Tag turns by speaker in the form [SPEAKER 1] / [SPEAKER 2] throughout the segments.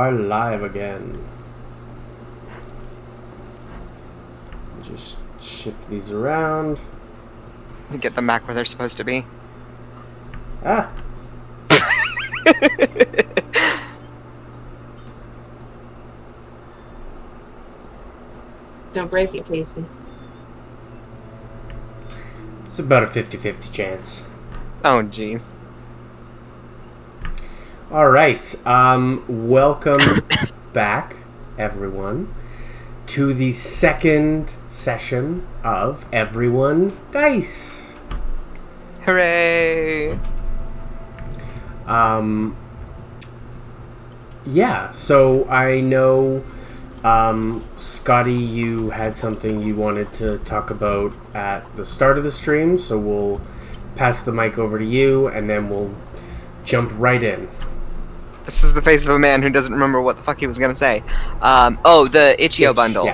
[SPEAKER 1] are live again. Just shift these around.
[SPEAKER 2] Get them back where they're supposed to be.
[SPEAKER 1] Ah!
[SPEAKER 3] Don't break it, Kacey.
[SPEAKER 1] It's about a 50-50 chance.
[SPEAKER 2] Oh, jeez.
[SPEAKER 1] Alright, welcome back, everyone, to the second session of Everyone Dice.
[SPEAKER 2] Hooray!
[SPEAKER 1] Yeah, so I know, Scotty, you had something you wanted to talk about at the start of the stream, so we'll pass the mic over to you, and then we'll jump right in.
[SPEAKER 2] This is the face of a man who doesn't remember what the fuck he was gonna say. Oh, the Itch.io bundle.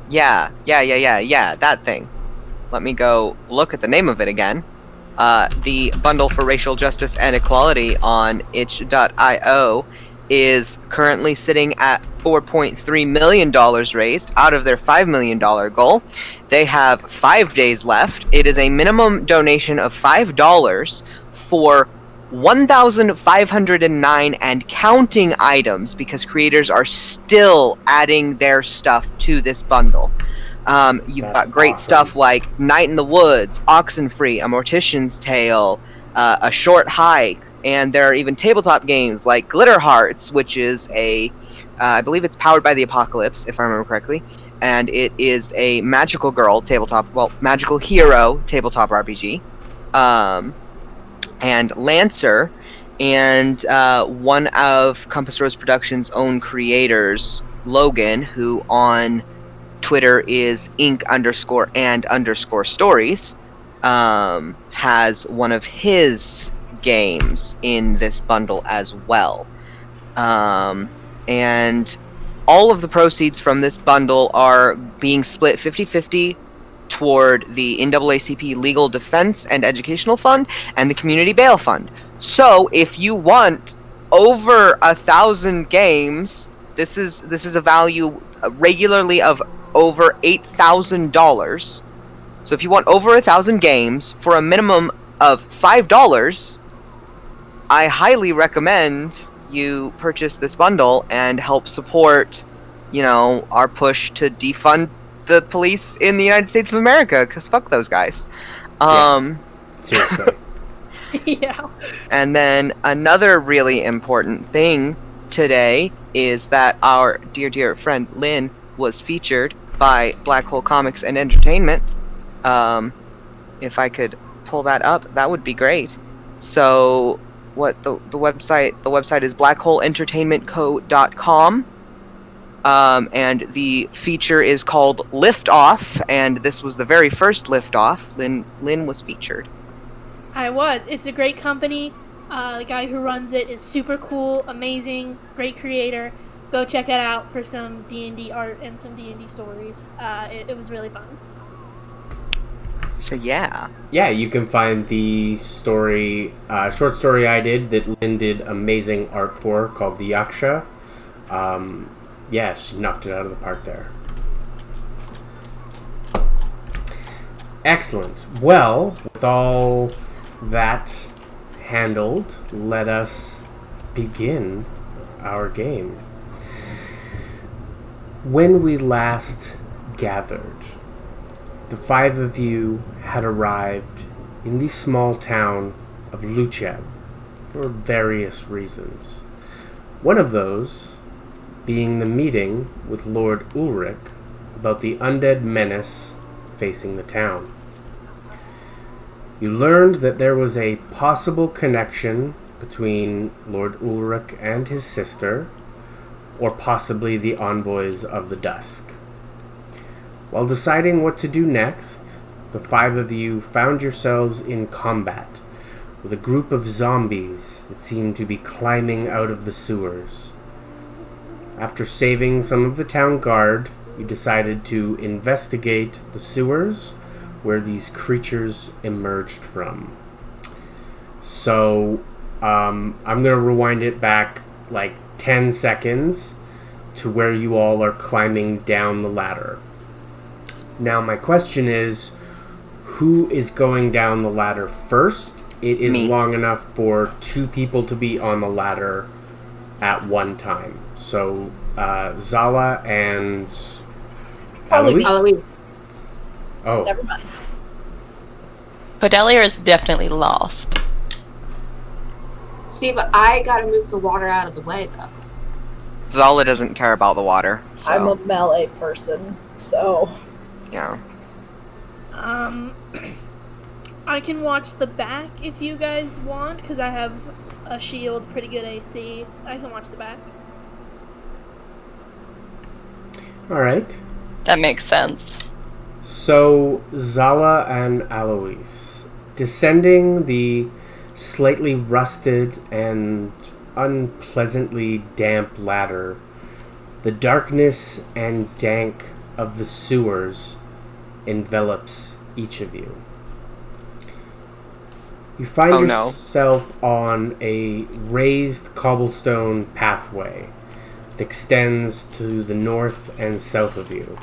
[SPEAKER 2] Yeah, that thing. Let me go look at the name of it again. The bundle for racial justice and equality on itch.io is currently sitting at $4.3 million raised out of their $5 million goal. They have 5 days left. It is a minimum donation of $5 for 1,509 and counting items, because creators are still adding their stuff to this bundle. You've got great stuff like Night in the Woods, Oxenfree, A Mortician's Tale, A Short Hike, and there are even tabletop games like Glitter Hearts, which is I believe it's powered by the Apocalypse, if I remember correctly, and it is a magical girl tabletop, magical hero tabletop RPG. And Lancer, and one of Compass Rose Productions' own creators, Logan, who on Twitter is ink_and_stories, has one of his games in this bundle as well. And all of the proceeds from this bundle are being split 50-50 toward the NAACP Legal Defense and Educational Fund and the Community Bail Fund. So if you want over 1,000 games, this is a value regularly of over $8,000. So if you want over 1,000 games for a minimum of $5, I highly recommend you purchase this bundle and help support, our push to defund the police in the United States of America, because fuck those guys.
[SPEAKER 1] Seriously.
[SPEAKER 4] Yeah.
[SPEAKER 2] And then another really important thing today is that our dear friend Lynn was featured by Black Hole Comics and Entertainment. If I could pull that up, that would be great. So what the website is blackholeentertainmentco.com. And the feature is called Lift Off, and this was the very first Lift Off. Lynn was featured.
[SPEAKER 4] I was. It's a great company. The guy who runs it is super cool, amazing, great creator. Go check it out for some D&D art and some D&D stories. It was really fun.
[SPEAKER 2] So yeah.
[SPEAKER 1] Yeah, you can find the story, short story I did that Lynn did amazing art for, called The Yaksha. Yeah, she knocked it out of the park there. Excellent. Well, with all that handled, let us begin our game. When we last gathered, the 5 of you had arrived in the small town of Luchev for various reasons. One of those being the meeting with Lord Ulrich about the undead menace facing the town. You learned that there was a possible connection between Lord Ulrich and his sister, or possibly the envoys of the Dusk. While deciding what to do next, the 5 of you found yourselves in combat with a group of zombies that seemed to be climbing out of the sewers. After saving some of the town guard, you decided to investigate the sewers where these creatures emerged from. So, I'm going to rewind it back like 10 seconds to where you all are climbing down the ladder. Now, my question is, who is going down the ladder first? It is
[SPEAKER 2] Me.
[SPEAKER 1] long enough for 2 people to be on the ladder at one time. So, Zala and Alois?
[SPEAKER 3] Alois.
[SPEAKER 1] Oh,
[SPEAKER 3] Never mind.
[SPEAKER 5] Cordelia is definitely lost.
[SPEAKER 3] See, but I gotta move the water out of the way, though.
[SPEAKER 2] Zala doesn't care about the water, so
[SPEAKER 3] I'm a melee person, so...
[SPEAKER 2] yeah.
[SPEAKER 4] I can watch the back if you guys want, because I have a shield, pretty good AC. I can watch the back.
[SPEAKER 1] alright.
[SPEAKER 5] That makes sense.
[SPEAKER 1] So, Zala and Alois, descending the slightly rusted and unpleasantly damp ladder, the darkness and dank of the sewers envelops each of you. You find
[SPEAKER 2] Oh, no.
[SPEAKER 1] yourself on a raised cobblestone pathway that extends to the north and south of you.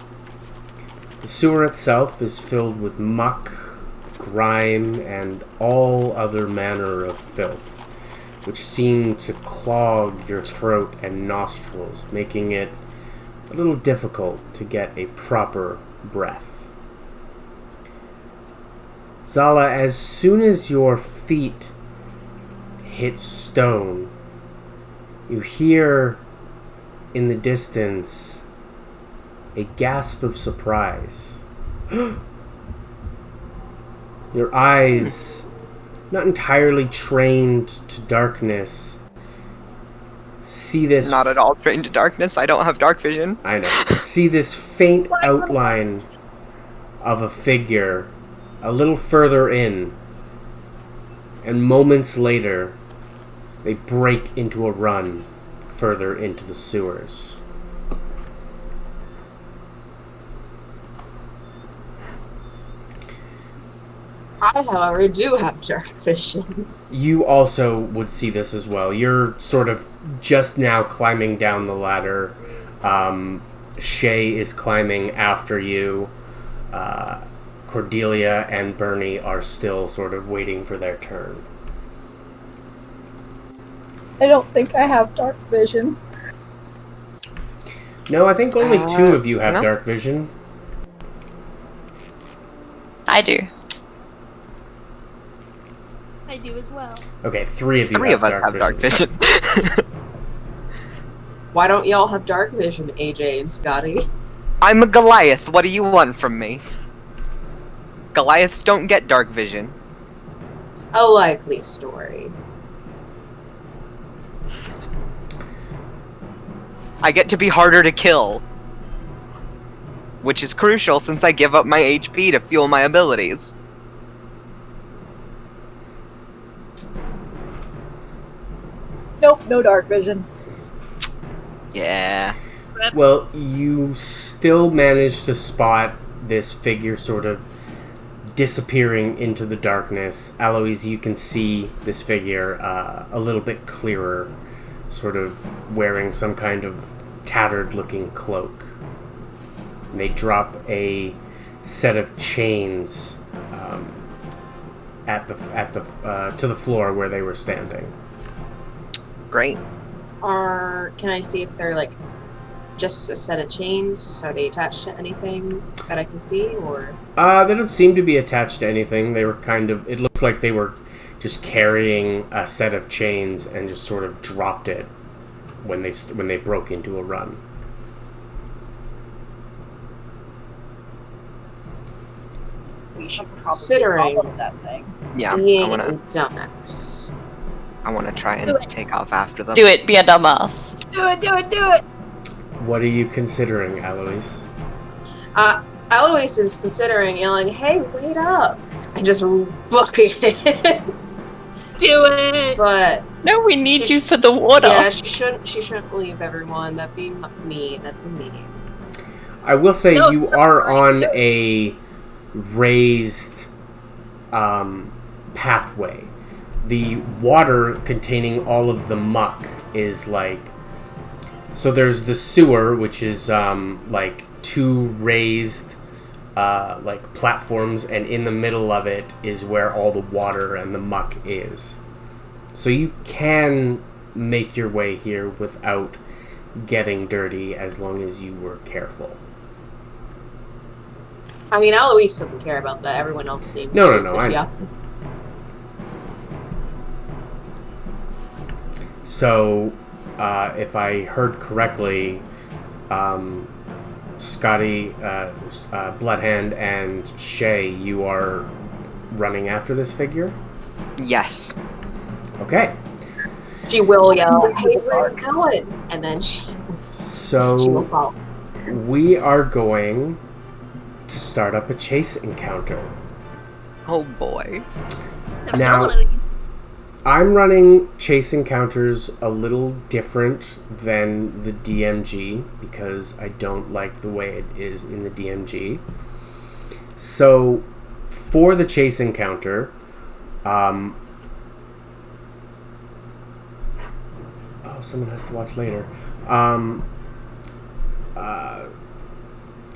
[SPEAKER 1] The sewer itself is filled with muck, grime, and all other manner of filth, which seem to clog your throat and nostrils, making it a little difficult to get a proper breath. Zala, as soon as your feet hit stone, you hear in the distance a gasp of surprise. Your eyes, not entirely trained to darkness, see this...
[SPEAKER 2] Not at all trained to darkness. I don't have dark vision.
[SPEAKER 1] I know. See this faint outline of a figure a little further in, and moments later, they break into a run further into the sewers.
[SPEAKER 3] I, however, do have dark vision.
[SPEAKER 1] You also would see this as well. You're sort of just now climbing down the ladder. Shay is climbing after you. Cordelia and Bernie are still sort of waiting for their turn.
[SPEAKER 6] I don't think I have dark vision.
[SPEAKER 1] No, I think only 2 of you have
[SPEAKER 2] no.
[SPEAKER 1] dark vision.
[SPEAKER 5] I do.
[SPEAKER 4] I do as well.
[SPEAKER 1] Okay, 3 of you
[SPEAKER 2] 3 of us have dark vision.
[SPEAKER 3] Why don't y'all have dark vision, AJ and Scotty?
[SPEAKER 2] I'm a Goliath. What do you want from me? Goliaths don't get dark vision.
[SPEAKER 3] A likely story.
[SPEAKER 2] I get to be harder to kill. Which is crucial since I give up my HP to fuel my abilities.
[SPEAKER 6] Nope, no dark vision.
[SPEAKER 2] Yeah.
[SPEAKER 1] Well, you still manage to spot this figure sort of disappearing into the darkness. Alois, you can see this figure a little bit clearer, sort of wearing some kind of tattered-looking cloak. And they drop a set of chains to the floor where they were standing.
[SPEAKER 2] Great.
[SPEAKER 3] Can I see if they're, like, just a set of chains? Are they attached to anything that I can see, or...?
[SPEAKER 1] They don't seem to be attached to anything. They were kind of... It looks like they were just carrying a set of chains and just sort of dropped it when they broke into a run.
[SPEAKER 6] We should probably
[SPEAKER 3] Considering-
[SPEAKER 6] follow that thing.
[SPEAKER 2] Yeah,
[SPEAKER 3] Being
[SPEAKER 2] I wanna
[SPEAKER 3] a dumbass.
[SPEAKER 2] try
[SPEAKER 4] Do
[SPEAKER 2] and
[SPEAKER 4] it.
[SPEAKER 2] take off after them.
[SPEAKER 5] Do it, be a dumbass.
[SPEAKER 4] Do it, do it, do it!
[SPEAKER 1] What are you considering, Alois?
[SPEAKER 3] Alois is considering yelling, "Hey, wait up!" and just booking it.
[SPEAKER 4] Do it!
[SPEAKER 3] But
[SPEAKER 5] No, we need
[SPEAKER 3] She
[SPEAKER 5] you
[SPEAKER 3] sh-
[SPEAKER 5] for the water.
[SPEAKER 3] yeah, she shouldn't leave everyone. That'd be mean. That'd be mean.
[SPEAKER 1] I will say
[SPEAKER 4] No,
[SPEAKER 1] you
[SPEAKER 4] it's
[SPEAKER 1] are
[SPEAKER 4] not
[SPEAKER 1] on
[SPEAKER 4] right.
[SPEAKER 1] a raised pathway. The water containing all of the muck is like So there's the sewer, which is like two raised like platforms, and in the middle of it is where all the water and the muck is. So you can make your way here without getting dirty as long as you were careful.
[SPEAKER 3] I mean, Eloise doesn't care about that. Everyone else seems
[SPEAKER 1] No,
[SPEAKER 3] to.
[SPEAKER 1] I. So, if I heard correctly, Scotty, Bloodhand, and Shay, you are running after this figure?
[SPEAKER 2] Yes.
[SPEAKER 1] Okay.
[SPEAKER 3] She will yell, "Hey, where are you going?" And then she will
[SPEAKER 1] So,
[SPEAKER 3] fall.
[SPEAKER 1] we are going to start up a chase encounter.
[SPEAKER 2] Oh boy.
[SPEAKER 1] Now-
[SPEAKER 4] One of these.
[SPEAKER 1] I'm running chase encounters a little different than the DMG because I don't like the way it is in the DMG. So, for the chase encounter, oh, someone has to watch later.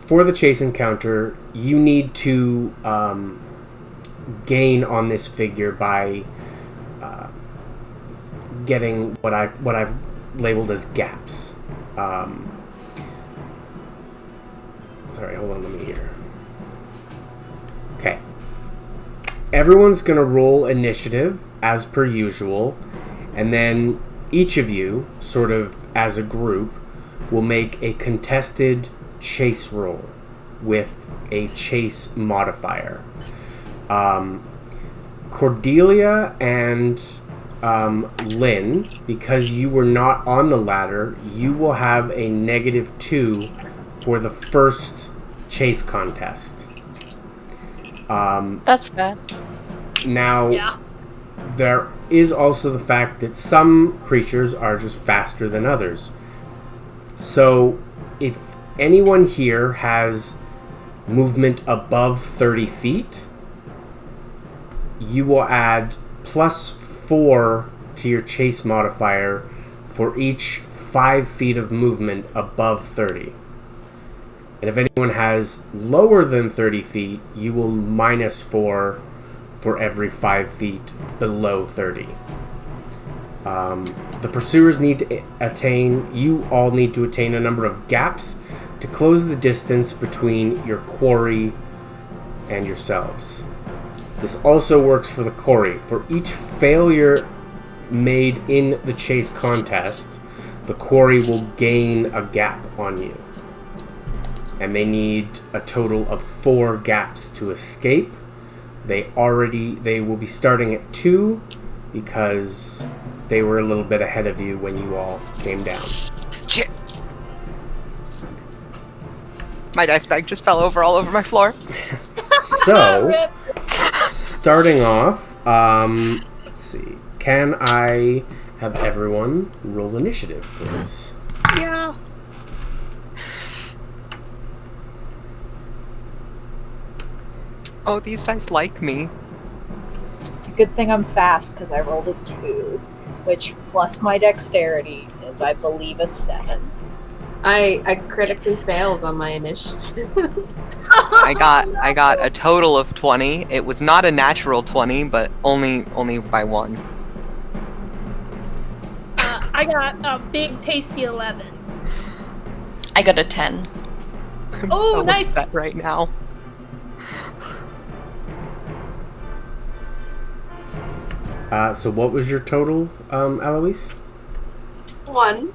[SPEAKER 1] For the chase encounter, you need to gain on this figure by getting what I've labeled as gaps. Sorry, hold on, let me hear. Okay. Everyone's gonna roll initiative as per usual, and then each of you, sort of as a group, will make a contested chase roll with a chase modifier. Cordelia and Lynn, because you were not on the ladder, you will have a -2 for the first chase contest.
[SPEAKER 5] That's bad.
[SPEAKER 1] Now,
[SPEAKER 4] Yeah.
[SPEAKER 1] there is also the fact that some creatures are just faster than others. So, if anyone here has movement above 30 feet, you will add +4 to your chase modifier for each 5 feet of movement above 30. And if anyone has lower than 30 feet, you will -4 for every 5 feet below 30. The pursuers need to you all need to attain a number of gaps to close the distance between your quarry and yourselves. This also works for the quarry. For each failure made in the chase contest, the quarry will gain a gap on you. And they need a total of 4 gaps to escape. They will be starting at 2 because they were a little bit ahead of you when you all came down.
[SPEAKER 2] Shit. My dice bag just fell over all over my floor.
[SPEAKER 1] So,
[SPEAKER 4] Rip.
[SPEAKER 1] starting off, let's see. Can I have everyone roll initiative, please?
[SPEAKER 2] Yeah. Oh, these dice like me.
[SPEAKER 6] It's a good thing I'm fast because I rolled a 2, which plus my dexterity is, I believe, a 7.
[SPEAKER 3] I critically failed on my initiative.
[SPEAKER 2] I got a total of 20. It was not a natural 20, but only by 1.
[SPEAKER 4] I got a big tasty 11.
[SPEAKER 5] I got a 10.
[SPEAKER 2] I'm
[SPEAKER 4] Oh,
[SPEAKER 2] so
[SPEAKER 4] nice.
[SPEAKER 2] upset right now.
[SPEAKER 1] So what was your total, Eloise?
[SPEAKER 3] 1.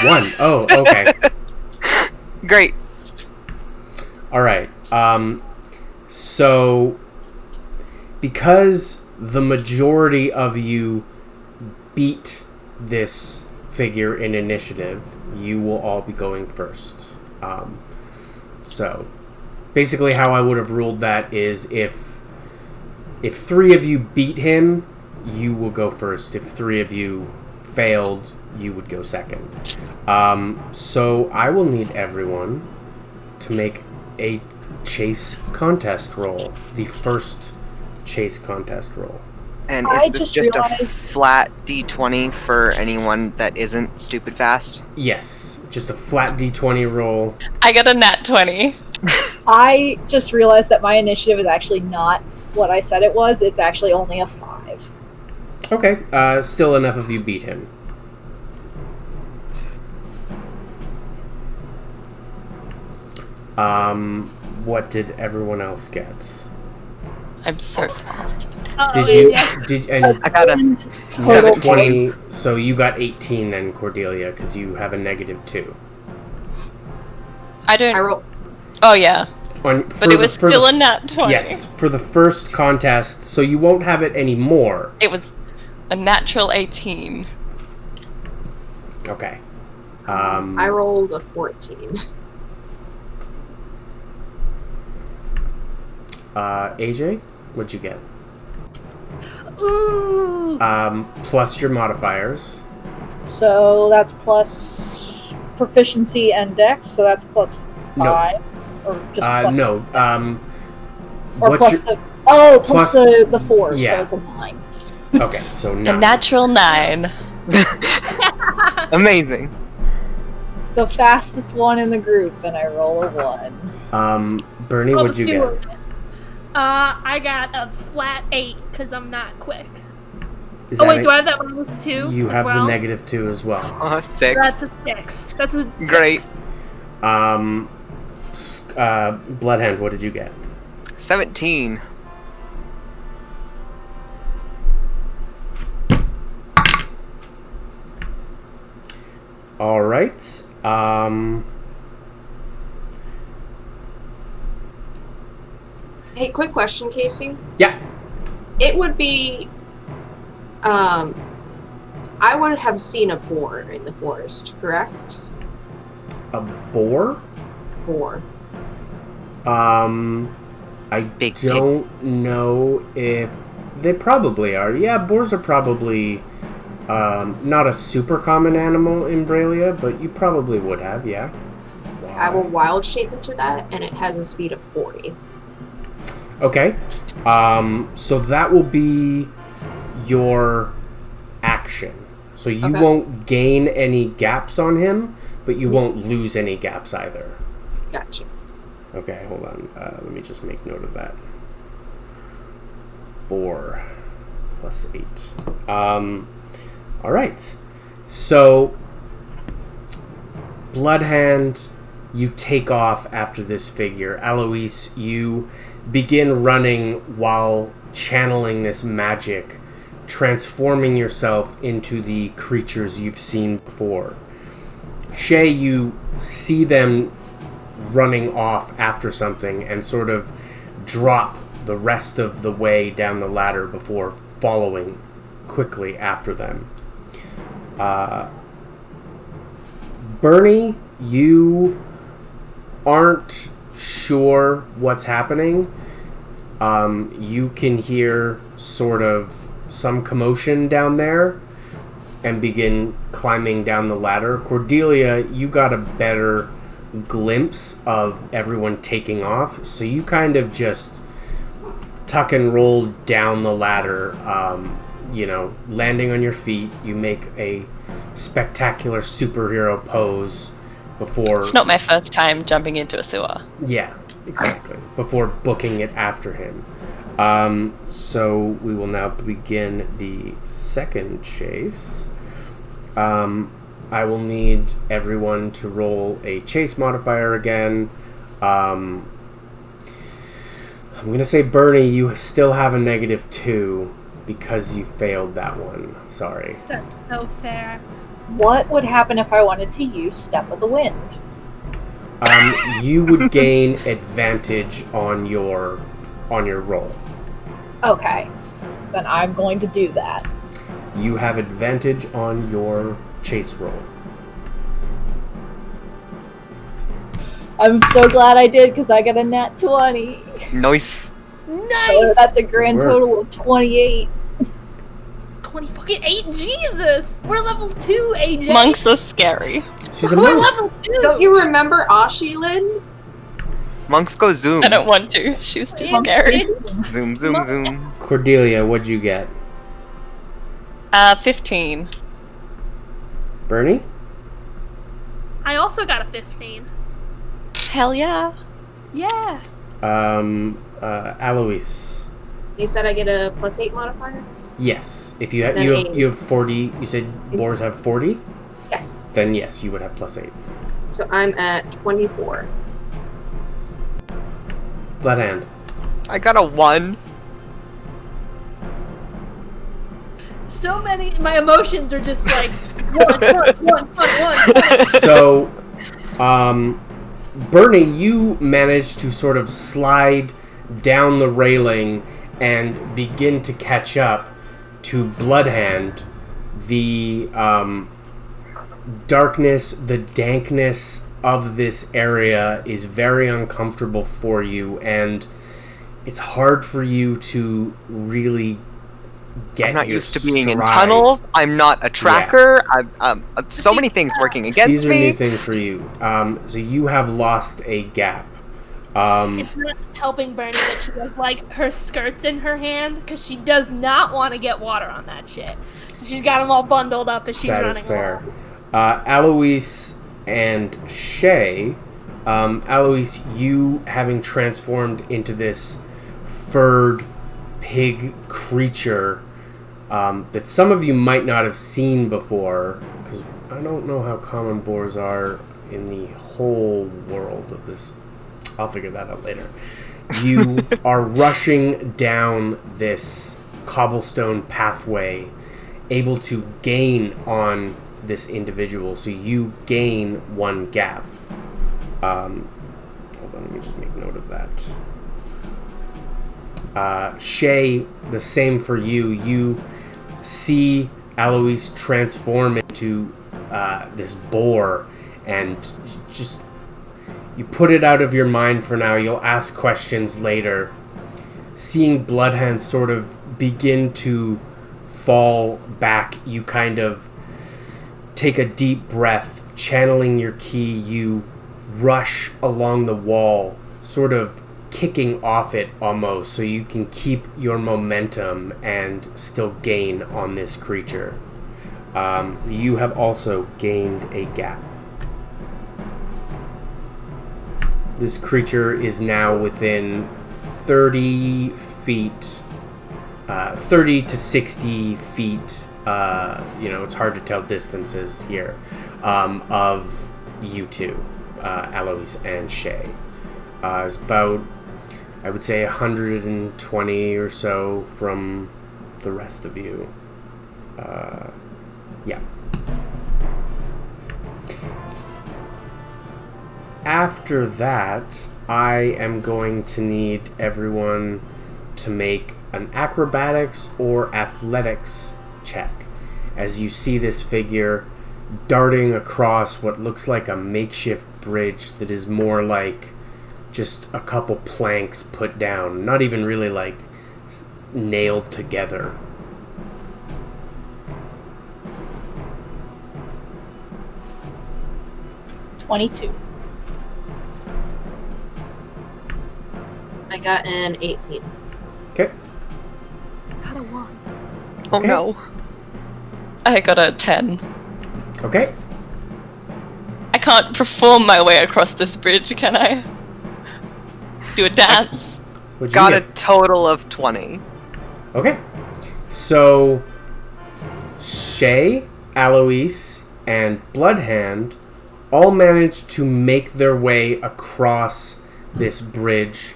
[SPEAKER 1] 1. Oh, okay.
[SPEAKER 2] Great.
[SPEAKER 1] All right. So, because the majority of you beat this figure in initiative, you will all be going first. So, basically, how I would have ruled that is if 3 of you beat him, you will go first. If 3 of you failed, you would go second. So I will need everyone to make a chase contest roll. The first chase contest roll.
[SPEAKER 2] And
[SPEAKER 6] I
[SPEAKER 2] is this
[SPEAKER 6] just
[SPEAKER 2] just a
[SPEAKER 6] realized-
[SPEAKER 2] flat D20 for anyone that isn't stupid fast?
[SPEAKER 1] Yes, just a flat D20 roll.
[SPEAKER 5] I got a nat 20.
[SPEAKER 6] I just realized that my initiative is actually not what I said it was. It's actually only a 5.
[SPEAKER 1] Okay, still enough of you beat him. What did everyone else get?
[SPEAKER 5] I'm so fast.
[SPEAKER 1] Did you?
[SPEAKER 4] AJ.
[SPEAKER 1] Did and
[SPEAKER 2] I got a
[SPEAKER 6] And
[SPEAKER 1] you have a
[SPEAKER 6] total
[SPEAKER 1] 20? So you got 18 then, Cordelia, because you have a -2.
[SPEAKER 5] I don't.
[SPEAKER 3] I roll.
[SPEAKER 5] Oh yeah,
[SPEAKER 1] On,
[SPEAKER 5] but it was still a nat 20.
[SPEAKER 1] Yes, for the first contest, so you won't have it anymore.
[SPEAKER 5] It was a natural 18.
[SPEAKER 1] Okay.
[SPEAKER 3] I rolled a 14.
[SPEAKER 1] AJ, what'd you get?
[SPEAKER 4] Ooh.
[SPEAKER 1] Plus your modifiers.
[SPEAKER 6] So that's plus proficiency and dex, so that's plus 5. Or just plus
[SPEAKER 1] No.
[SPEAKER 6] dex. Or
[SPEAKER 1] What's
[SPEAKER 6] plus
[SPEAKER 1] your,
[SPEAKER 6] the... Oh, plus
[SPEAKER 1] plus-
[SPEAKER 6] the 4,
[SPEAKER 1] yeah.
[SPEAKER 6] so it's a 9.
[SPEAKER 1] okay, so
[SPEAKER 5] A
[SPEAKER 1] 9.
[SPEAKER 5] natural 9.
[SPEAKER 2] Amazing.
[SPEAKER 6] The fastest one in the group, and I roll a 1.
[SPEAKER 1] Bernie,
[SPEAKER 4] Oh,
[SPEAKER 1] what'd
[SPEAKER 4] the
[SPEAKER 1] you
[SPEAKER 4] sewer.
[SPEAKER 1] get?
[SPEAKER 4] I got a flat 8 because I'm not quick.
[SPEAKER 1] Is
[SPEAKER 4] Oh
[SPEAKER 1] that
[SPEAKER 4] wait,
[SPEAKER 1] a-
[SPEAKER 4] do I have that -2?
[SPEAKER 1] You
[SPEAKER 4] as
[SPEAKER 1] have
[SPEAKER 4] well?
[SPEAKER 1] the -2 as well.
[SPEAKER 2] 6.
[SPEAKER 4] That's a 6. That's a 6.
[SPEAKER 2] Great.
[SPEAKER 1] Bloodhand, what did you get?
[SPEAKER 2] 17.
[SPEAKER 1] All right.
[SPEAKER 3] Hey, quick question, Casey.
[SPEAKER 1] Yeah.
[SPEAKER 3] It would be, I would have seen a boar in the forest, correct?
[SPEAKER 1] A boar?
[SPEAKER 3] Boar.
[SPEAKER 1] I
[SPEAKER 2] Big pig.
[SPEAKER 1] don't know if they probably are. Yeah, boars are probably not a super common animal in Braille, but you probably would have. Yeah.
[SPEAKER 3] I will wild shape into that, and it has a speed of 40.
[SPEAKER 1] Okay. So that will be your action. So you
[SPEAKER 3] Okay.
[SPEAKER 1] won't gain any gaps on him, but you won't lose any gaps either.
[SPEAKER 3] Gotcha.
[SPEAKER 1] Okay, hold on. Let me just make note of that. 4 plus 8. All right. So, Bloodhand, you take off after this figure. Alois, you begin running while channeling this magic, transforming yourself into the creatures you've seen before. Shay, you see them running off after something and sort of drop the rest of the way down the ladder before following quickly after them. Bernie, you aren't sure what's happening. You can hear sort of some commotion down there and begin climbing down the ladder. Cordelia, you got a better glimpse of everyone taking off, so you kind of just tuck and roll down the ladder, landing on your feet. You make a spectacular superhero pose before...
[SPEAKER 5] It's not my first time jumping into a sewer.
[SPEAKER 1] Yeah, exactly. Before booking it after him. So we will now begin the second chase. I will need everyone to roll a chase modifier again. I'm going to say, Bernie, you still have a -2 because you failed that one. Sorry.
[SPEAKER 4] That's so fair.
[SPEAKER 6] What would happen if I wanted to use Step of the Wind?
[SPEAKER 1] You would gain advantage on your roll.
[SPEAKER 6] Okay. Then I'm going to do that.
[SPEAKER 1] You have advantage on your chase roll.
[SPEAKER 6] I'm so glad I did because I got a nat 20.
[SPEAKER 2] Nice.
[SPEAKER 4] Nice.
[SPEAKER 6] So that's a grand
[SPEAKER 1] Work.
[SPEAKER 6] total of 28.
[SPEAKER 4] 20 fucking 8. Jesus. We're level 2, AJ.
[SPEAKER 5] Monks are scary.
[SPEAKER 1] She's a
[SPEAKER 4] We're
[SPEAKER 1] monk.
[SPEAKER 4] level 2.
[SPEAKER 3] Don't you remember Ashilin?
[SPEAKER 2] Monks go zoom.
[SPEAKER 5] I don't want to. She's too
[SPEAKER 3] Yeah.
[SPEAKER 5] scary.
[SPEAKER 2] Zoom, zoom, zoom.
[SPEAKER 1] Cordelia, what'd you get?
[SPEAKER 5] 15.
[SPEAKER 1] Bernie?
[SPEAKER 4] I also got a 15.
[SPEAKER 5] Hell yeah.
[SPEAKER 4] Yeah.
[SPEAKER 1] Alois.
[SPEAKER 3] You said I get a +8 modifier?
[SPEAKER 1] Yes. If you have
[SPEAKER 3] Then eight.
[SPEAKER 1] you have 40, you said boars have 40?
[SPEAKER 3] Yes.
[SPEAKER 1] Then yes, you would have +8.
[SPEAKER 3] So I'm at 24.
[SPEAKER 1] Bloodhand.
[SPEAKER 2] I got a 1.
[SPEAKER 4] So many. My emotions are just like one.
[SPEAKER 1] So, Bernie, you managed to sort of slide down the railing and begin to catch up to Bloodhand. The darkness, the dankness of this area is very uncomfortable for you, and it's hard for you to really get
[SPEAKER 2] I'm not
[SPEAKER 1] your
[SPEAKER 2] used to being in
[SPEAKER 1] stride.
[SPEAKER 2] tunnels. I'm not a tracker. I'm so many things working against
[SPEAKER 1] These are
[SPEAKER 2] me.
[SPEAKER 1] new things for you. So you have lost a gap.
[SPEAKER 4] It's not helping Bernie that she has like her skirts in her hand because she does not want to get water on that shit. So she's got them all bundled up as she's
[SPEAKER 1] That
[SPEAKER 4] running
[SPEAKER 1] is fair.
[SPEAKER 4] along.
[SPEAKER 1] Alois and Shay. Alois, you having transformed into this furred pig creature that some of you might not have seen before, because I don't know how common boars are in the whole world of this. I'll figure that out later. You are rushing down this cobblestone pathway, able to gain on this individual, so you gain 1 gap. Hold on, let me just make note of that. Shay, the same for you. You see Alois transform into this boar, and just you put it out of your mind for now. You'll ask questions later. Seeing Bloodhand sort of begin to fall back, you kind of take a deep breath, channeling your ki. You rush along the wall, sort of kicking off it almost, so you can keep your momentum and still gain on this creature. You have also gained a gap. This creature is now within 30 feet, 30 to 60 feet, it's hard to tell distances here, of you two, Alois and Shay. It's about, I would say, 120 or so from the rest of you. Yeah. After that, I am going to need everyone to make an acrobatics or athletics check as you see this figure darting across what looks like a makeshift bridge that is more like just a couple planks put down, not even really like nailed together.
[SPEAKER 6] $22.
[SPEAKER 3] I got an 18.
[SPEAKER 1] Okay.
[SPEAKER 4] Got a 1.
[SPEAKER 2] Oh
[SPEAKER 1] Okay.
[SPEAKER 2] no.
[SPEAKER 5] I got a 10.
[SPEAKER 1] Okay.
[SPEAKER 5] I can't perform my way across this bridge, can I? Do a dance.
[SPEAKER 1] What'd you
[SPEAKER 2] Got a
[SPEAKER 1] get?
[SPEAKER 2] total of 20.
[SPEAKER 1] Okay. So, Shay, Alois, and Bloodhand all managed to make their way across this bridge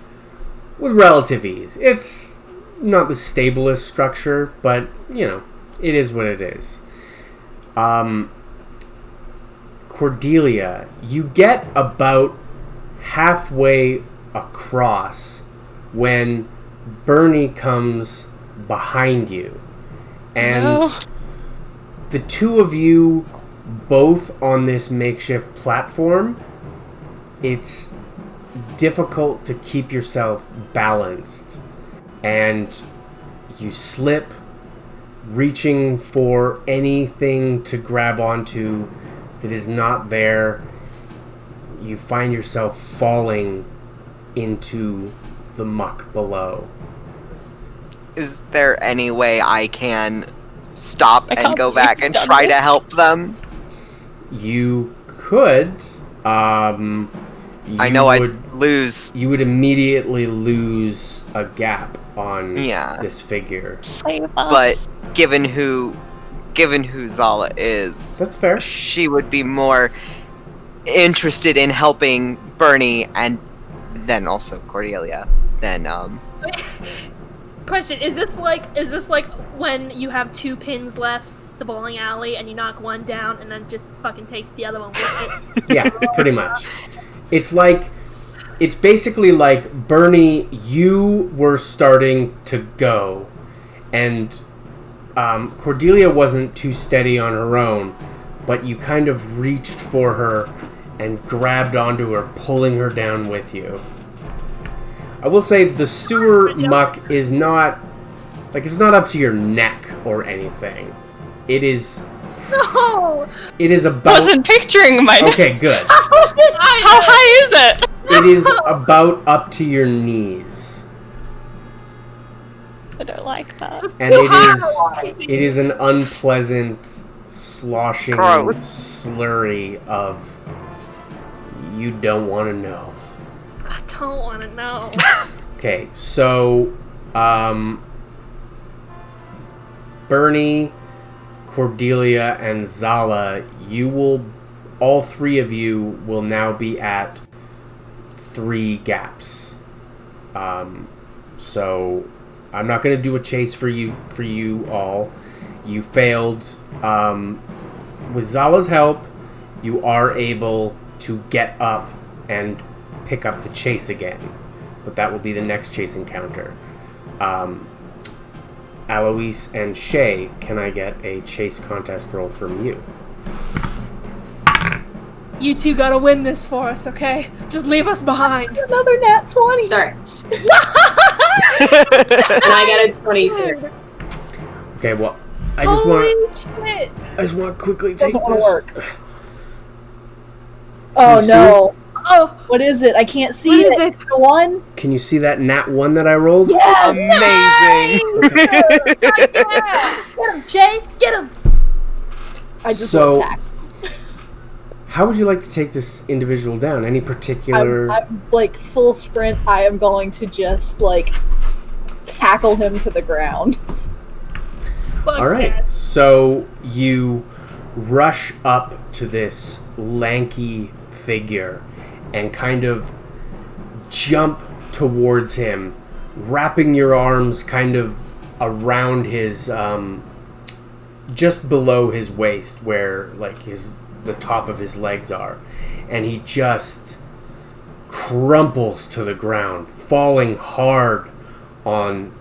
[SPEAKER 1] with relative ease. It's not the stablest structure, but, it is what it is. Cordelia, you get about halfway across when Bernie comes behind you. And
[SPEAKER 5] No.
[SPEAKER 1] the two of you, both on this makeshift platform, it's difficult to keep yourself balanced. And you slip, reaching for anything to grab onto that is not there. You find yourself falling into the muck below.
[SPEAKER 2] Is there any way I can stop
[SPEAKER 5] I
[SPEAKER 2] and
[SPEAKER 5] can't
[SPEAKER 2] go
[SPEAKER 5] believe
[SPEAKER 2] back
[SPEAKER 5] you've
[SPEAKER 2] and
[SPEAKER 5] done
[SPEAKER 2] try to
[SPEAKER 5] this.
[SPEAKER 2] help them?
[SPEAKER 1] You could.
[SPEAKER 2] I
[SPEAKER 1] You
[SPEAKER 2] know
[SPEAKER 1] would,
[SPEAKER 2] I'd lose.
[SPEAKER 1] You would immediately lose a gap on
[SPEAKER 2] Yeah.
[SPEAKER 1] this figure.
[SPEAKER 2] But given who Zala is,
[SPEAKER 1] That's fair.
[SPEAKER 2] she would be more interested in helping Bernie and then also Cordelia than
[SPEAKER 4] Question: Is this like when you have 2 pins left, the bowling alley, and you knock one down, and then just fucking takes the other one with it?
[SPEAKER 1] Yeah, pretty much. It's basically like, Bernie, you were starting to go, and Cordelia wasn't too steady on her own, but you kind of reached for her and grabbed onto her, pulling her down with you. I will say the sewer muck is not, like, it's not up to your neck or anything. It is...
[SPEAKER 4] No!
[SPEAKER 1] It is about...
[SPEAKER 5] Wasn't picturing my...
[SPEAKER 1] Okay, good.
[SPEAKER 5] How high is it?
[SPEAKER 1] It is about up to your knees.
[SPEAKER 5] I don't like that.
[SPEAKER 1] And it is an unpleasant, sloshing
[SPEAKER 2] Gross.
[SPEAKER 1] slurry of, you don't want to know.
[SPEAKER 4] I don't want to know.
[SPEAKER 1] Okay, so Bernie, Cordelia, and Zala, all 3 of you will now be at 3 gaps. So I'm not going to do a chase for you all. You failed. With Zala's help, you are able to get up and pick up the chase again. But that will be the next chase encounter. Alois and Shay, can I get a chase contest roll from you?
[SPEAKER 4] You 2 gotta win this for us, okay? Just leave us behind.
[SPEAKER 6] Another nat 20.
[SPEAKER 3] Sorry. And I got a 23.
[SPEAKER 1] Okay, well, I just want to quickly take
[SPEAKER 6] Doesn't wanna
[SPEAKER 1] this.
[SPEAKER 6] work. Oh
[SPEAKER 1] see?
[SPEAKER 6] no.
[SPEAKER 4] Oh,
[SPEAKER 6] What is it? I can't see
[SPEAKER 4] What is
[SPEAKER 6] it.
[SPEAKER 4] it?
[SPEAKER 6] The 1?
[SPEAKER 1] Can you see that nat 1 that I rolled?
[SPEAKER 6] Yes!
[SPEAKER 2] amazing.
[SPEAKER 4] get him, Jay! Get him!
[SPEAKER 6] I just
[SPEAKER 1] So-
[SPEAKER 6] will attack.
[SPEAKER 1] How would you like to take this individual down? Any particular...
[SPEAKER 6] I'm like full sprint. I am going to just like tackle him to the ground.
[SPEAKER 4] Fuck
[SPEAKER 1] All right,
[SPEAKER 4] yes.
[SPEAKER 1] so you rush up to this lanky figure and kind of jump towards him, wrapping your arms kind of around his, just below his waist, where like the top of his legs are, and he just crumples to the ground, falling hard on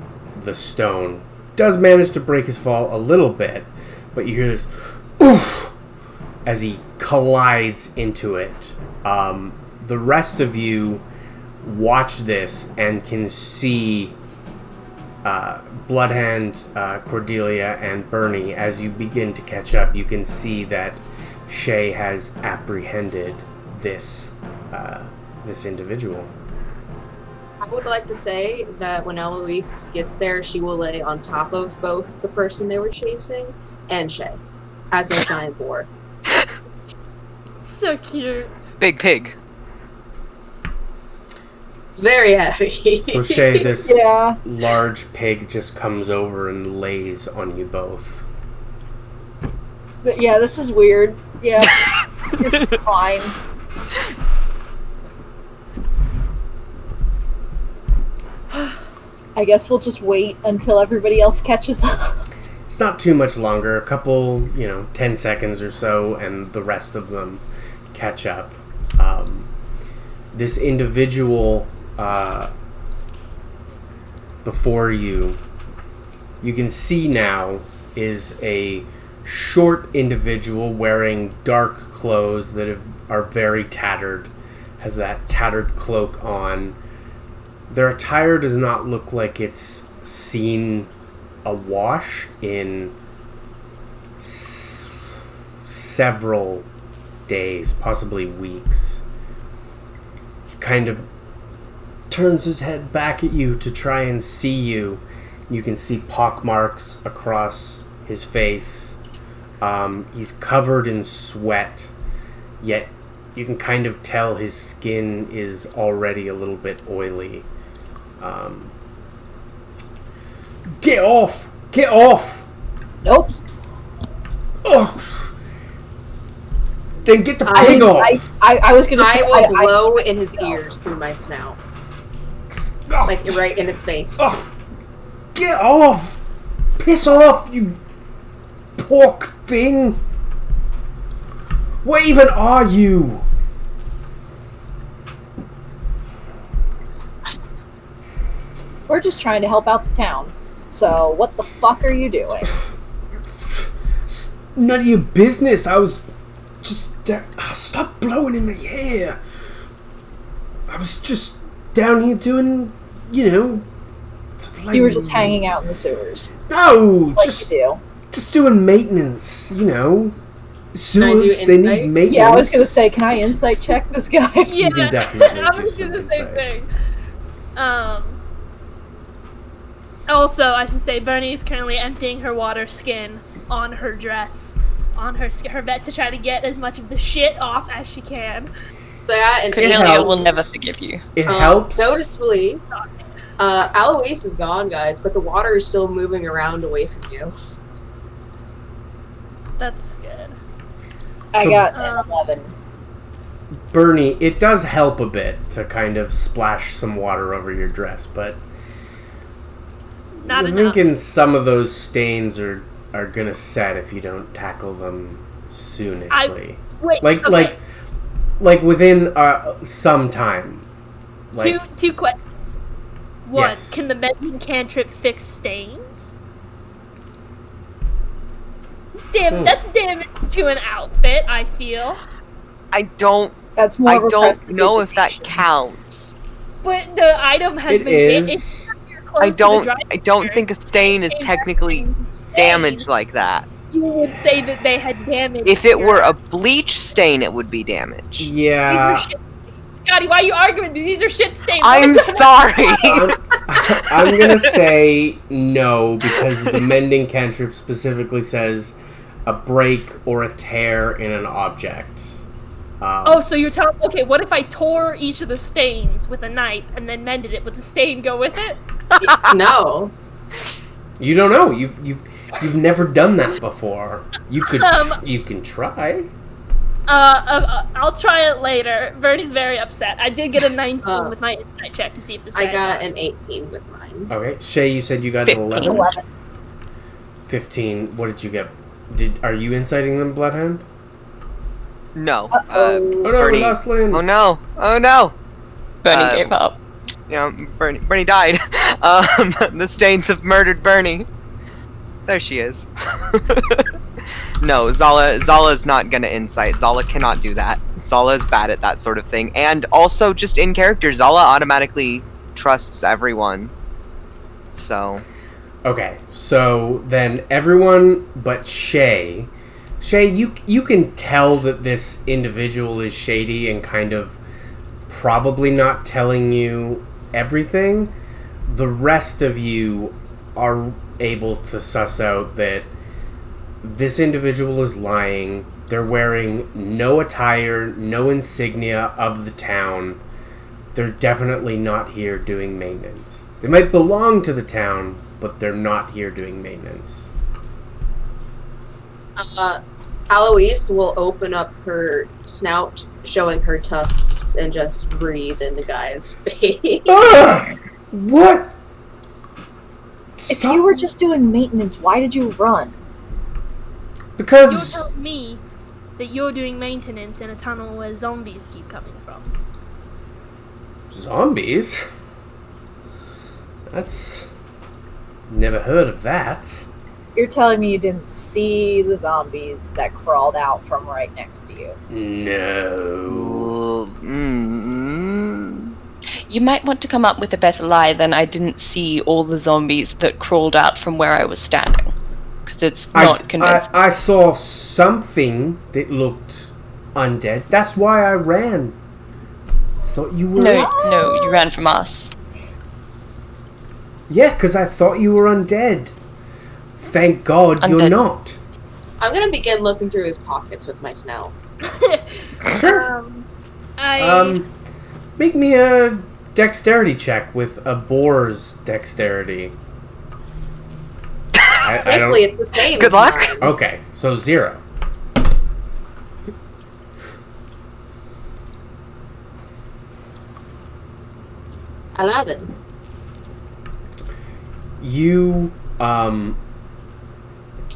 [SPEAKER 1] the stone. Does manage to break his fall a little bit, but you hear this oof as he collides into it. The rest of you watch this and can see Bloodhand, Cordelia, and Bernie. As you begin to catch up, you can see that Shay has apprehended this individual.
[SPEAKER 3] I would like to say that when Eloise gets there, she will lay on top of both the person they were chasing and Shay as a giant boar.
[SPEAKER 4] So cute.
[SPEAKER 2] Big pig.
[SPEAKER 3] It's very heavy.
[SPEAKER 1] So Shay, this
[SPEAKER 6] Yeah.
[SPEAKER 1] large pig just comes over and lays on you both.
[SPEAKER 6] But yeah, this is weird. Yeah. It's fine. I guess we'll just wait until everybody else catches up.
[SPEAKER 1] It's not too much longer, a couple, 10 seconds or so, and the rest of them catch up. This individual before you can see now, is a short individual wearing dark clothes that are very tattered, has that tattered cloak on. Their attire does not look like it's seen a wash in several days, possibly weeks. He kind of turns his head back at you to try and see you. You can see pock marks across his face. He's covered in sweat, yet you can kind of tell his skin is already a little bit oily. Get off! Get off!
[SPEAKER 6] Nope.
[SPEAKER 1] Oh! Then get the pig off!
[SPEAKER 6] I was gonna say...
[SPEAKER 3] I will blow in his ears through my snout. Like, right in his face.
[SPEAKER 1] Oh, get off! Piss off, you pork thing! What even are you?
[SPEAKER 6] We're just trying to help out the town. So, what the fuck are you doing?
[SPEAKER 1] It's none of your business. I was just... stop blowing in my hair. I was just down here doing, like...
[SPEAKER 6] You were just hanging out in the sewers.
[SPEAKER 1] No!
[SPEAKER 6] Like
[SPEAKER 1] just,
[SPEAKER 6] you
[SPEAKER 1] just doing maintenance, Sewers,
[SPEAKER 3] do
[SPEAKER 1] they
[SPEAKER 3] insight?
[SPEAKER 1] need maintenance.
[SPEAKER 6] do. Yeah, I was gonna say, can I insight check this guy?
[SPEAKER 4] Yeah,
[SPEAKER 1] You can definitely
[SPEAKER 4] I
[SPEAKER 1] do
[SPEAKER 4] was
[SPEAKER 1] some
[SPEAKER 4] doing the same
[SPEAKER 1] insight.
[SPEAKER 4] thing. Also, I should say, Bernie is currently emptying her water skin on her dress, on her vet to try to get as much of the shit off as she can.
[SPEAKER 3] So yeah, and
[SPEAKER 5] Cornelia
[SPEAKER 1] helps.
[SPEAKER 5] will never forgive you.
[SPEAKER 1] It helps.
[SPEAKER 3] Noticeably, Alois is gone, guys, but the water is still moving around away from you.
[SPEAKER 4] That's good.
[SPEAKER 6] I
[SPEAKER 1] So-
[SPEAKER 6] got an 11.
[SPEAKER 1] Bernie, it does help a bit to kind of splash some water over your dress, but
[SPEAKER 4] Not
[SPEAKER 1] I'm
[SPEAKER 4] enough.
[SPEAKER 1] thinking some of those stains are gonna set if you don't tackle them soonishly.
[SPEAKER 4] Wait,
[SPEAKER 1] Like
[SPEAKER 4] okay.
[SPEAKER 1] like within some time. Like
[SPEAKER 4] Two questions. One,
[SPEAKER 1] Yes.
[SPEAKER 4] can the mending cantrip fix stains? That's damage to an outfit, I feel.
[SPEAKER 2] I don't
[SPEAKER 6] That's more of a
[SPEAKER 2] know if that
[SPEAKER 6] prestidigitation.
[SPEAKER 2] counts.
[SPEAKER 4] But the item has
[SPEAKER 1] it
[SPEAKER 4] been
[SPEAKER 1] is.
[SPEAKER 2] I don't think a stain is technically damaged like that.
[SPEAKER 4] You would say that they had damage.
[SPEAKER 2] If it were a bleach stain, it would be damaged.
[SPEAKER 1] Yeah.
[SPEAKER 4] Scotty, why are you arguing? These are shit stains.
[SPEAKER 2] I'm sorry.
[SPEAKER 1] I'm gonna say no because the mending cantrip specifically says a break or a tear in an object.
[SPEAKER 4] Oh, so you're telling... Okay, what if I tore each of the stains with a knife and then mended it? Would the stain go with it?
[SPEAKER 3] No.
[SPEAKER 1] You don't know. You've never done that before. You could. You can try.
[SPEAKER 4] I'll try it later. Bernie's very upset. I did get a 19 with my insight check to see if this guy...
[SPEAKER 3] I got an 18 with mine.
[SPEAKER 1] Okay, Shay, you said you got an 11.
[SPEAKER 6] 11.
[SPEAKER 1] 15. What did you get? Are you inciting them, Bloodhound?
[SPEAKER 2] No.
[SPEAKER 1] Oh no,
[SPEAKER 2] Bernie.
[SPEAKER 1] we lost Lynn.
[SPEAKER 2] Oh no. Oh no.
[SPEAKER 5] Bernie gave up.
[SPEAKER 2] Yeah, Bernie died. The stains have murdered Bernie. There she is. No, Zala's not gonna insight. Zala cannot do that. Zala is bad at that sort of thing. And also, just in character, Zala automatically trusts everyone. So...
[SPEAKER 1] Okay, so then everyone but Shay. Shay, you can tell that this individual is shady and kind of probably not telling you everything. The rest of you are able to suss out that this individual is lying. They're wearing no attire, no insignia of the town. They're definitely not here doing maintenance. They might belong to the town, but they're not here doing maintenance.
[SPEAKER 3] Alois will open up her snout, showing her tusks, and just breathe in the guy's face.
[SPEAKER 1] What?
[SPEAKER 6] If you were just doing maintenance, why did you run?
[SPEAKER 4] You're
[SPEAKER 1] Because
[SPEAKER 4] telling me that you're doing maintenance in a tunnel where zombies keep coming from.
[SPEAKER 1] zombies? That's... Never heard of that.
[SPEAKER 6] You're telling me you didn't see the zombies that crawled out from right next to you?
[SPEAKER 1] No.
[SPEAKER 5] You might want to come up with a better lie than I didn't see all the zombies that crawled out from where I was standing. Because it's not convincing.
[SPEAKER 1] I saw something that looked undead. That's why I ran. Thought you were...
[SPEAKER 5] No, you ran from us.
[SPEAKER 1] Yeah, because I thought you were undead. Thank God you're
[SPEAKER 5] Undead.
[SPEAKER 1] not.
[SPEAKER 3] I'm gonna begin looking through his pockets with my snout.
[SPEAKER 1] Sure.
[SPEAKER 4] I
[SPEAKER 1] Make me a dexterity check with a boar's dexterity. I don't...
[SPEAKER 3] Thankfully, it's the same.
[SPEAKER 2] Good
[SPEAKER 3] as
[SPEAKER 2] luck.
[SPEAKER 3] mine.
[SPEAKER 1] Okay, so 0.
[SPEAKER 3] $11.
[SPEAKER 1] You,
[SPEAKER 3] I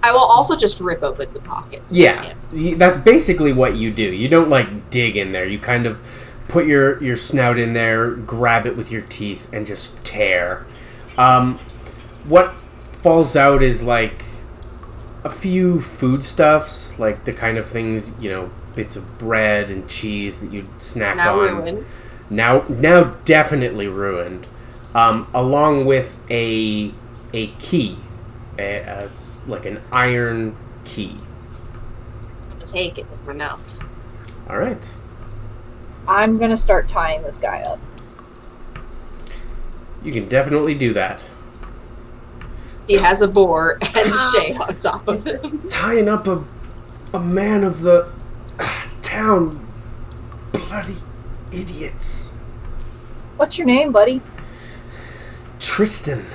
[SPEAKER 3] will also just rip open the pockets.
[SPEAKER 1] yeah, that's basically what you do. You don't, like, dig in there. You kind of put your snout in there, grab it with your teeth, and just tear. What falls out is, like, a few foodstuffs, like the kind of things, you know, bits of bread and cheese that you'd snack
[SPEAKER 3] Now
[SPEAKER 1] on.
[SPEAKER 3] ruined.
[SPEAKER 1] Now definitely ruined. Along with a key, like an iron key.
[SPEAKER 3] I'm gonna take it with my mouth.
[SPEAKER 1] All right.
[SPEAKER 6] I'm gonna start tying this guy up.
[SPEAKER 1] You can definitely do that.
[SPEAKER 3] He has a boar and Shay on top of him.
[SPEAKER 1] Tying up a man of the town. Bloody idiots.
[SPEAKER 6] What's your name, buddy?
[SPEAKER 1] Tristan.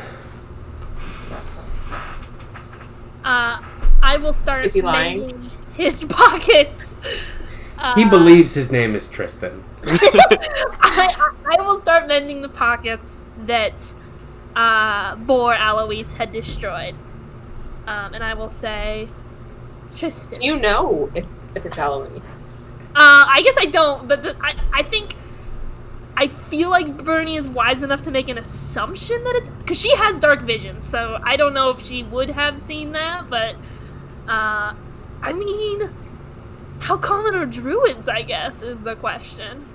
[SPEAKER 4] I will start
[SPEAKER 3] Is he lying?
[SPEAKER 4] mending his pockets.
[SPEAKER 1] He believes his name is Tristan.
[SPEAKER 4] I will start mending the pockets that Boar Alois had destroyed. And I will say, Tristan.
[SPEAKER 3] Do you know if it's Eloise?
[SPEAKER 4] I guess I don't, but I feel like Bernie is wise enough to make an assumption that it's... Because she has dark vision, so I don't know if she would have seen that, but... I mean... How common are druids, I guess, is the question.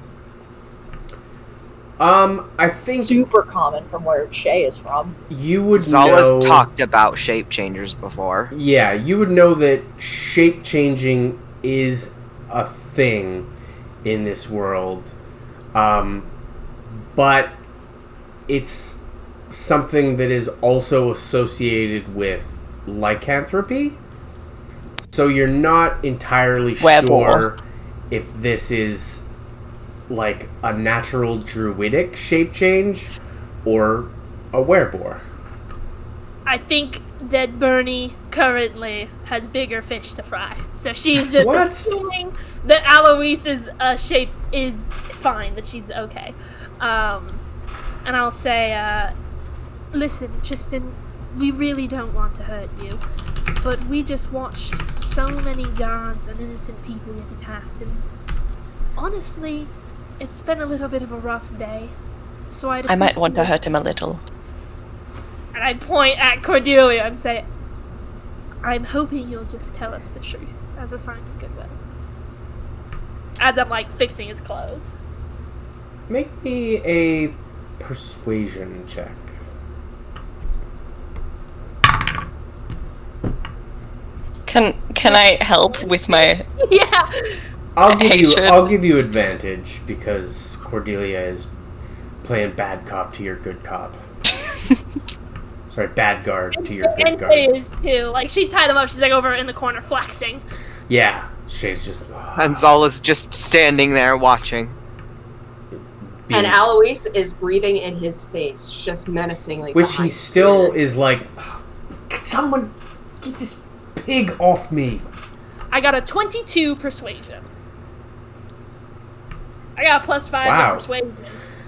[SPEAKER 1] I think
[SPEAKER 6] Super common from where Shay is from.
[SPEAKER 1] you would
[SPEAKER 2] Zala's
[SPEAKER 1] know...
[SPEAKER 2] talked about shape changers before.
[SPEAKER 1] Yeah, you would know that shape changing is a thing in this world. But it's something that is also associated with lycanthropy. So you're not entirely
[SPEAKER 5] Werebore.
[SPEAKER 1] sure if this is like a natural druidic shape change or a werebore.
[SPEAKER 4] I think that Bernie currently has bigger fish to fry. So she's just
[SPEAKER 1] What?
[SPEAKER 4] assuming that Aloise's shape is fine, that she's okay. And I'll say, listen, Tristan, we really don't want to hurt you, but we just watched so many guards and innocent people get attacked, and honestly, it's been a little bit of a rough day. So
[SPEAKER 5] I might want to hurt him a little.
[SPEAKER 4] And I point at Cordelia and say, I'm hoping you'll just tell us the truth as a sign of goodwill. As I'm, like, fixing his clothes.
[SPEAKER 1] Make me a persuasion check.
[SPEAKER 5] Can I help with my...
[SPEAKER 4] Yeah!
[SPEAKER 5] Hatred.
[SPEAKER 1] I'll give you advantage because Cordelia is playing bad cop to your good cop. Sorry, bad guard to your good
[SPEAKER 4] And
[SPEAKER 1] guard.
[SPEAKER 4] Shay is too. Like, she tied him up, she's like over in the corner flexing.
[SPEAKER 1] Yeah, Shay's just
[SPEAKER 2] And Zala's just standing there watching.
[SPEAKER 3] And Alois is breathing in his face, just menacingly.
[SPEAKER 1] which he
[SPEAKER 3] behind
[SPEAKER 1] still
[SPEAKER 3] Spirit.
[SPEAKER 1] is like, can someone get this pig off me?
[SPEAKER 4] I got a 22 persuasion. I got a +5
[SPEAKER 1] Wow.
[SPEAKER 4] to persuasion.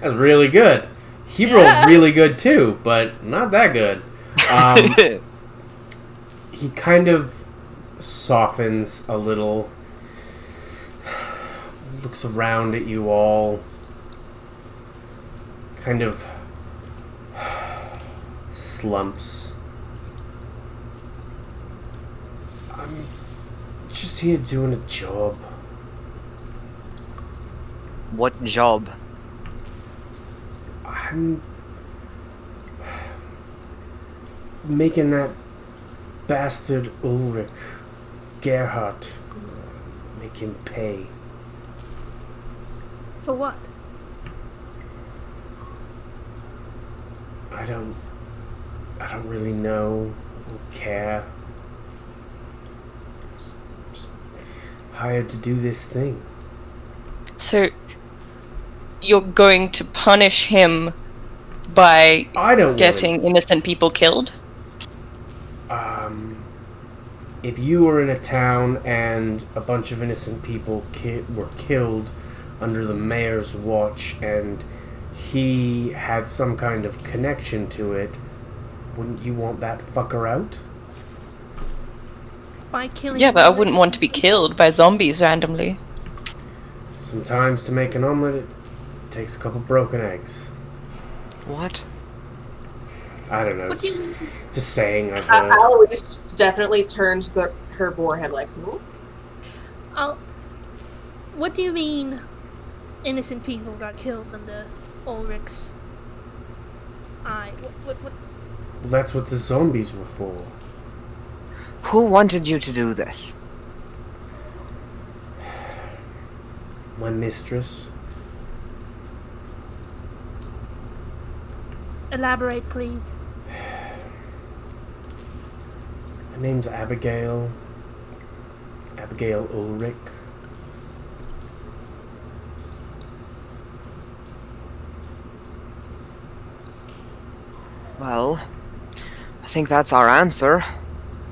[SPEAKER 1] That's really good. He rolled really good too, but not that good. He kind of softens a little, looks around at you all, kind of slumps. I'm just here doing a job.
[SPEAKER 2] What job?
[SPEAKER 1] I'm making that bastard Ulrich Gerhardt make him pay.
[SPEAKER 4] For what?
[SPEAKER 1] I don't really know. don't care. Just hired to do this thing.
[SPEAKER 5] So, you're going to punish him by
[SPEAKER 1] I don't
[SPEAKER 5] getting innocent people killed?
[SPEAKER 1] If you were in a town and a bunch of innocent people were killed under the mayor's watch and he had some kind of connection to it, wouldn't you want that fucker out?
[SPEAKER 4] By killing.
[SPEAKER 5] Yeah, but I wouldn't want to be killed by zombies randomly.
[SPEAKER 1] Sometimes to make an omelet, it takes a couple broken eggs.
[SPEAKER 2] What?
[SPEAKER 1] I don't know.
[SPEAKER 4] What do you
[SPEAKER 1] It's a saying I've heard.
[SPEAKER 3] Alois definitely turns her forehead like, hmm?
[SPEAKER 4] What do you mean innocent people got killed under Ulrich's eye? What?
[SPEAKER 1] Well, that's what the zombies were for.
[SPEAKER 2] Who wanted you to do this?
[SPEAKER 1] My mistress.
[SPEAKER 4] Elaborate, please.
[SPEAKER 1] Her name's Abigail. Abigail Ulrich.
[SPEAKER 2] Well, I think that's our answer. I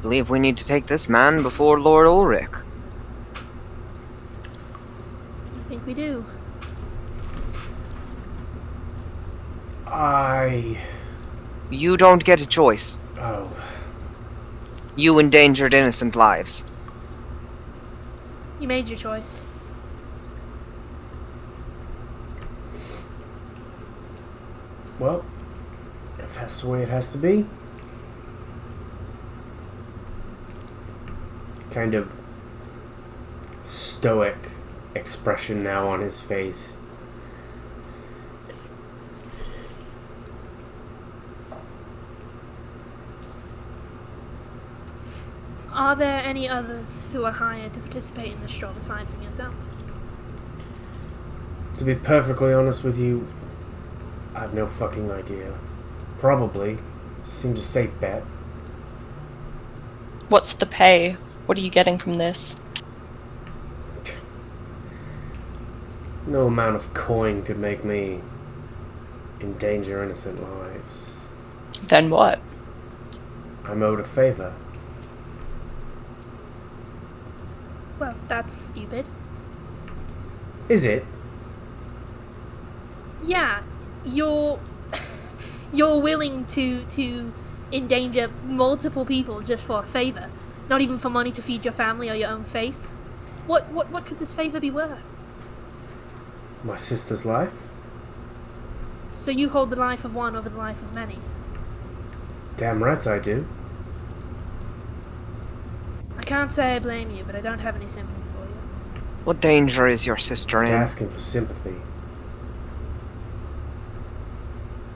[SPEAKER 2] believe we need to take this man before Lord Ulrich.
[SPEAKER 4] I think we do.
[SPEAKER 2] You don't get a choice.
[SPEAKER 1] Oh.
[SPEAKER 2] You endangered innocent lives.
[SPEAKER 4] You made your choice.
[SPEAKER 1] Well, if that's the way it has to be. Kind of stoic expression now on his face.
[SPEAKER 4] Are there any others who are hired to participate in this job aside from yourself?
[SPEAKER 1] To be perfectly honest with you, I have no fucking idea. Probably. Seems a safe bet.
[SPEAKER 5] What's the pay? What are you getting from this?
[SPEAKER 1] No amount of coin could make me endanger innocent lives.
[SPEAKER 5] Then what?
[SPEAKER 1] I'm owed a favor.
[SPEAKER 4] Well, that's stupid.
[SPEAKER 1] Is it?
[SPEAKER 4] Yeah, you're willing to endanger multiple people just for a favor, not even for money to feed your family or your own face. What could this favor be worth?
[SPEAKER 1] My sister's life?
[SPEAKER 4] So you hold the life of one over the life of many.
[SPEAKER 1] Damn right I do.
[SPEAKER 4] I can't say I blame you, but I don't have any sympathy for you.
[SPEAKER 2] What danger is your sister in?
[SPEAKER 1] Asking for sympathy.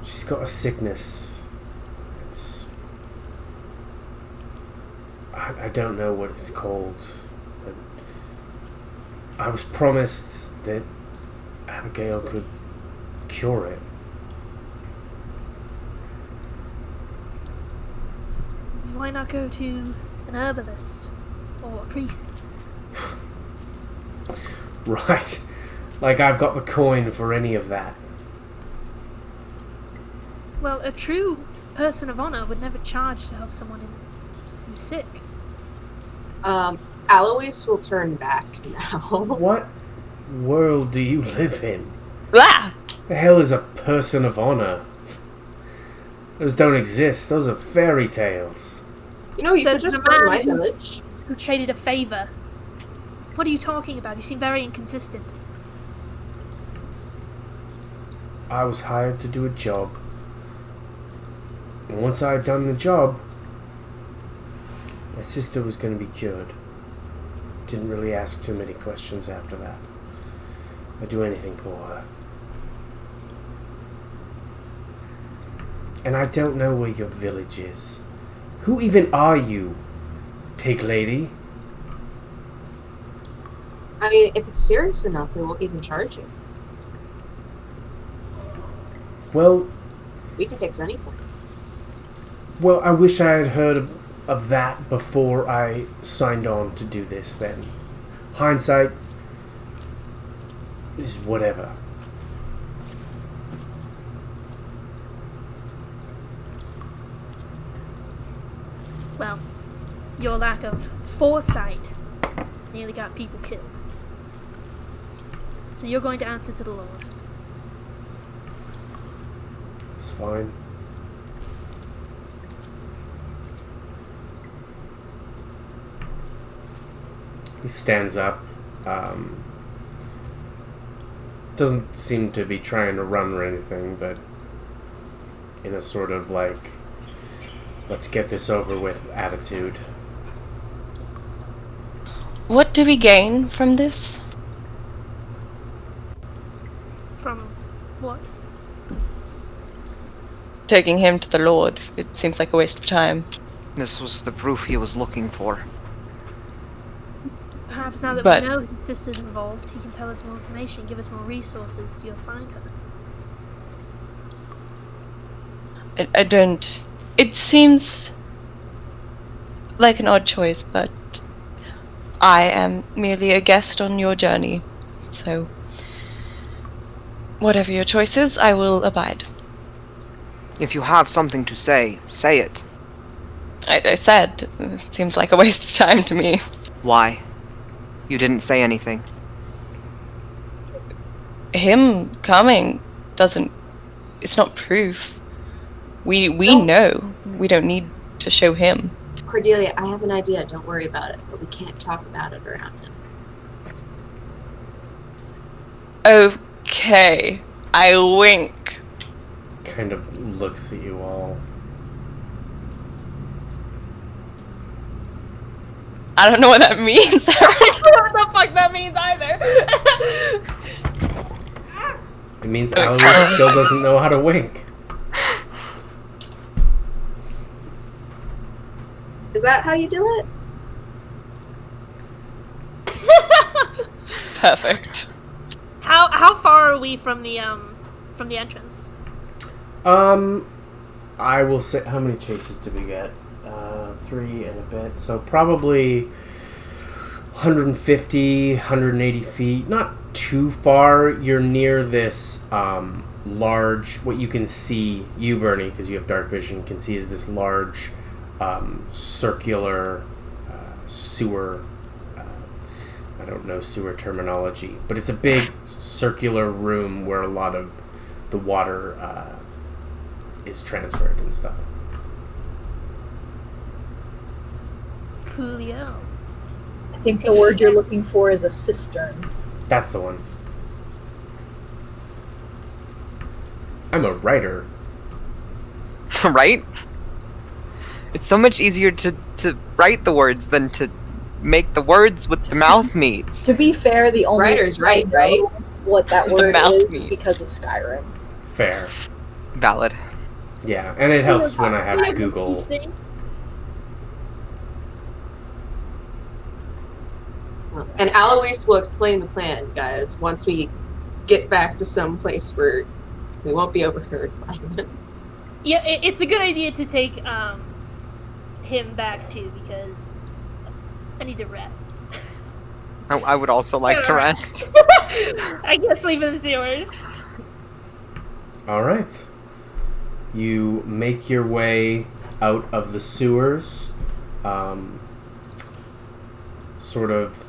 [SPEAKER 1] She's got a sickness. It's... I don't know what it's called. But I was promised that Abigail could cure it.
[SPEAKER 4] Why not go to an herbalist or a priest?
[SPEAKER 1] Right. Like I've got the coin for any of that.
[SPEAKER 4] Well, a true person of honor would never charge to help someone who's sick.
[SPEAKER 3] Alois will turn back now.
[SPEAKER 1] What world do you live in?
[SPEAKER 5] Blah!
[SPEAKER 1] The hell is a person of honor? Those don't exist. Those are fairy tales.
[SPEAKER 3] You know, you could
[SPEAKER 4] Says
[SPEAKER 3] just
[SPEAKER 4] the
[SPEAKER 3] go to my
[SPEAKER 4] man who-
[SPEAKER 3] village.
[SPEAKER 4] Who traded a favor? What are you talking about? You seem very inconsistent.
[SPEAKER 1] I was hired to do a job. And once I had done the job, my sister was going to be cured. Didn't really ask too many questions after that. I'd do anything for her. And I don't know where your village is. Who even are you, pig lady?
[SPEAKER 3] I mean, if it's serious enough, we won't even charge you.
[SPEAKER 1] Well,
[SPEAKER 3] We can fix anything.
[SPEAKER 1] I wish I had heard of that before I signed on to do this then. Hindsight is whatever.
[SPEAKER 4] Well, your lack of foresight nearly got people killed. So you're going to answer to the Lord.
[SPEAKER 1] It's fine. He stands up. Doesn't seem to be trying to run or anything, but in a sort of like, let's get this over with attitude.
[SPEAKER 5] What do we gain from this?
[SPEAKER 4] From what?
[SPEAKER 5] Taking him to the Lord. It seems like a waste of time.
[SPEAKER 2] This was the proof he was looking for.
[SPEAKER 4] Perhaps now that
[SPEAKER 5] But-
[SPEAKER 4] we know his sister's involved, he can tell us more information, give us more resources to go find her.
[SPEAKER 5] I don't... It seems like an odd choice, but I am merely a guest on your journey. So, whatever your choice is, I will abide.
[SPEAKER 2] If you have something to say, say it.
[SPEAKER 5] I said, it seems like a waste of time to me.
[SPEAKER 2] Why? You didn't say anything.
[SPEAKER 5] Him coming doesn't... It's not proof. We
[SPEAKER 3] No.
[SPEAKER 5] know. We don't need to show him.
[SPEAKER 3] Cordelia, I have an idea. Don't worry about it, but we can't talk about it around him.
[SPEAKER 5] Okay. I wink.
[SPEAKER 1] Kind of looks at you all.
[SPEAKER 5] I don't know what that means. I don't know what the fuck that means either.
[SPEAKER 1] It means Alois still doesn't know how to wink.
[SPEAKER 3] Is that how you do it?
[SPEAKER 5] Perfect.
[SPEAKER 4] How far are we from the entrance?
[SPEAKER 1] I will say, how many chases did we get? 3 and a bit. So probably 150, 180 feet. Not too far. You're near this large, what you can see, you, Bernie, because you have dark vision, can see is this large circular sewer. I don't know sewer terminology, but it's a big circular room where a lot of the water is transferred and stuff.
[SPEAKER 4] Coolio.
[SPEAKER 6] I think the word you're looking for is a cistern.
[SPEAKER 1] That's the one. I'm a writer.
[SPEAKER 2] Right? It's so much easier to write the words than to make the words with the mouth meets.
[SPEAKER 6] To be fair, the only
[SPEAKER 3] Writer's
[SPEAKER 6] reason I
[SPEAKER 3] right, right?
[SPEAKER 6] know what that
[SPEAKER 5] The
[SPEAKER 6] word
[SPEAKER 5] mouth
[SPEAKER 6] is
[SPEAKER 5] meat.
[SPEAKER 6] because of Skyrim.
[SPEAKER 1] Fair.
[SPEAKER 2] Valid.
[SPEAKER 1] Yeah, and it helps when I have Google.
[SPEAKER 4] These things.
[SPEAKER 3] And Alois will explain the plan, guys, once we get back to some place where we won't be overheard by him.
[SPEAKER 4] Yeah, it's a good idea to take him back too, because I need to rest.
[SPEAKER 2] I would also like to rest.
[SPEAKER 4] I can't sleep in the sewers.
[SPEAKER 1] Alright. You make your way out of the sewers, sort of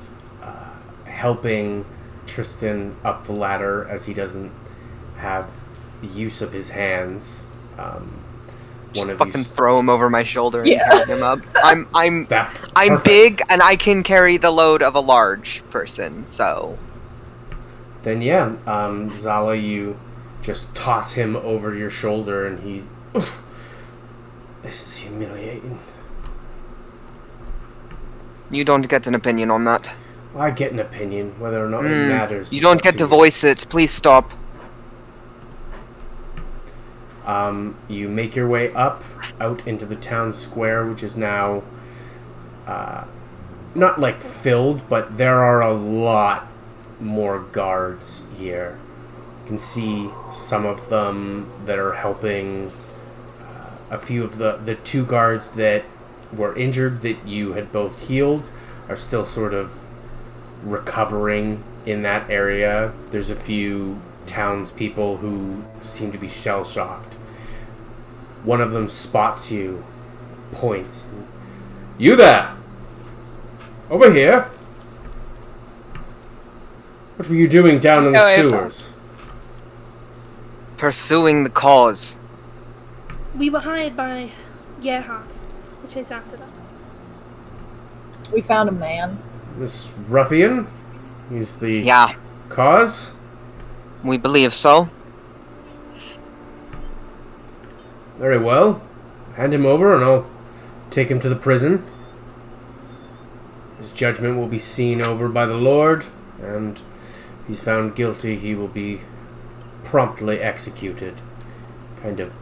[SPEAKER 1] helping Tristan up the ladder as he doesn't have the use of his hands.
[SPEAKER 2] Just fucking throw him over my shoulder and
[SPEAKER 6] Yeah.
[SPEAKER 2] carry him up. I'm
[SPEAKER 1] Perfect.
[SPEAKER 2] big and I can carry the load of a large person, so
[SPEAKER 1] Then yeah, Zala, you just toss him over your shoulder and he's... Oof, this is humiliating.
[SPEAKER 2] you don't get an opinion on that.
[SPEAKER 1] I get an opinion, whether or not it matters.
[SPEAKER 2] You don't get to voice it. Please stop.
[SPEAKER 1] You make your way up, out into the town square, which is now not like filled, but there are a lot more guards here. You can see some of them that are helping a few of the two guards that were injured that you had both healed are still sort of recovering in that area. There's a few townspeople who seem to be shell-shocked. One of them spots you, points. You there! Over here! What were you doing down in the sewers?
[SPEAKER 2] Pursuing the cause.
[SPEAKER 4] We were hired by Gerhardt to chase after them.
[SPEAKER 6] We found a man.
[SPEAKER 1] This ruffian? He's the
[SPEAKER 2] Yeah,
[SPEAKER 1] cause?
[SPEAKER 2] we believe so.
[SPEAKER 1] Very well. Hand him over and I'll take him to the prison. His judgment will be seen over by the Lord, and if he's found guilty, he will be promptly executed. Kind of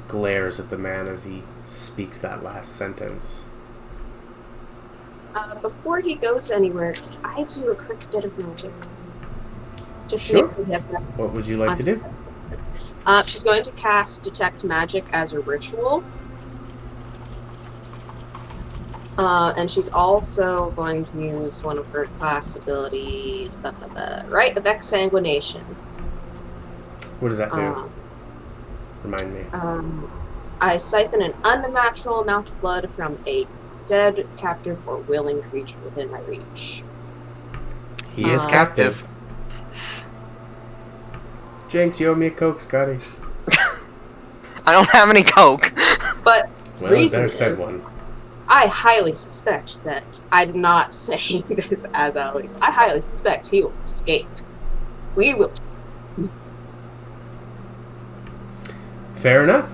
[SPEAKER 1] glares at the man as he speaks that last sentence.
[SPEAKER 3] Before he goes anywhere, could I do a quick bit of magic? Just
[SPEAKER 1] Sure.
[SPEAKER 3] to make sure he has that.
[SPEAKER 1] What would you like to do?
[SPEAKER 3] She's going to cast Detect Magic as a ritual. And she's also going to use one of her class abilities, Rite of Exsanguination.
[SPEAKER 1] What does that do? Remind me.
[SPEAKER 3] I siphon an unnatural amount of blood from a dead, captive, or willing creature within my reach.
[SPEAKER 1] He is captive. Jinx, you owe me a Coke, Scotty.
[SPEAKER 2] I don't have any coke.
[SPEAKER 3] But
[SPEAKER 1] Well,
[SPEAKER 3] reason
[SPEAKER 1] better
[SPEAKER 3] is,
[SPEAKER 1] said one.
[SPEAKER 3] I highly suspect that I did not say this as always. I highly suspect he will escape. We will.
[SPEAKER 1] Fair enough.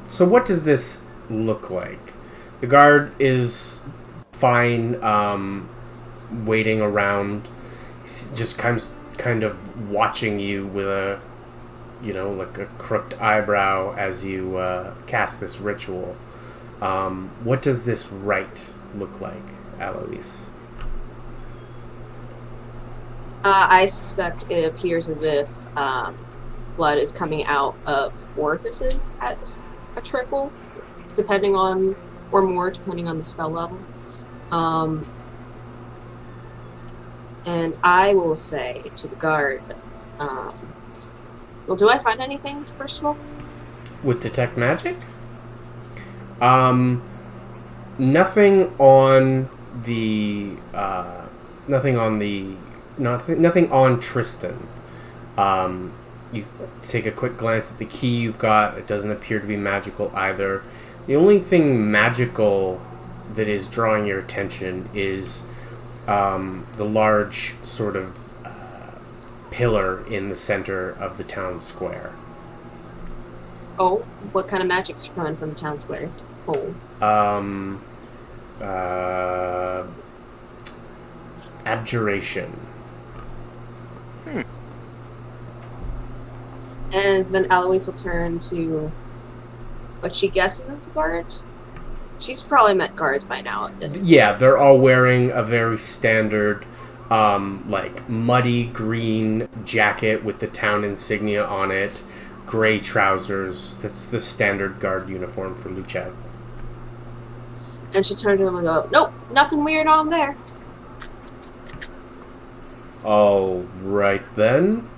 [SPEAKER 1] So what does this look like? The guard is fine, waiting around, just kind of watching you with a, like a crooked eyebrow as you cast this ritual. What does this rite look like, Alois?
[SPEAKER 3] I suspect it appears as if blood is coming out of orifices at a trickle, depending on the spell level. And I will say to the guard, well, do I find anything, first of all?
[SPEAKER 1] With Detect Magic? Nothing on Tristan. You take a quick glance at the key you've got. It doesn't appear to be magical either. The only thing magical that is drawing your attention is the large sort of pillar in the center of the town square.
[SPEAKER 3] Oh, what kind of magic's coming from the town square? Oh.
[SPEAKER 1] Abjuration.
[SPEAKER 3] And then Eloise will turn to what she guesses is the guard. She's probably met guards by now at this point.
[SPEAKER 1] Yeah, they're all wearing a very standard, muddy green jacket with the town insignia on it, gray trousers. That's the standard guard uniform for Luchev.
[SPEAKER 3] And she'll turn to him and go, "Nope, nothing weird on there."
[SPEAKER 1] All right then.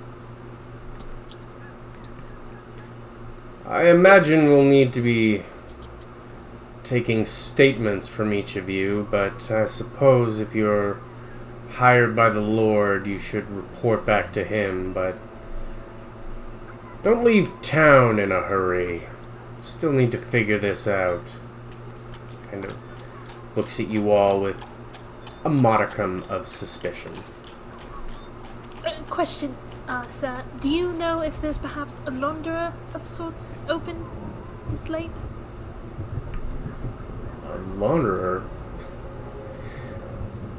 [SPEAKER 1] I imagine we'll need to be taking statements from each of you, but I suppose if you're hired by the Lord, you should report back to him, but don't leave town in a hurry. Still need to figure this out. Kind of looks at you all with a modicum of suspicion.
[SPEAKER 4] Question, sir. Do you know if there's perhaps a launderer of sorts open this late?
[SPEAKER 1] A launderer?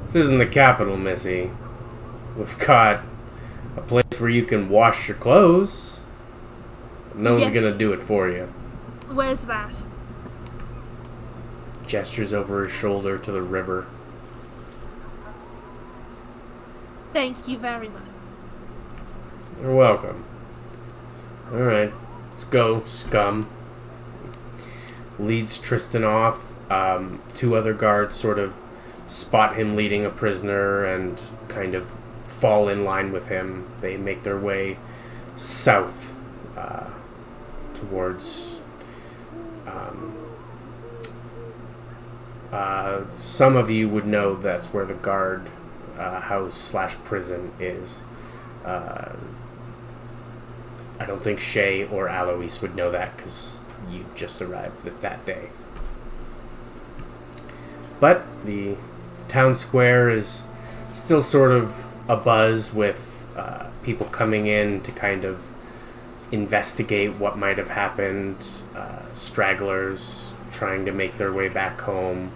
[SPEAKER 1] This isn't the capital, Missy. We've got a place where you can wash your clothes. No one's gonna do it for you.
[SPEAKER 4] Where's that?
[SPEAKER 1] Gestures over his shoulder to the river.
[SPEAKER 4] Thank you very much.
[SPEAKER 1] You're welcome. Alright, let's go, scum. Leads Tristan off Two other guards sort of spot him leading a prisoner and kind of fall in line with him. They make their way south towards some of you would know that's where the guard house / prison is. I don't think Shay or Alois would know that because you just arrived that day. But the town square is still sort of abuzz with people coming in to kind of investigate what might have happened, stragglers trying to make their way back home,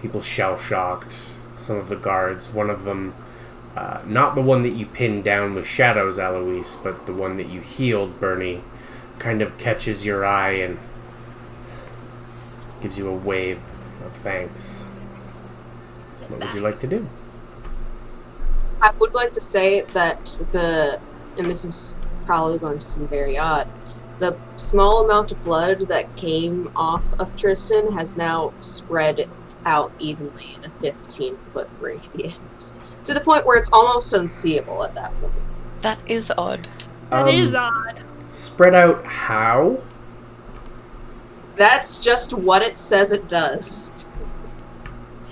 [SPEAKER 1] people shell-shocked, some of the guards, one of them, not the one that you pinned down with shadows, Alois, but the one that you healed, Bernie, kind of catches your eye and gives you a wave of thanks. What would you like to do?
[SPEAKER 3] I would like to say that and this is probably going to seem very odd, the small amount of blood that came off of Tristan has now spread out evenly in a 15-foot radius. To the point where it's almost unseeable at that point.
[SPEAKER 5] That is odd.
[SPEAKER 4] That is odd.
[SPEAKER 1] Spread out how?
[SPEAKER 3] That's just what it says it does.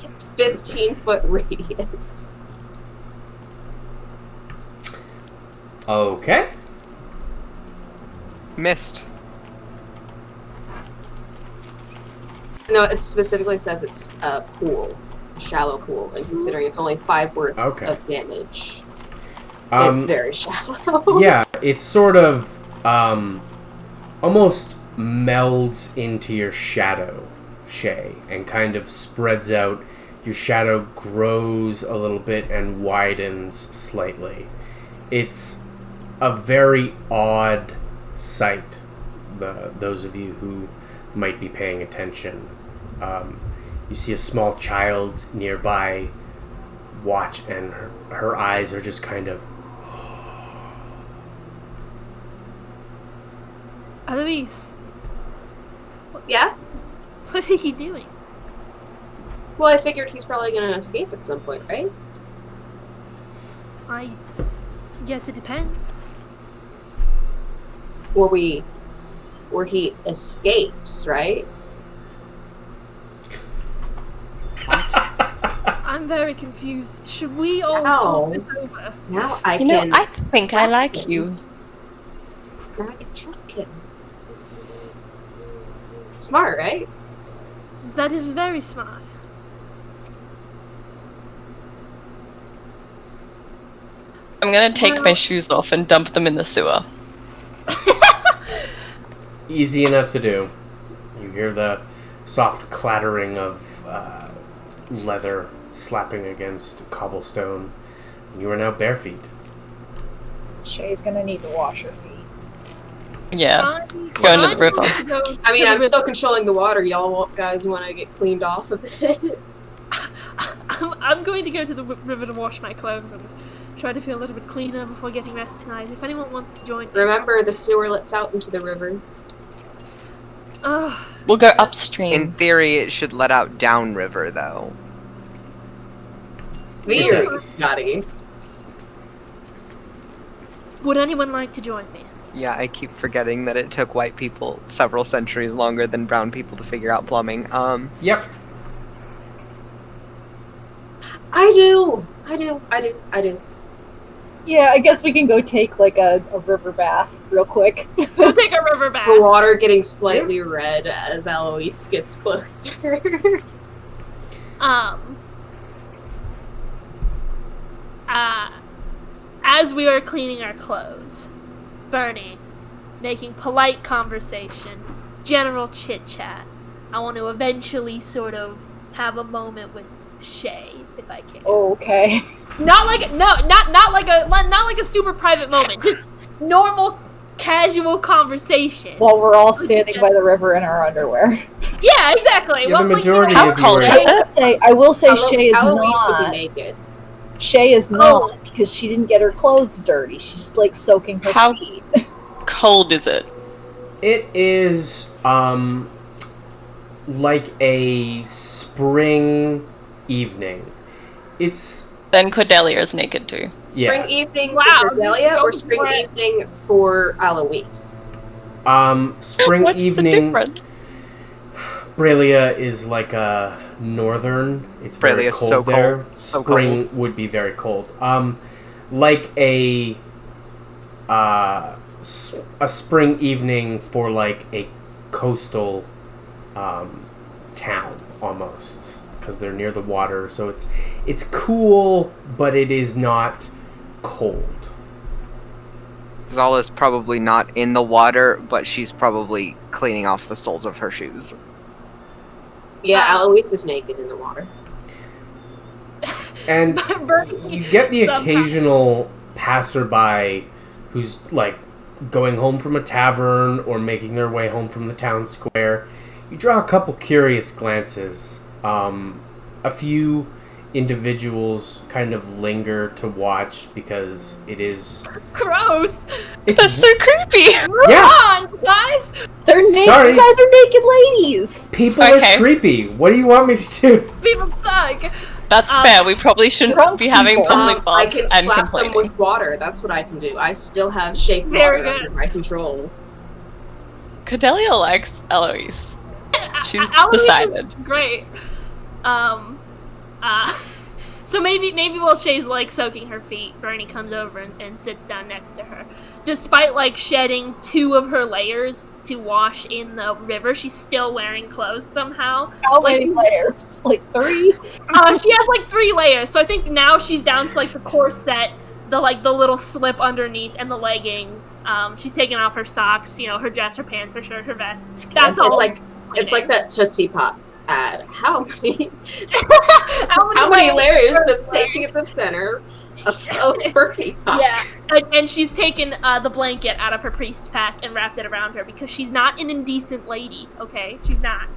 [SPEAKER 3] It's 15-foot radius.
[SPEAKER 1] Okay.
[SPEAKER 2] Missed.
[SPEAKER 3] No, it specifically says it's a pool. A shallow pool, and considering it's only 5 words of damage, it's very shallow.
[SPEAKER 1] Yeah, it's sort of almost melds into your shadow, Shay, and kind of spreads out. Your shadow grows a little bit and widens slightly. It's a very odd sight, those of you who might be paying attention. You see a small child nearby watch, and her eyes are just kind of...
[SPEAKER 4] Alois,
[SPEAKER 3] Yeah?
[SPEAKER 4] what are you doing?
[SPEAKER 3] Well, I figured he's probably going to escape at some point, right?
[SPEAKER 4] I guess it depends.
[SPEAKER 3] Where he escapes, right?
[SPEAKER 4] I'm very confused. Should we all
[SPEAKER 3] Ow.
[SPEAKER 4] talk this over?
[SPEAKER 3] Now I
[SPEAKER 5] You
[SPEAKER 3] can...
[SPEAKER 5] know, I think I like you.
[SPEAKER 3] Now I can track him. Smart, right?
[SPEAKER 4] That is very smart.
[SPEAKER 5] I'm gonna take my shoes off and dump them in the sewer.
[SPEAKER 1] Easy enough to do. You hear the soft clattering of leather slapping against cobblestone. You are now bare feet.
[SPEAKER 6] Shay's gonna need to wash her feet.
[SPEAKER 5] Yeah, go into the river.
[SPEAKER 3] I mean, I'm still controlling the water. Y'all guys want to get cleaned off a bit?
[SPEAKER 4] I'm going to go to the river to wash my clothes and try to feel a little bit cleaner before getting rest tonight. If anyone wants to join me.
[SPEAKER 3] Remember, the sewer lets out into the river.
[SPEAKER 5] We'll go upstream.
[SPEAKER 2] In theory, it should let out downriver, though.
[SPEAKER 3] Very
[SPEAKER 1] does.
[SPEAKER 3] Scotty.
[SPEAKER 4] Would anyone like to join me?
[SPEAKER 2] Yeah, I keep forgetting that it took white people several centuries longer than brown people to figure out plumbing.
[SPEAKER 1] Yep.
[SPEAKER 3] I do.
[SPEAKER 6] Yeah, I guess we can go take like a river bath real quick.
[SPEAKER 4] We'll take a river bath.
[SPEAKER 3] The water getting slightly red as Alois gets closer.
[SPEAKER 4] As we are cleaning our clothes, Bernie, making polite conversation, general chit-chat, I want to eventually sort of have a moment with Shay, if I can.
[SPEAKER 6] Okay.
[SPEAKER 4] Not like a super private moment, just normal, casual conversation.
[SPEAKER 6] While we're all standing by the river in our underwear.
[SPEAKER 4] Yeah, exactly.
[SPEAKER 1] Yeah, the majority
[SPEAKER 5] How
[SPEAKER 1] of you
[SPEAKER 5] cold
[SPEAKER 1] are...
[SPEAKER 5] is it?
[SPEAKER 6] I will say Shay is
[SPEAKER 3] Alois would
[SPEAKER 6] not.
[SPEAKER 3] be naked.
[SPEAKER 6] Shay is not because she didn't get her clothes dirty. She's like soaking her
[SPEAKER 5] How-
[SPEAKER 6] feet.
[SPEAKER 5] Cold is it?
[SPEAKER 1] It is, like a spring evening. It's
[SPEAKER 5] Then Cordelia is naked too.
[SPEAKER 3] Spring
[SPEAKER 1] Yeah.
[SPEAKER 3] evening
[SPEAKER 4] Wow,
[SPEAKER 3] for Cordelia
[SPEAKER 4] just
[SPEAKER 3] or
[SPEAKER 4] go
[SPEAKER 3] spring
[SPEAKER 4] for it.
[SPEAKER 3] evening for Alois?
[SPEAKER 1] spring
[SPEAKER 5] What's
[SPEAKER 1] evening.
[SPEAKER 5] the difference?
[SPEAKER 1] Bralia is like a northern. It's very
[SPEAKER 2] Bralia's
[SPEAKER 1] cold
[SPEAKER 2] so
[SPEAKER 1] there.
[SPEAKER 2] cold. So
[SPEAKER 1] Spring would be very cold. Like a spring evening for like a coastal town almost, because they're near the water. So it's cool, but it is not cold.
[SPEAKER 2] Zala's probably not in the water, but she's probably cleaning off the soles of her shoes.
[SPEAKER 3] Yeah, Alois is naked in the water.
[SPEAKER 1] And
[SPEAKER 4] Bernie,
[SPEAKER 1] you get the
[SPEAKER 4] somehow-
[SPEAKER 1] occasional passerby who's like going home from a tavern or making their way home from the town square. You draw a couple curious glances. A few individuals kind of linger to watch because it is.
[SPEAKER 4] Gross.
[SPEAKER 1] It's,
[SPEAKER 5] That's so creepy!
[SPEAKER 1] yeah,
[SPEAKER 4] Come on, guys.
[SPEAKER 6] They're naked.
[SPEAKER 1] Sorry.
[SPEAKER 6] You guys are naked ladies.
[SPEAKER 1] people
[SPEAKER 5] Okay.
[SPEAKER 1] are creepy. What do you want me to do?
[SPEAKER 4] People suck.
[SPEAKER 5] That's fair, we probably shouldn't
[SPEAKER 6] drunk
[SPEAKER 5] be having
[SPEAKER 6] people.
[SPEAKER 5] public
[SPEAKER 3] I
[SPEAKER 5] baths
[SPEAKER 3] can
[SPEAKER 5] and
[SPEAKER 3] slap them
[SPEAKER 5] complaining.
[SPEAKER 3] with water. That's what I can do. I still have shake
[SPEAKER 4] Very
[SPEAKER 3] water
[SPEAKER 4] good.
[SPEAKER 3] under my control.
[SPEAKER 5] Cordelia likes Eloise. She's
[SPEAKER 4] Alois is
[SPEAKER 5] decided.
[SPEAKER 4] great. So maybe while Shay's like soaking her feet, Bernie comes over and sits down next to her. Despite like shedding 2 of her layers to wash in the river, she's still wearing clothes somehow.
[SPEAKER 6] How
[SPEAKER 4] Like,
[SPEAKER 6] many layers? Like 3?
[SPEAKER 4] She has like 3 layers, so I think now she's down to like the corset, the little slip underneath, and the leggings. She's taking off her socks, her dress, her pants, her shirt, her vest. That's all.
[SPEAKER 3] It's like that Tootsie Pop ad. How many
[SPEAKER 4] How
[SPEAKER 3] many layers does it take to get the center of Bernie Pop?
[SPEAKER 4] Yeah, and she's taken the blanket out of her priest pack and wrapped it around her because she's not an indecent lady. Okay, she's not.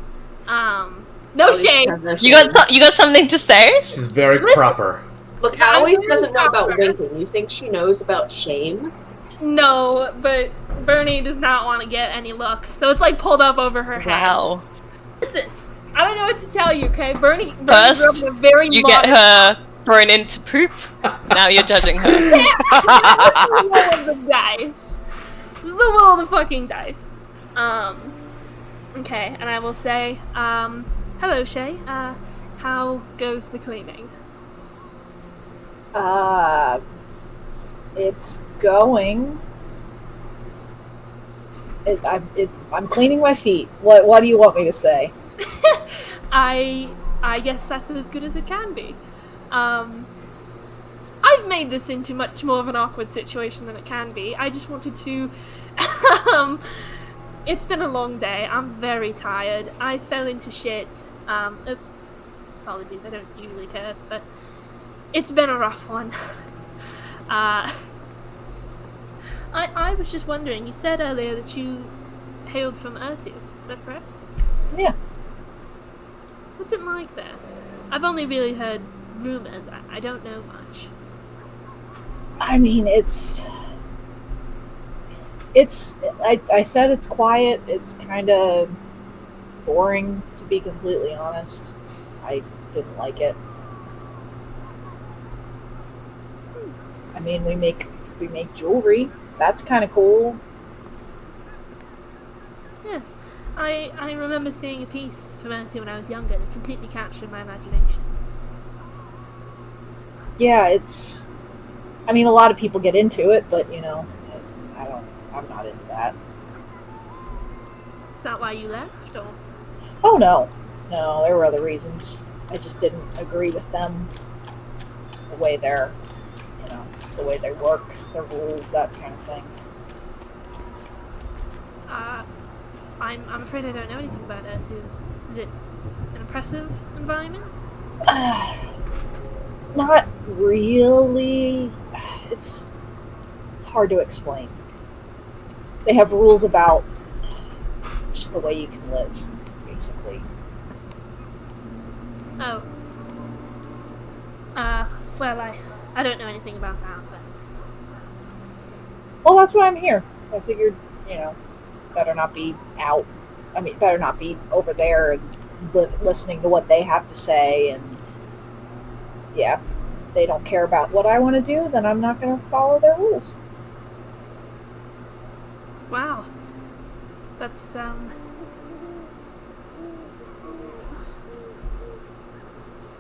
[SPEAKER 4] No shame.
[SPEAKER 5] You got something to say?
[SPEAKER 1] She's very
[SPEAKER 4] Listen.
[SPEAKER 1] proper.
[SPEAKER 3] Look,
[SPEAKER 4] I'm
[SPEAKER 3] Alois
[SPEAKER 4] very
[SPEAKER 3] doesn't know about
[SPEAKER 4] proper.
[SPEAKER 3] winking. You think she knows about shame?
[SPEAKER 4] No, but Bernie does not want to get any looks, so it's like pulled up over her head.
[SPEAKER 5] Wow.
[SPEAKER 4] Listen, I don't know what to tell you. Okay, Bernie
[SPEAKER 5] First,
[SPEAKER 4] grew up in a very
[SPEAKER 5] You get her thrown into poop, now you're judging her.
[SPEAKER 4] This is the will of the dice. This is the will of the fucking dice. Okay, and I will say, hello, Shay. How goes the cleaning?
[SPEAKER 6] It's going. I'm cleaning my feet. What do you want me to say?
[SPEAKER 4] I guess that's as good as it can be. I've made this into much more of an awkward situation than it can be. I just wanted to. It's been a long day. I'm very tired. I fell into shit. Apologies, I don't usually curse, but it's been a rough one. I was just wondering, you said earlier that you hailed from Urtu, is that correct?
[SPEAKER 6] Yeah.
[SPEAKER 4] What's it like there? I've only really heard rumors, I don't know much.
[SPEAKER 6] I mean, I said it's quiet. It's kind of boring, to be completely honest. I didn't like it. I mean, we make jewelry. That's kind of cool.
[SPEAKER 4] Yes, I remember seeing a piece from Urtu when I was younger that completely captured my imagination.
[SPEAKER 6] Yeah, I mean, a lot of people get into it, but I'm not into that.
[SPEAKER 4] Is that why you left, or?
[SPEAKER 6] Oh no, there were other reasons. I just didn't agree with them. The way the way they work, their rules, that kind of thing.
[SPEAKER 4] I'm afraid I don't know anything about Urtu. Is it an oppressive environment?
[SPEAKER 6] Not really. It's hard to explain. They have rules about just the way you can live, basically.
[SPEAKER 4] Oh. Well, I don't know anything about that, but...
[SPEAKER 6] Well, that's why I'm here. I figured, better not be out I mean, better not be over there and listening to what they have to say. And yeah, if they don't care about what I want to do, then I'm not going to follow their rules.
[SPEAKER 4] Wow. That's,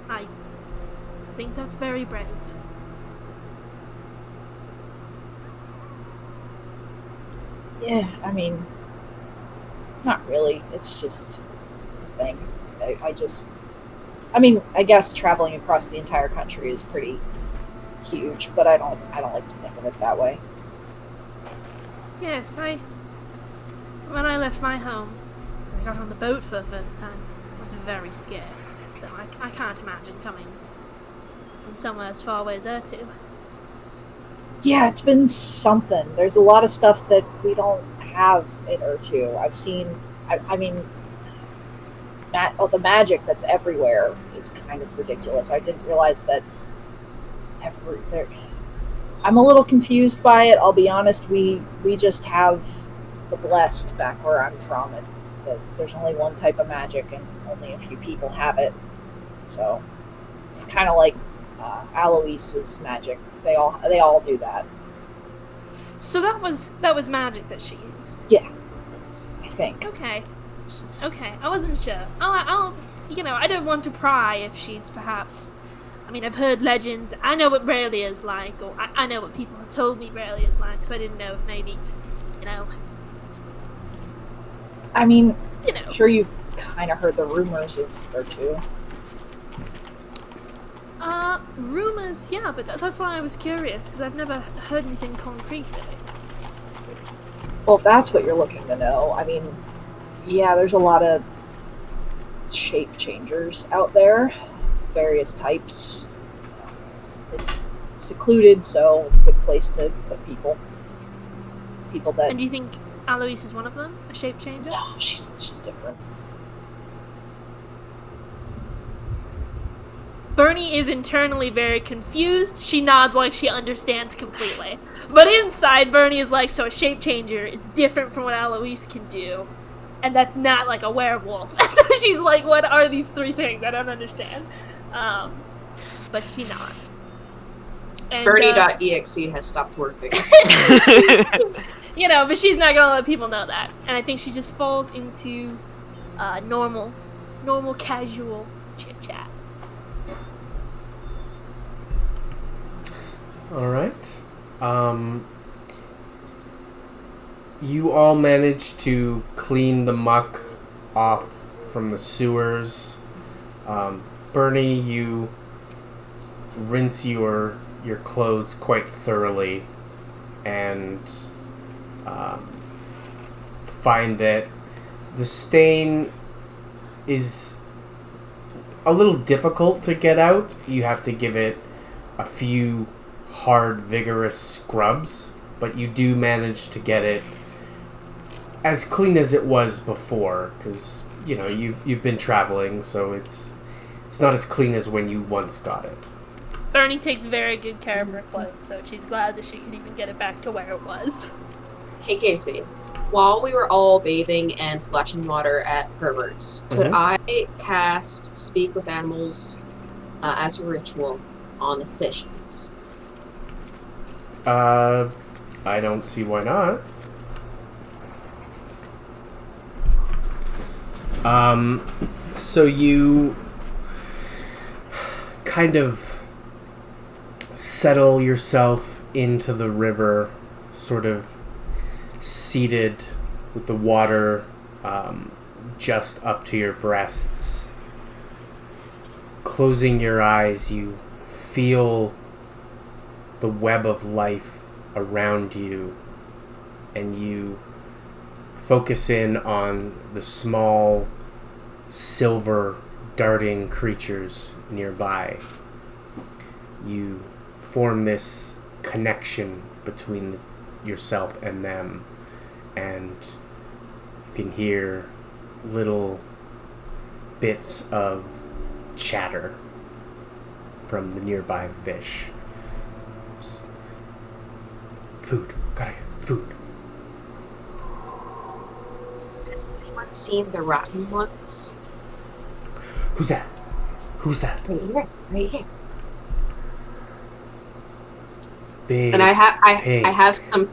[SPEAKER 4] I think that's very brave.
[SPEAKER 6] Yeah, I mean, not really. It's just a thing. I mean, I guess traveling across the entire country is pretty huge, but I don't like to think of it that way.
[SPEAKER 4] Yes, when I left my home, I got on the boat for the first time, I was very scared. So I can't imagine coming from somewhere as far away as Urtu.
[SPEAKER 6] Yeah, it's been something. There's a lot of stuff that we don't have in Urtu. I've seen, I mean, the magic that's everywhere is kind of ridiculous. I didn't realize that I'm a little confused by it, I'll be honest. We just have the blessed back where I'm from, and there's only one type of magic and only a few people have it. So it's kind of like Aloise's magic. They all do that.
[SPEAKER 4] So that was magic that she used.
[SPEAKER 6] Yeah, I think.
[SPEAKER 4] Okay, I wasn't sure. I'll I don't want to pry if she's perhaps. I mean, I've heard legends. I know what Rayleigh is like, or I know what people have told me Rayleigh is like. So I didn't know if maybe,
[SPEAKER 6] I mean,
[SPEAKER 4] I'm
[SPEAKER 6] sure you've kind of heard the rumors of her too.
[SPEAKER 4] Rumors, yeah, but that's why I was curious, because I've never heard anything concrete, really.
[SPEAKER 6] Well, if that's what you're looking to know, I mean, yeah, there's a lot of shape changers out there, various types. It's secluded, so it's a good place to put people. People that.
[SPEAKER 4] And do you think Aloise is one of them, a shape changer?
[SPEAKER 6] No, she's different.
[SPEAKER 4] Bernie is internally very confused. She nods like she understands completely. But inside, Bernie is like, so a shape changer is different from what Aloise can do. And that's not like a werewolf. So she's like, what are these three things? I don't understand. But she nods. And,
[SPEAKER 3] Bernie.exe has stopped working.
[SPEAKER 4] But she's not gonna let people know that. And I think she just falls into normal, casual chit-chat.
[SPEAKER 1] Alright. You all managed to clean the muck off from the sewers. Bernie, you rinse your clothes quite thoroughly and find that the stain is a little difficult to get out. You have to give it a few hard, vigorous scrubs, but you do manage to get it as clean as it was before, because you've been traveling, so it's not as clean as when you once got it.
[SPEAKER 4] Bernie takes very good care of her clothes, so she's glad that she could even get it back to where it was.
[SPEAKER 3] Hey Casey, while we were all bathing and splashing water at Perverts, could I cast Speak with Animals as a ritual on the fishes?
[SPEAKER 1] I don't see why not. So you kind of settle yourself into the river, sort of seated with the water just up to your breasts. Closing your eyes, you feel the web of life around you, and you focus in on the small silver darting creatures nearby. You form this connection between yourself and them, and you can hear little bits of chatter from the nearby fish. Food. Gotta get food.
[SPEAKER 3] This movie was not seen the rotten ones.
[SPEAKER 1] Who's that? Who's that?
[SPEAKER 3] Right here. Right here.
[SPEAKER 1] Big.
[SPEAKER 3] And I
[SPEAKER 1] pig.
[SPEAKER 3] have some.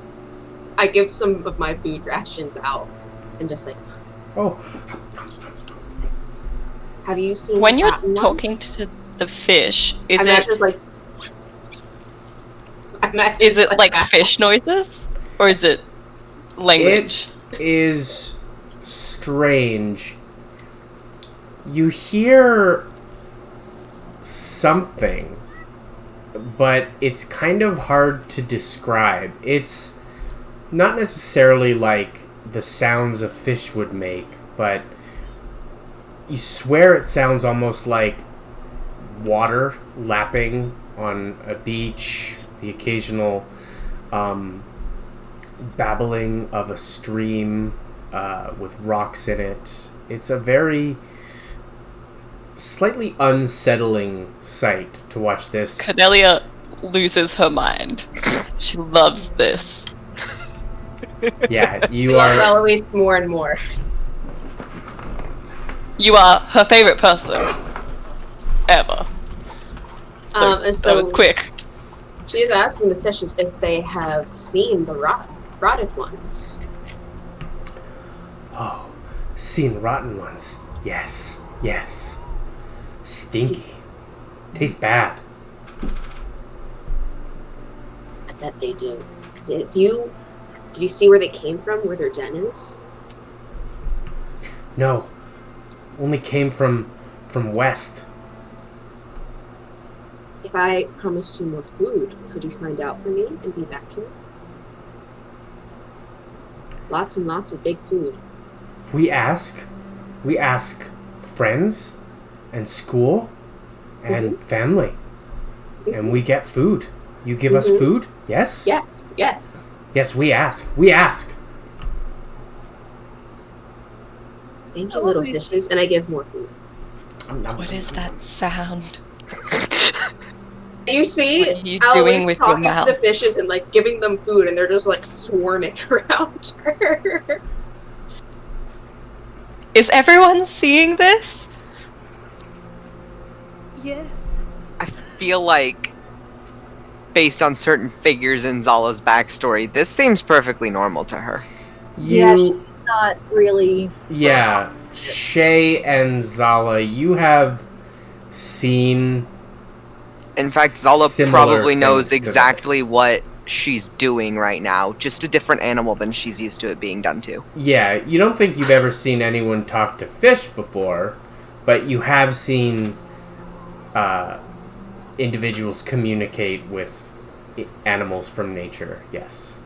[SPEAKER 3] I give some of my food rations out, and just like,
[SPEAKER 1] Oh,
[SPEAKER 3] have you seen?
[SPEAKER 5] When
[SPEAKER 3] the
[SPEAKER 5] you're
[SPEAKER 3] rotten
[SPEAKER 5] talking
[SPEAKER 3] ones?
[SPEAKER 5] to the fish, is
[SPEAKER 3] I'm
[SPEAKER 5] it
[SPEAKER 3] just like.
[SPEAKER 5] is it like fish noises, or is it language?
[SPEAKER 1] it is strange. You hear something, but it's kind of hard to describe. It's not necessarily like the sounds a fish would make, but you swear it sounds almost like water lapping on a beach, the occasional babbling of a stream with rocks in it. It's a very slightly unsettling sight to watch this.
[SPEAKER 5] Cordelia loses her mind. She loves this.
[SPEAKER 1] Yeah, you
[SPEAKER 3] Love
[SPEAKER 1] are.
[SPEAKER 3] Eloise more and more.
[SPEAKER 5] You are her favorite person ever. So,
[SPEAKER 3] And
[SPEAKER 5] that
[SPEAKER 3] so
[SPEAKER 5] was quick.
[SPEAKER 3] she is asking the fishes if they have seen the rotted ones.
[SPEAKER 1] Oh, seen rotten ones. Yes, yes. Stinky. Tastes bad.
[SPEAKER 3] I bet they do. Did you see where they came from? Where their den is?
[SPEAKER 1] No, only came from west.
[SPEAKER 3] If I promised you more food, could you find out for me and be back here? Lots and lots of big food.
[SPEAKER 1] We ask friends and school and family, and we get food. You give us food? Yes?
[SPEAKER 3] Yes, yes.
[SPEAKER 1] Yes, we ask. We ask.
[SPEAKER 3] Thank you, little fishes, and I give more food.
[SPEAKER 5] What is that sound?
[SPEAKER 3] You see,
[SPEAKER 5] What are you
[SPEAKER 3] Eloise
[SPEAKER 5] doing with your
[SPEAKER 3] talking to
[SPEAKER 5] mouth?
[SPEAKER 3] the fishes and like giving them food, and they're just like swarming around her.
[SPEAKER 5] Is everyone seeing this?
[SPEAKER 4] Yes.
[SPEAKER 2] I feel like, based on certain figures in Zala's backstory, this seems perfectly normal to her.
[SPEAKER 6] Yeah, she's not really.
[SPEAKER 1] Yeah, Shay and Zala, you have seen.
[SPEAKER 2] In fact, Zala
[SPEAKER 1] Similar
[SPEAKER 2] probably knows
[SPEAKER 1] things to
[SPEAKER 2] exactly
[SPEAKER 1] this.
[SPEAKER 2] what she's doing right now, just a different animal than she's used to it being done to.
[SPEAKER 1] Yeah, you don't think you've ever seen anyone talk to fish before, but you have seen individuals communicate with animals from nature, yes.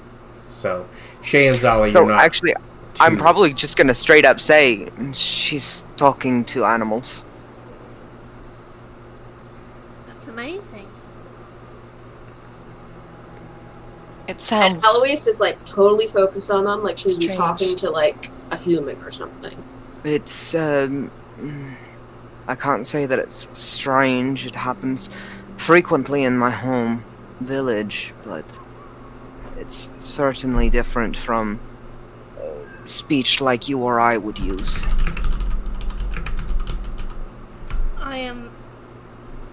[SPEAKER 1] So, Shay and Zala,
[SPEAKER 2] So
[SPEAKER 1] you're not...
[SPEAKER 2] actually, I'm probably just gonna straight up say she's talking to animals.
[SPEAKER 4] That's amazing.
[SPEAKER 5] It sounds.
[SPEAKER 3] And Eloise is like totally focused on them, like she'd be
[SPEAKER 5] Strange.
[SPEAKER 3] talking to like a human or something.
[SPEAKER 2] It's, I can't say that it's strange. It happens frequently in my home village, but it's certainly different from speech like you or I would use.
[SPEAKER 4] I am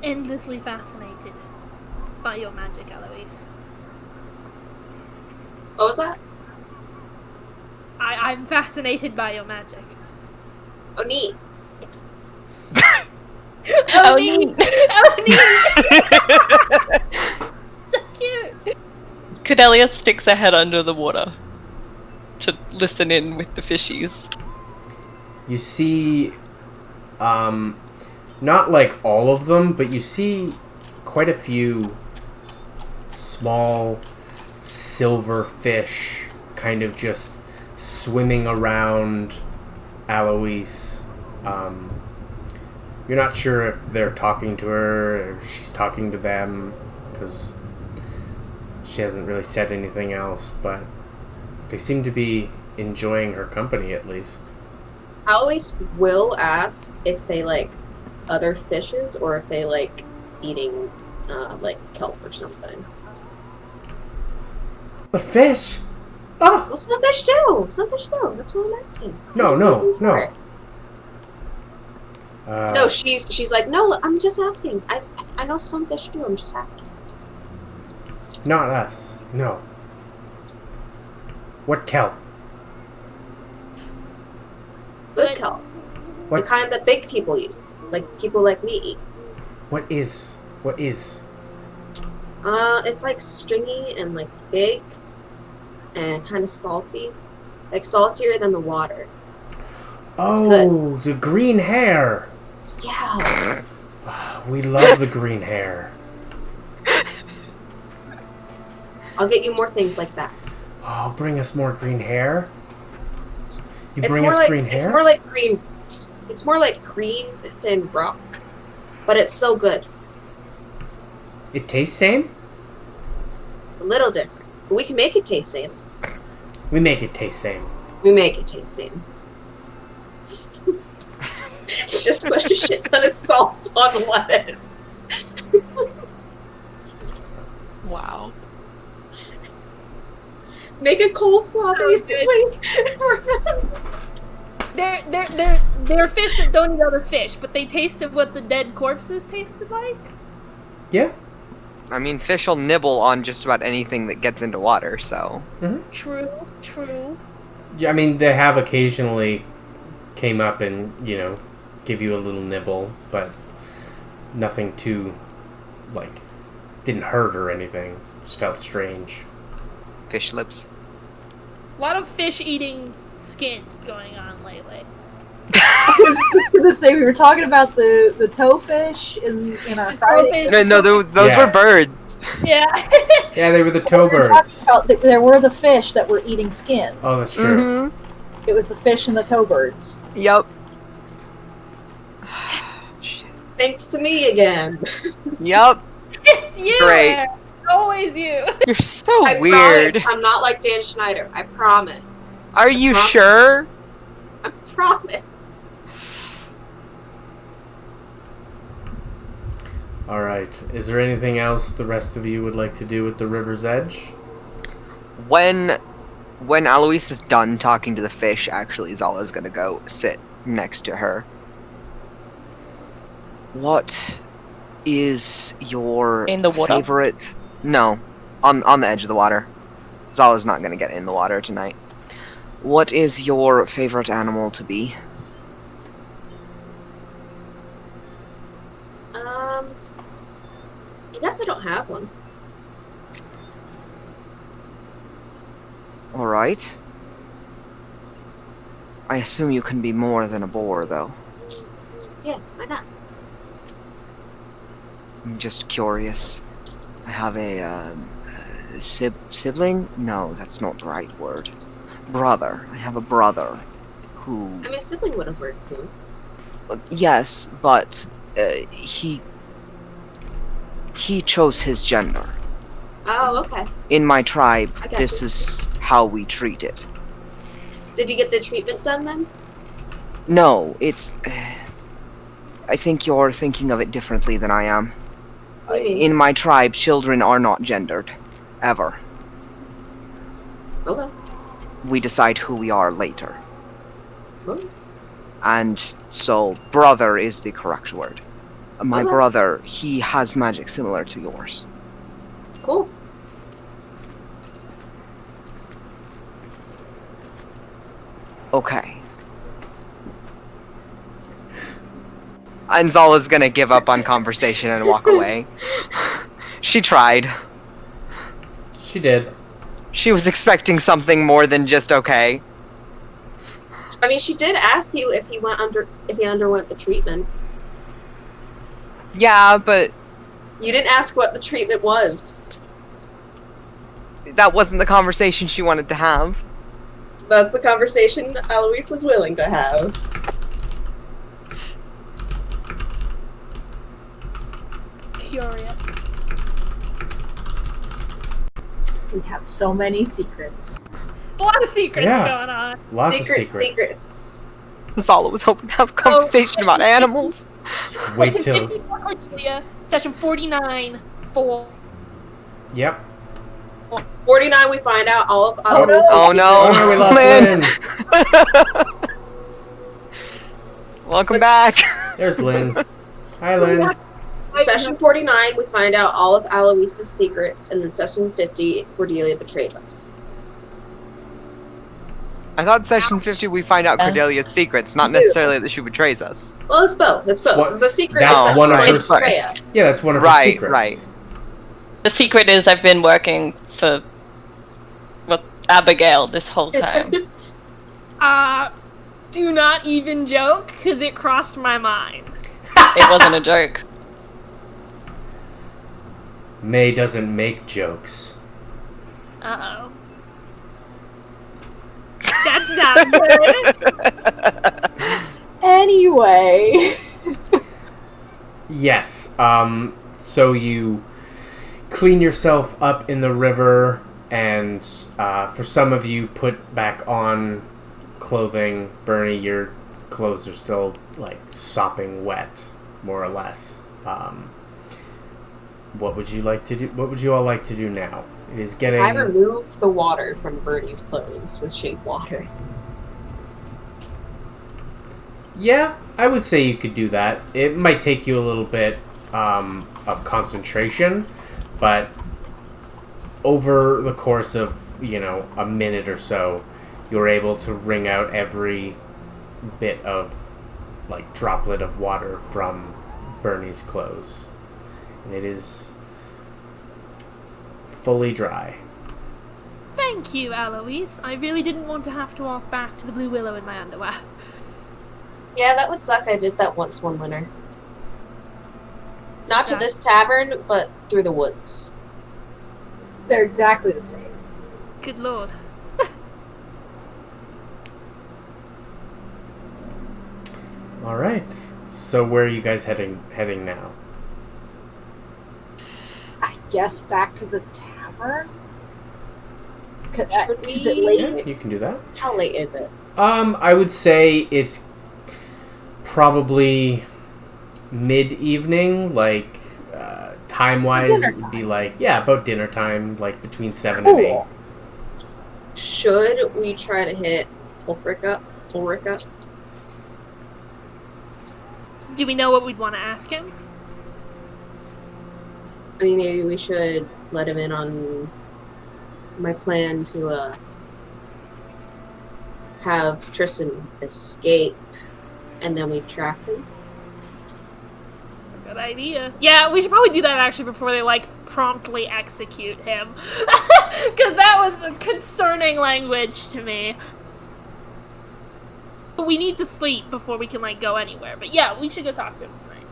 [SPEAKER 4] endlessly fascinated by your magic, Eloise.
[SPEAKER 3] What was that?
[SPEAKER 4] I'm fascinated by your magic.
[SPEAKER 3] Oh, neat.
[SPEAKER 4] Oh, neat! Oh, neat! So cute!
[SPEAKER 5] Cordelia sticks her head under the water to listen in with the fishies.
[SPEAKER 1] You see, not like all of them, but you see quite a few small silver fish kind of just swimming around Eloise. You're not sure if they're talking to her or she's talking to them, because she hasn't really said anything else, but they seem to be enjoying her company at least.
[SPEAKER 3] Eloise will ask if they like other fishes or if they like eating like kelp or something.
[SPEAKER 1] But fish! Ah!
[SPEAKER 3] Well, some fish do. Some fish do. That's what I'm asking.
[SPEAKER 1] No,
[SPEAKER 3] I'm just
[SPEAKER 1] no,
[SPEAKER 3] making sure.
[SPEAKER 1] no.
[SPEAKER 3] No, she's like, no, I'm just asking. I know some fish do. I'm just asking.
[SPEAKER 1] Not us. No. What kelp?
[SPEAKER 3] Good
[SPEAKER 4] But-
[SPEAKER 3] kelp.
[SPEAKER 1] What?
[SPEAKER 3] The kind that big people eat. Like people like me eat.
[SPEAKER 1] What is?
[SPEAKER 3] It's like stringy and like big and kind of salty. Like saltier than the water.
[SPEAKER 1] Oh, the green hair.
[SPEAKER 3] Yeah.
[SPEAKER 1] We love the green hair.
[SPEAKER 3] I'll get you more things like that.
[SPEAKER 1] Oh, bring us more green hair. You
[SPEAKER 3] It's
[SPEAKER 1] bring
[SPEAKER 3] more
[SPEAKER 1] us
[SPEAKER 3] like
[SPEAKER 1] green hair?
[SPEAKER 3] it's more like green. It's more like green than rock, but it's so good.
[SPEAKER 1] It tastes same?
[SPEAKER 3] A little different, but we can make it taste same.
[SPEAKER 1] We make it taste same.
[SPEAKER 3] We make it taste same. Just put a shit ton of salt on lettuce.
[SPEAKER 2] Wow.
[SPEAKER 3] Make a coleslaw, basically.
[SPEAKER 4] They're fish that don't eat other fish, but they tasted what the dead corpses tasted like.
[SPEAKER 1] Yeah?
[SPEAKER 2] I mean, fish will nibble on just about anything that gets into water, so...
[SPEAKER 4] True.
[SPEAKER 1] Yeah, I mean, they have occasionally came up and, give you a little nibble, but nothing too, didn't hurt or anything. Just felt strange.
[SPEAKER 2] Fish lips.
[SPEAKER 4] A lot of fish eating skin going on lately.
[SPEAKER 6] I was just gonna say, we were talking about the toefish in our Friday.
[SPEAKER 2] No, those
[SPEAKER 1] Yeah.
[SPEAKER 2] were birds.
[SPEAKER 4] Yeah.
[SPEAKER 1] Yeah, they were the
[SPEAKER 6] We were talking
[SPEAKER 1] toebirds.
[SPEAKER 6] about there were the fish that were eating skin.
[SPEAKER 1] Oh, that's true.
[SPEAKER 2] Mm-hmm.
[SPEAKER 6] It was the fish and the toebirds.
[SPEAKER 2] Yep. Shit.
[SPEAKER 3] Thanks to me again.
[SPEAKER 2] Yep.
[SPEAKER 4] It's you.
[SPEAKER 2] Great.
[SPEAKER 4] Aaron. Always you.
[SPEAKER 2] You're so
[SPEAKER 3] I
[SPEAKER 2] weird.
[SPEAKER 3] promise. I'm not like Dan Schneider. I promise.
[SPEAKER 2] Are you
[SPEAKER 3] promise.
[SPEAKER 2] sure?
[SPEAKER 3] I promise.
[SPEAKER 1] Alright. Is there anything else the rest of you would like to do at the river's edge?
[SPEAKER 2] When Alois is done talking to the fish, actually, Zala's gonna go sit next to her. What is your
[SPEAKER 5] In the water?
[SPEAKER 2] favorite? No, on the edge of the water. Zala's not gonna get in the water tonight. What is your favorite animal to be?
[SPEAKER 3] I guess I don't have one.
[SPEAKER 2] Alright. I assume you can be more than a boar, though.
[SPEAKER 3] Yeah, why not?
[SPEAKER 2] I'm just curious. I have a sibling? No, that's not the right word. Brother. I have a brother who...
[SPEAKER 3] I mean, sibling would have worked too.
[SPEAKER 2] Yes, but he chose his gender.
[SPEAKER 3] Oh, okay.
[SPEAKER 2] In my tribe,
[SPEAKER 3] I got
[SPEAKER 2] this
[SPEAKER 3] you.
[SPEAKER 2] is how we treat it.
[SPEAKER 3] Did you get the treatment done then?
[SPEAKER 2] No, it's... I think you're thinking of it differently than I am.
[SPEAKER 3] What do you mean?
[SPEAKER 2] In my tribe, children are not gendered. Ever.
[SPEAKER 3] Okay.
[SPEAKER 2] We decide who we are later.
[SPEAKER 3] Okay.
[SPEAKER 2] And so, brother is the correct word. My
[SPEAKER 3] Okay.
[SPEAKER 2] brother, he has magic similar to yours.
[SPEAKER 3] Cool.
[SPEAKER 2] Okay. And Zala's gonna give up on conversation and walk away. She tried.
[SPEAKER 1] She did.
[SPEAKER 2] She was expecting something more than just okay.
[SPEAKER 3] I mean, she did ask you if he underwent the treatment.
[SPEAKER 2] Yeah, but
[SPEAKER 3] You didn't ask what the treatment was.
[SPEAKER 2] that wasn't the conversation she wanted to have.
[SPEAKER 3] That's the conversation Eloise was willing to have.
[SPEAKER 4] Curious.
[SPEAKER 6] We have so many secrets.
[SPEAKER 4] A lot of secrets
[SPEAKER 1] Yeah.
[SPEAKER 4] going on.
[SPEAKER 1] Lots of secrets.
[SPEAKER 3] Secrets.
[SPEAKER 2] Zala was hoping to have a conversation about animals.
[SPEAKER 1] Wait till...
[SPEAKER 4] Cordelia, session 49 for...
[SPEAKER 1] Yep.
[SPEAKER 3] 49, we find out all of
[SPEAKER 6] Oh, no.
[SPEAKER 2] Oh no!
[SPEAKER 1] Oh no, we lost
[SPEAKER 2] Lynn!
[SPEAKER 1] Lynn.
[SPEAKER 2] Welcome back!
[SPEAKER 1] There's Lynn. Hi, Lynn.
[SPEAKER 3] Session 49, we find out all of Aloise's secrets, and then Session 50, Cordelia betrays us.
[SPEAKER 2] I thought session 50 we find out Cordelia's secrets, not necessarily that she betrays us.
[SPEAKER 3] Well, it's both. It's both.
[SPEAKER 1] What-
[SPEAKER 3] The secret
[SPEAKER 1] that's
[SPEAKER 3] is that
[SPEAKER 1] one of
[SPEAKER 3] she
[SPEAKER 1] her-
[SPEAKER 3] betray us.
[SPEAKER 1] Yeah, that's one of her
[SPEAKER 2] Right,
[SPEAKER 1] secrets.
[SPEAKER 2] right.
[SPEAKER 5] The secret is I've been working for Abigail this whole time.
[SPEAKER 4] Do not even joke, because it crossed my mind.
[SPEAKER 5] It wasn't a joke.
[SPEAKER 1] May doesn't make jokes.
[SPEAKER 4] Uh-oh. That's not good.
[SPEAKER 6] Anyway.
[SPEAKER 1] Yes. So you clean yourself up in the river, and for some of you, put back on clothing. Bernie, your clothes are still like sopping wet, more or less. What would you like to do? What would you all like to do now? It is getting.
[SPEAKER 3] I removed the water from Bernie's clothes with shape water.
[SPEAKER 1] Yeah, I would say you could do that. It might take you a little bit of concentration, but over the course of, a minute or so, you're able to wring out every bit of, droplet of water from Bernie's clothes. And it is fully dry.
[SPEAKER 4] Thank you, Aloise. I really didn't want to have to walk back to the Blue Willow in my underwear.
[SPEAKER 3] Yeah, that would suck. I did that once one winter. Not to this tavern, but through the woods.
[SPEAKER 6] They're exactly the same.
[SPEAKER 4] Good lord.
[SPEAKER 1] All right. So where are you guys heading now?
[SPEAKER 6] I guess back to the tavern?
[SPEAKER 3] Should
[SPEAKER 6] Is it
[SPEAKER 3] we-
[SPEAKER 6] late?
[SPEAKER 1] You can do that.
[SPEAKER 3] How late is it?
[SPEAKER 1] I would say it's probably mid-evening, time-wise,
[SPEAKER 6] So
[SPEAKER 1] it would be about dinner time, between 7 and 8.
[SPEAKER 6] Cool.
[SPEAKER 3] Should we try to hit Ulrich up?
[SPEAKER 4] Do we know what we'd want to ask him?
[SPEAKER 3] I mean, maybe we should let him in on my plan to have Tristan escape, and then we track him.
[SPEAKER 4] Good idea. Yeah, we should probably do that actually before they promptly execute him. Because that was concerning language to me. But we need to sleep before we can go anywhere. But yeah, we should go talk to him tonight.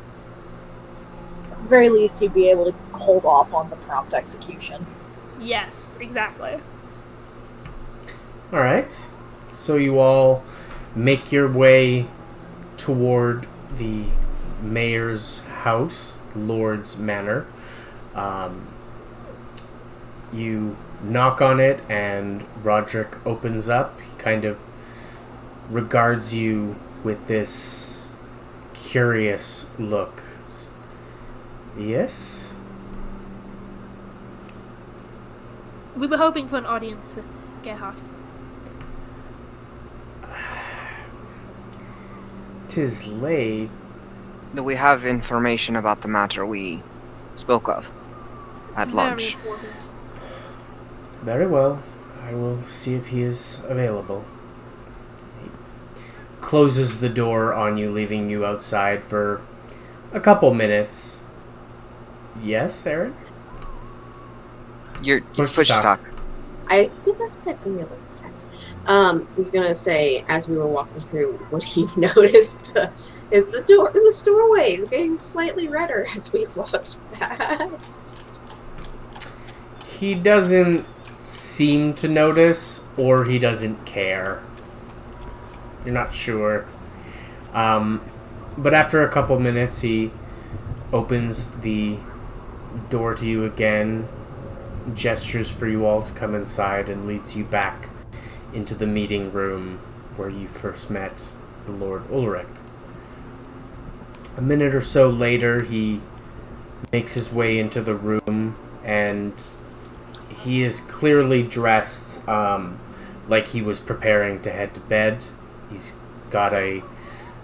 [SPEAKER 6] At the very least, he'd be able to hold off on the prompt execution.
[SPEAKER 4] Yes, exactly.
[SPEAKER 1] Alright. So you all make your way toward the mayor's house, Lord's Manor. You knock on it, and Roderick opens up. He kind of regards you with this curious look. Yes?
[SPEAKER 4] We were hoping for an audience with Gerhardt.
[SPEAKER 1] 'Tis late.
[SPEAKER 2] Do we have information about the matter we spoke of at
[SPEAKER 4] It's
[SPEAKER 2] lunch?
[SPEAKER 4] very important.
[SPEAKER 1] Very well. I will see if he is available. He closes the door on you, leaving you outside for a couple minutes. Yes, Aaron?
[SPEAKER 2] You're
[SPEAKER 1] Push to
[SPEAKER 2] push to
[SPEAKER 1] talk.
[SPEAKER 2] talk.
[SPEAKER 3] I think that's passing me a little bit. He's gonna say, as we were walking through, what he noticed the doorway is getting slightly redder as we walked past.
[SPEAKER 1] He doesn't seem to notice, or he doesn't care. You're not sure. But after a couple minutes, he opens the door to you again, gestures for you all to come inside, and leads you back into the meeting room where you first met the Lord Ulrich. A minute or so later, he makes his way into the room, and He is clearly dressed like he was preparing to head to bed. He's got a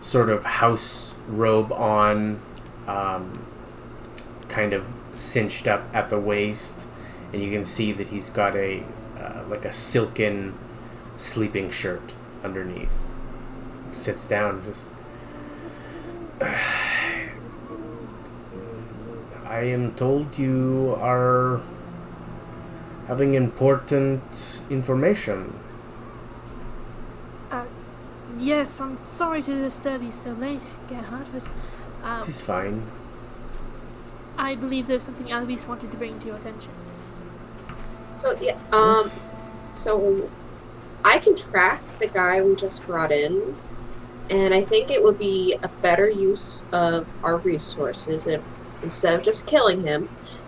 [SPEAKER 1] sort of house robe on, kind of cinched up at the waist, and you can see that he's got a like a silken sleeping shirt underneath. Sits down, just. I am told you are having important information.
[SPEAKER 4] Yes, I'm sorry to disturb you so late, Gerhard, but
[SPEAKER 1] It is fine.
[SPEAKER 4] I believe there's something Alvis wanted to bring to your attention.
[SPEAKER 3] So yeah,
[SPEAKER 1] Yes.
[SPEAKER 3] so I can track the guy we just brought in, and I think it would be a better use of our resources if instead of just killing him,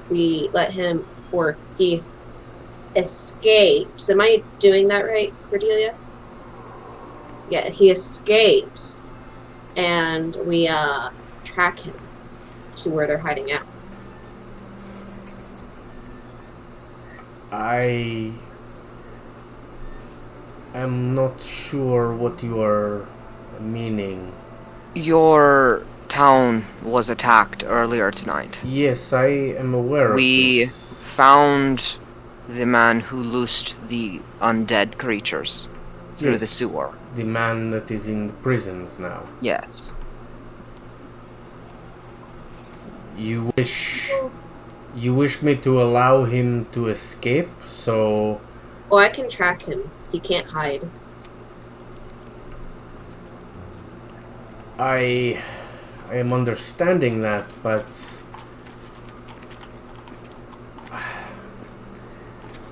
[SPEAKER 3] we let him, or he escapes. Am I doing that right, Cordelia? Yeah, he escapes, and we track him to where they're hiding out.
[SPEAKER 1] I am not sure what you are meaning.
[SPEAKER 2] Your town was attacked earlier tonight.
[SPEAKER 1] Yes, I am aware
[SPEAKER 2] We
[SPEAKER 1] of this.
[SPEAKER 2] found the man who loosed the undead creatures through the
[SPEAKER 1] Yes,
[SPEAKER 2] sewer.
[SPEAKER 1] the man that is in the prisons now.
[SPEAKER 2] Yes.
[SPEAKER 1] You wish me to allow him to escape, so
[SPEAKER 3] Oh, I can track him. He can't hide.
[SPEAKER 1] I am understanding that, but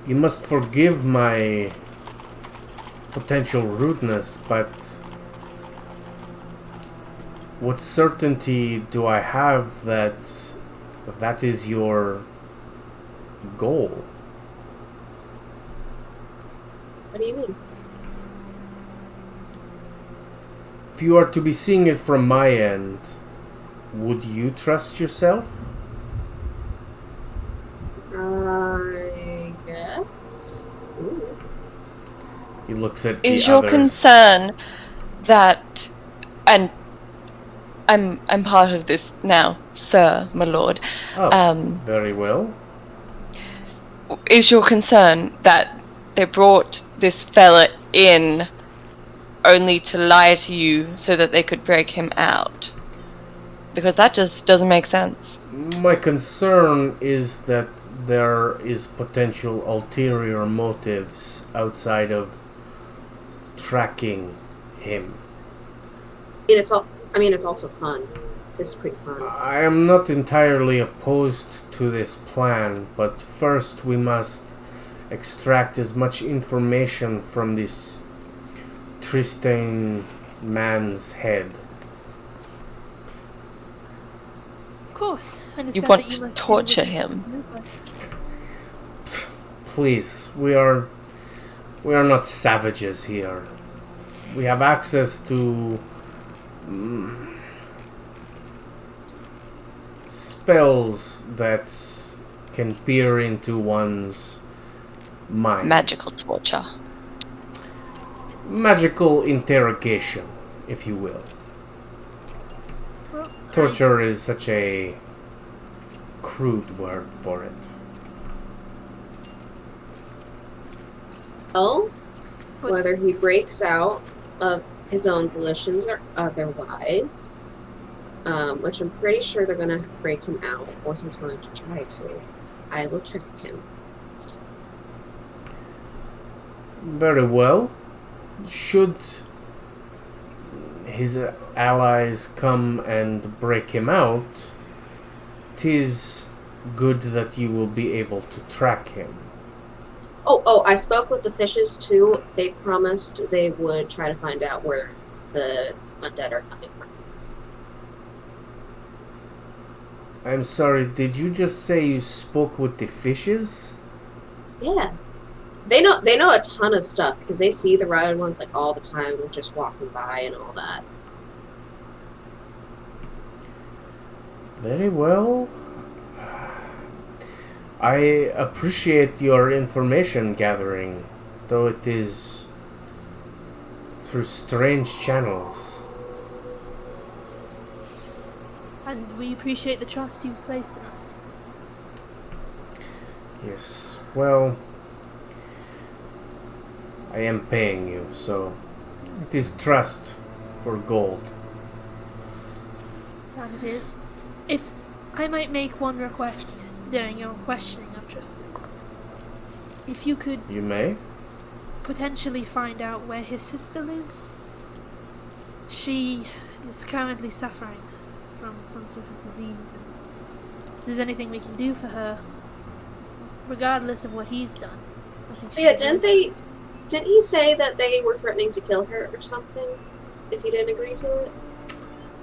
[SPEAKER 1] you must forgive my potential rudeness, but what certainty do I have that that is your goal?
[SPEAKER 3] What do you mean?
[SPEAKER 1] If you are to be seeing it from my end, would you trust yourself?
[SPEAKER 3] I guess. Ooh.
[SPEAKER 1] He looks at the
[SPEAKER 5] Is your
[SPEAKER 1] others.
[SPEAKER 5] concern that, and I'm part of this now, sir, my lord.
[SPEAKER 1] Oh, very well.
[SPEAKER 5] Is your concern that they brought this fella in only to lie to you so that they could break him out? Because that just doesn't make sense.
[SPEAKER 1] My concern is that there is potential ulterior motives outside of tracking him.
[SPEAKER 3] It's also fun. It's pretty fun.
[SPEAKER 1] I am not entirely opposed to this plan, but first we must extract as much information from this Tristan man's head.
[SPEAKER 4] Of course, I understand
[SPEAKER 5] You want
[SPEAKER 4] that you
[SPEAKER 5] to
[SPEAKER 4] must do
[SPEAKER 5] torture
[SPEAKER 4] what you must
[SPEAKER 5] him.
[SPEAKER 4] do, but
[SPEAKER 1] Please, we are not savages here. We have access to spells that can peer into one's mind.
[SPEAKER 5] Magical torture.
[SPEAKER 1] Magical interrogation, if you will.
[SPEAKER 4] well,
[SPEAKER 1] Torture is such a crude word for it.
[SPEAKER 3] Well,
[SPEAKER 4] But-
[SPEAKER 3] whether he breaks out of his own volitions or otherwise, which I'm pretty sure they're going to break him out, or he's going to try to, I will trick him.
[SPEAKER 1] Very well. Should his allies come and break him out, 'tis good that you will be able to track him.
[SPEAKER 3] Oh, I spoke with the fishes too. They promised they would try to find out where the undead are coming from.
[SPEAKER 1] I'm sorry, did you just say you spoke with the fishes?
[SPEAKER 3] Yeah. They know a ton of stuff because they see the rotted ones like all the time, just walking by and all that.
[SPEAKER 1] Very well. I appreciate your information gathering, though it is through strange channels.
[SPEAKER 4] And we appreciate the trust you've placed in us.
[SPEAKER 1] Yes, well, I am paying you, so it is trust for gold.
[SPEAKER 4] That it is. If I might make one request during your questioning of Tristan. If you could
[SPEAKER 1] You may?
[SPEAKER 4] potentially find out where his sister lives. She is currently suffering from some sort of disease, and if there's anything we can do for her, regardless of what he's done, I think she
[SPEAKER 3] Yeah,
[SPEAKER 4] would do.
[SPEAKER 3] didn't he say that they were threatening to kill her or something if he didn't agree to it?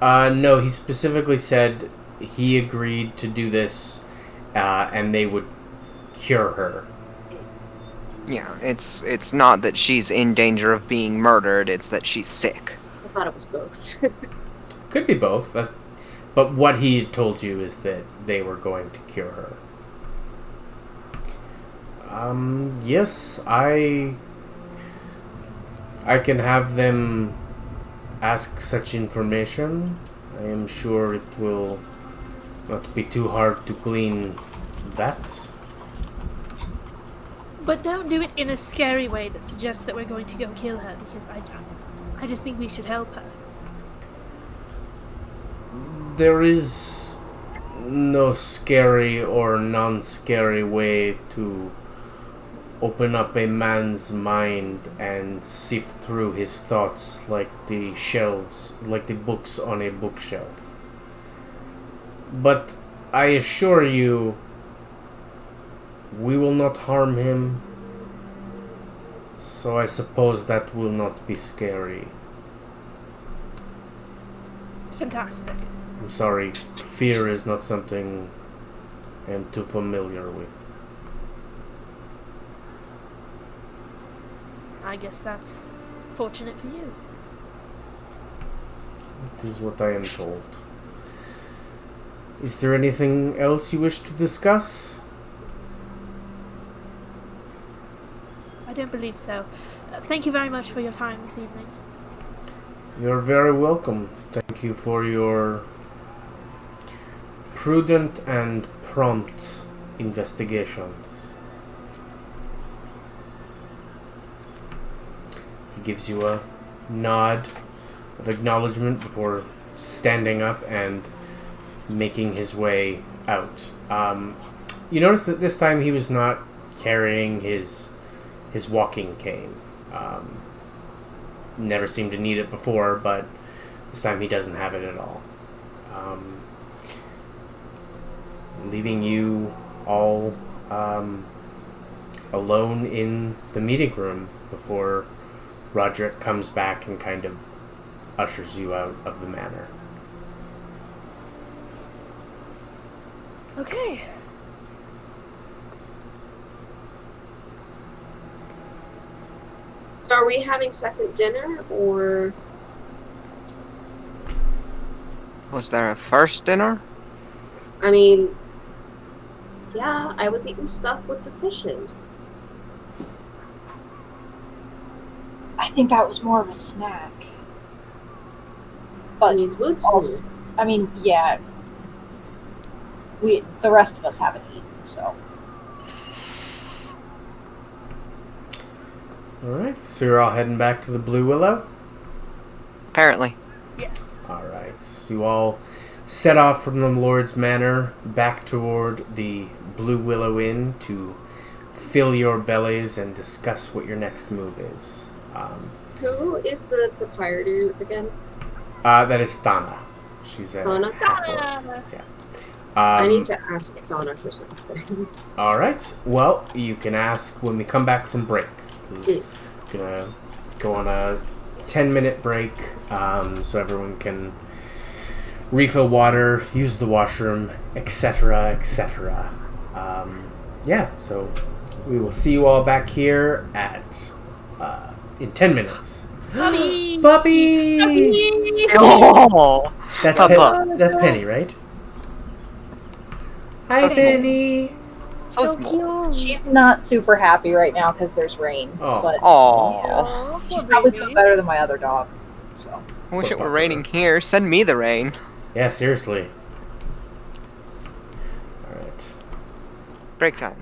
[SPEAKER 1] No, he specifically said he agreed to do this, and they would cure her.
[SPEAKER 2] Yeah, it's not that she's in danger of being murdered, it's that she's sick.
[SPEAKER 3] I thought it was both.
[SPEAKER 1] Could be both, but what he told you is that they were going to cure her. Yes, I can have them ask such information. I am sure it will not be too hard to glean that.
[SPEAKER 4] But don't do it in a scary way that suggests that we're going to go kill her, because I just think we should help her.
[SPEAKER 1] There is no scary or non-scary way to open up a man's mind and sift through his thoughts like the shelves, like the books on a bookshelf. But I assure you, we will not harm him, so I suppose that will not be scary.
[SPEAKER 4] Fantastic.
[SPEAKER 1] I'm sorry, fear is not something I am too familiar with.
[SPEAKER 4] I guess that's fortunate for you.
[SPEAKER 1] It is what I am told. Is there anything else you wish to discuss?
[SPEAKER 4] I don't believe so. Thank you very much for your time this evening.
[SPEAKER 1] You're very welcome. Thank you for your prudent and prompt investigations. He gives you a nod of acknowledgement before standing up and making his way out. You notice that this time he was not carrying his walking cane. Never seemed to need it before, but this time he doesn't have it at all. Leaving you all alone in the meeting room before Roderick comes back and kind of ushers you out of the manor.
[SPEAKER 4] Okay.
[SPEAKER 3] So are we having second dinner, or...
[SPEAKER 2] Was there a first dinner?
[SPEAKER 3] I mean, yeah, I was eating stuff with the fishes.
[SPEAKER 6] I think that was more of a snack.
[SPEAKER 3] I
[SPEAKER 6] But
[SPEAKER 3] mean, food's
[SPEAKER 6] also,
[SPEAKER 3] food.
[SPEAKER 6] I mean, yeah, the rest of us haven't eaten, so.
[SPEAKER 1] Alright, so you're all heading back to the Blue Willow?
[SPEAKER 2] Apparently.
[SPEAKER 4] Yes.
[SPEAKER 1] Alright, so you all set off from the Lord's Manor back toward the Blue Willow Inn to fill your bellies and discuss what your next move is.
[SPEAKER 3] Who is the proprietor again?
[SPEAKER 1] That is Thana. She's a
[SPEAKER 3] Thana?
[SPEAKER 1] half-orc. Yeah.
[SPEAKER 3] I need to ask Thana for something.
[SPEAKER 1] Alright, well, you can ask when we come back from break. 'Cause we're gonna go on a 10-minute break, so everyone can refill water, use the washroom, etc., etc. Yeah, so we will see you all back here at in 10 minutes.
[SPEAKER 4] Puppy!
[SPEAKER 1] Puppy!
[SPEAKER 2] Oh!
[SPEAKER 1] That's
[SPEAKER 2] Papa.
[SPEAKER 1] That's Penny, right? Hi, Penny.
[SPEAKER 2] So
[SPEAKER 4] So
[SPEAKER 2] it's more.
[SPEAKER 4] cute.
[SPEAKER 6] She's not super happy right now because there's rain.
[SPEAKER 1] Oh.
[SPEAKER 6] But
[SPEAKER 2] Aww.
[SPEAKER 4] Aw,
[SPEAKER 6] she's
[SPEAKER 4] poor
[SPEAKER 6] probably
[SPEAKER 4] baby.
[SPEAKER 6] doing better than my other dog. So
[SPEAKER 2] I wish it were
[SPEAKER 1] Poor
[SPEAKER 2] raining here. Send me the rain.
[SPEAKER 1] Yeah, seriously. Alright.
[SPEAKER 2] Break time.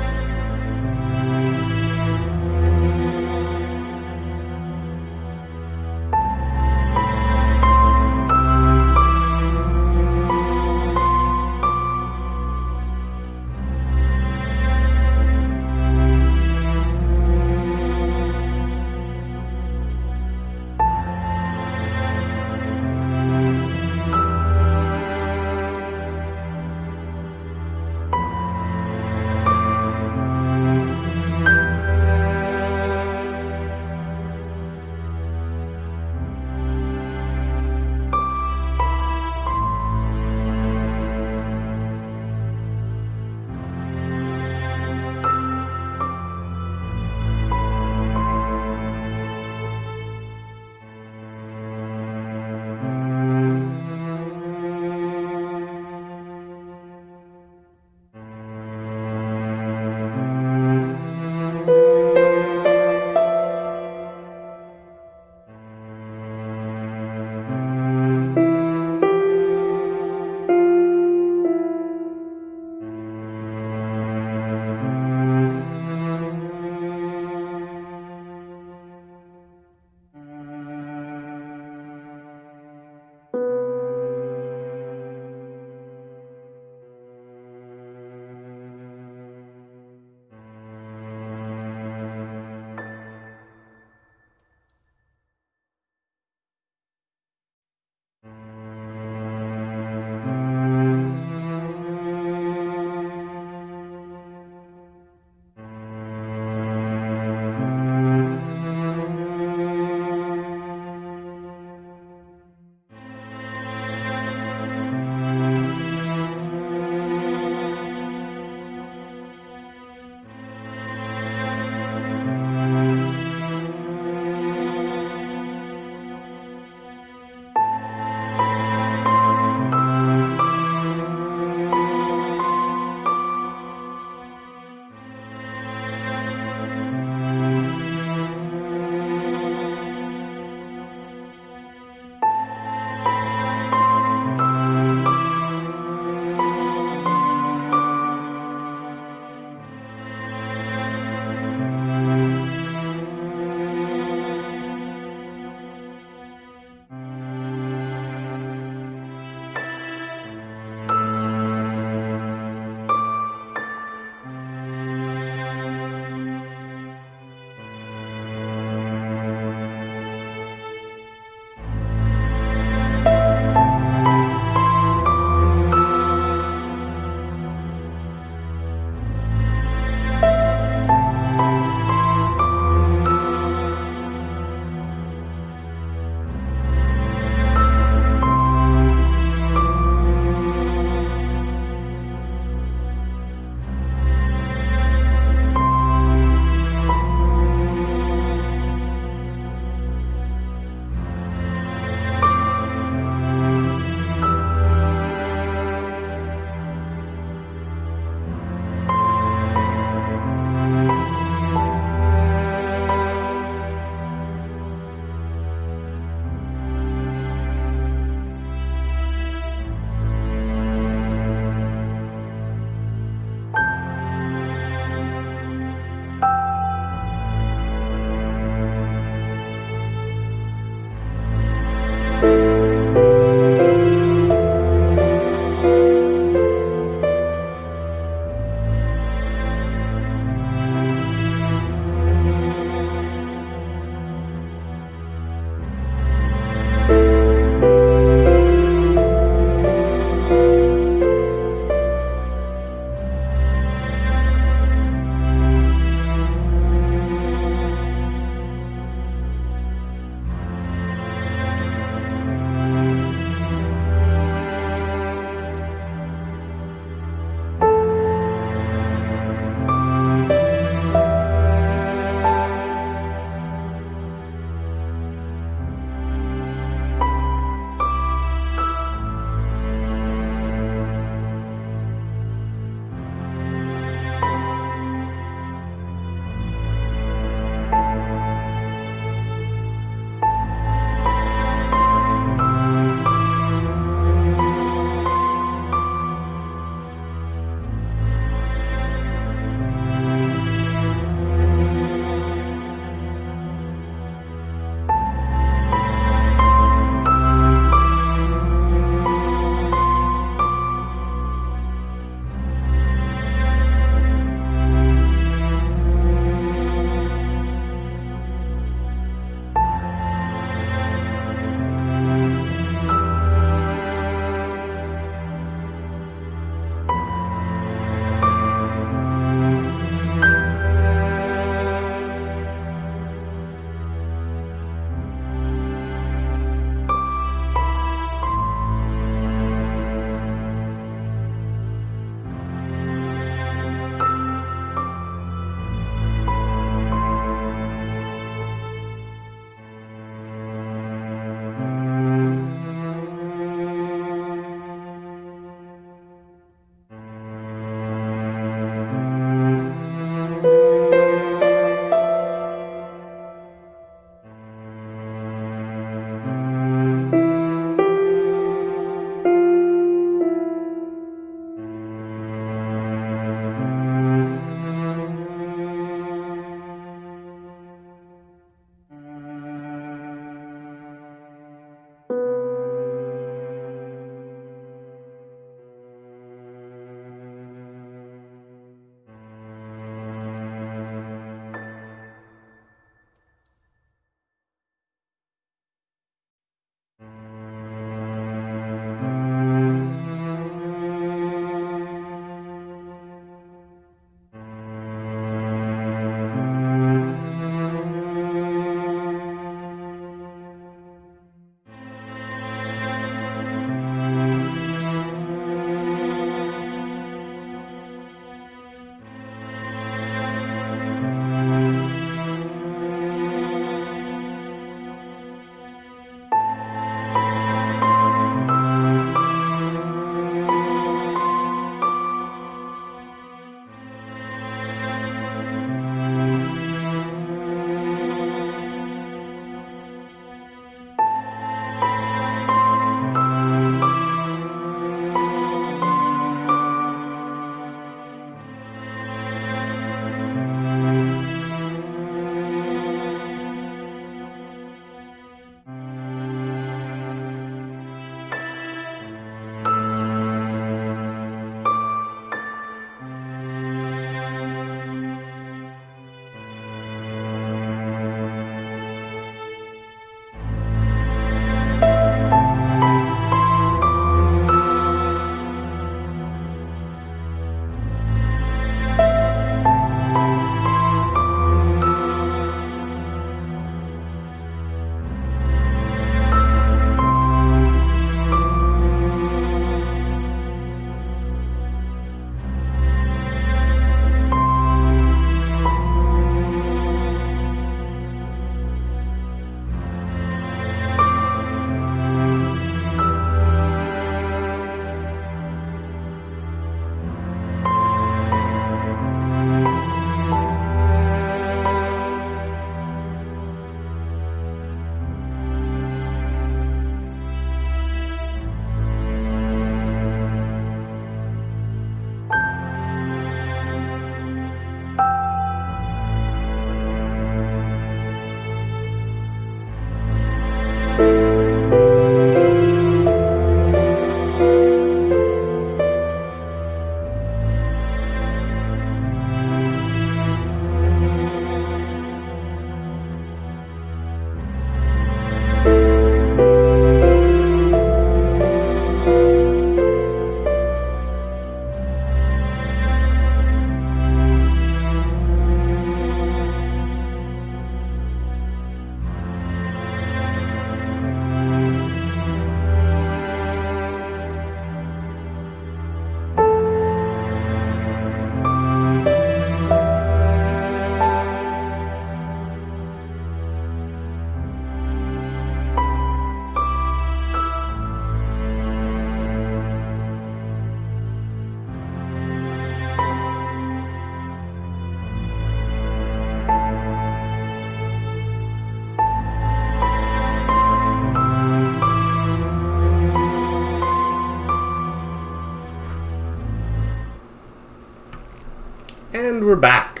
[SPEAKER 1] And we're back.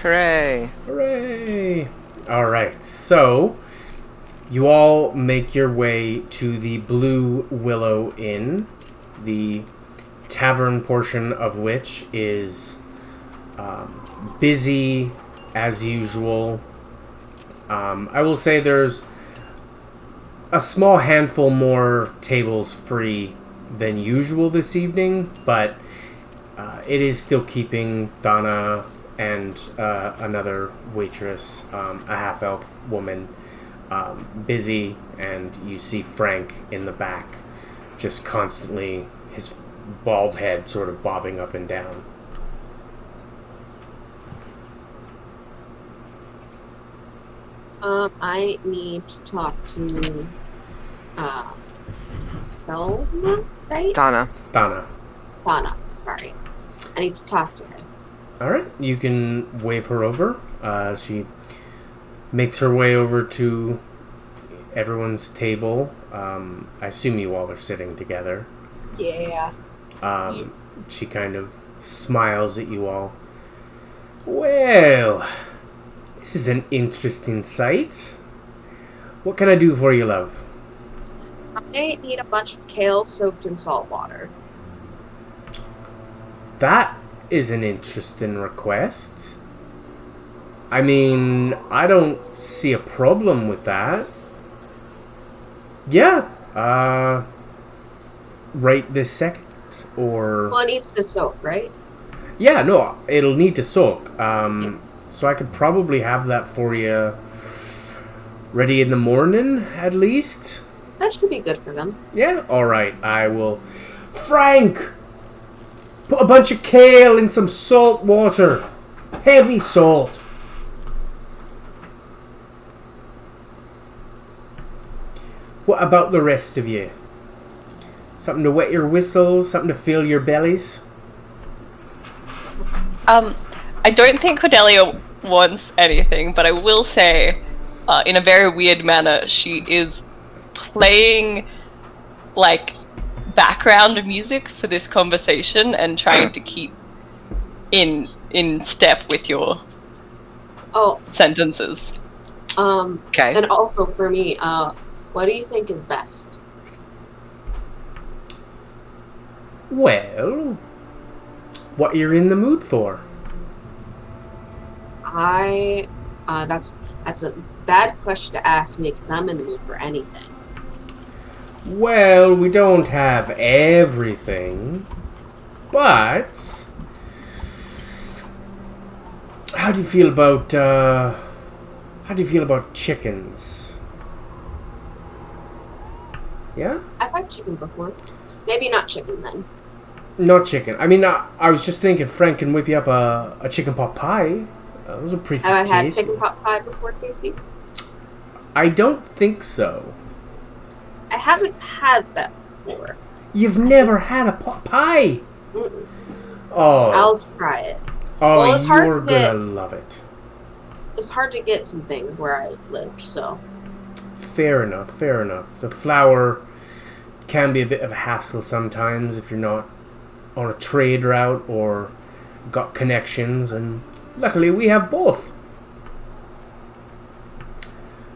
[SPEAKER 2] Hooray!
[SPEAKER 1] Hooray! Alright, so you all make your way to the Blue Willow Inn, the tavern portion of which is busy as usual. I will say there's a small handful more tables free than usual this evening, but it is still keeping Donna and another waitress, a half-elf woman, busy, and you see Frank in the back, just constantly, his bald head sort of bobbing up and down.
[SPEAKER 3] I need to talk to Selma, right?
[SPEAKER 2] Donna.
[SPEAKER 1] Donna.
[SPEAKER 3] Sorry. I need to talk to her.
[SPEAKER 1] Alright, you can wave her over. She makes her way over to everyone's table. I assume you all are sitting together.
[SPEAKER 6] Yeah.
[SPEAKER 1] She kind of smiles at you all. Well, this is an interesting sight. What can I do for you, love?
[SPEAKER 3] I need a bunch of kale soaked in salt water.
[SPEAKER 1] That is an interesting request. I mean, I don't see a problem with that. Yeah, right this second, or...
[SPEAKER 3] Well, it needs to soak, right?
[SPEAKER 1] Yeah, no, it'll need to soak. So I could probably have that for you ready in the morning, at least.
[SPEAKER 3] That should be good for them.
[SPEAKER 1] Yeah, alright, I will... Frank! Put a bunch of kale in some salt water. Heavy salt. What about the rest of you? Something to wet your whistles? Something to fill your bellies?
[SPEAKER 5] I don't think Cordelia wants anything, but I will say, in a very weird manner, she is playing, like, background music for this conversation and trying to keep in step with your sentences.
[SPEAKER 2] Okay.
[SPEAKER 3] And also for me, what do you think is best?
[SPEAKER 1] Well, what you're in the mood for?
[SPEAKER 3] That's a bad question to ask me because I'm in the mood for anything.
[SPEAKER 1] Well, we don't have everything, but how do you feel about chickens? Yeah?
[SPEAKER 3] I've had chicken before. Maybe not chicken then.
[SPEAKER 1] Not chicken. I mean, I was just thinking Frank can whip you up a chicken pot pie. Those are pretty tasty.
[SPEAKER 3] Have I had chicken pot pie before, Kacey?
[SPEAKER 1] I don't think so.
[SPEAKER 3] I haven't had that before.
[SPEAKER 1] You've never had a pot pie?
[SPEAKER 3] Mm-mm.
[SPEAKER 1] Oh.
[SPEAKER 3] I'll try it.
[SPEAKER 1] Oh,
[SPEAKER 3] Well, it's hard
[SPEAKER 1] you're
[SPEAKER 3] to
[SPEAKER 1] gonna
[SPEAKER 3] get-
[SPEAKER 1] love it.
[SPEAKER 3] It's hard to get some things where I live, so...
[SPEAKER 1] Fair enough, fair enough. The flour can be a bit of a hassle sometimes if you're not on a trade route or got connections, and luckily we have both.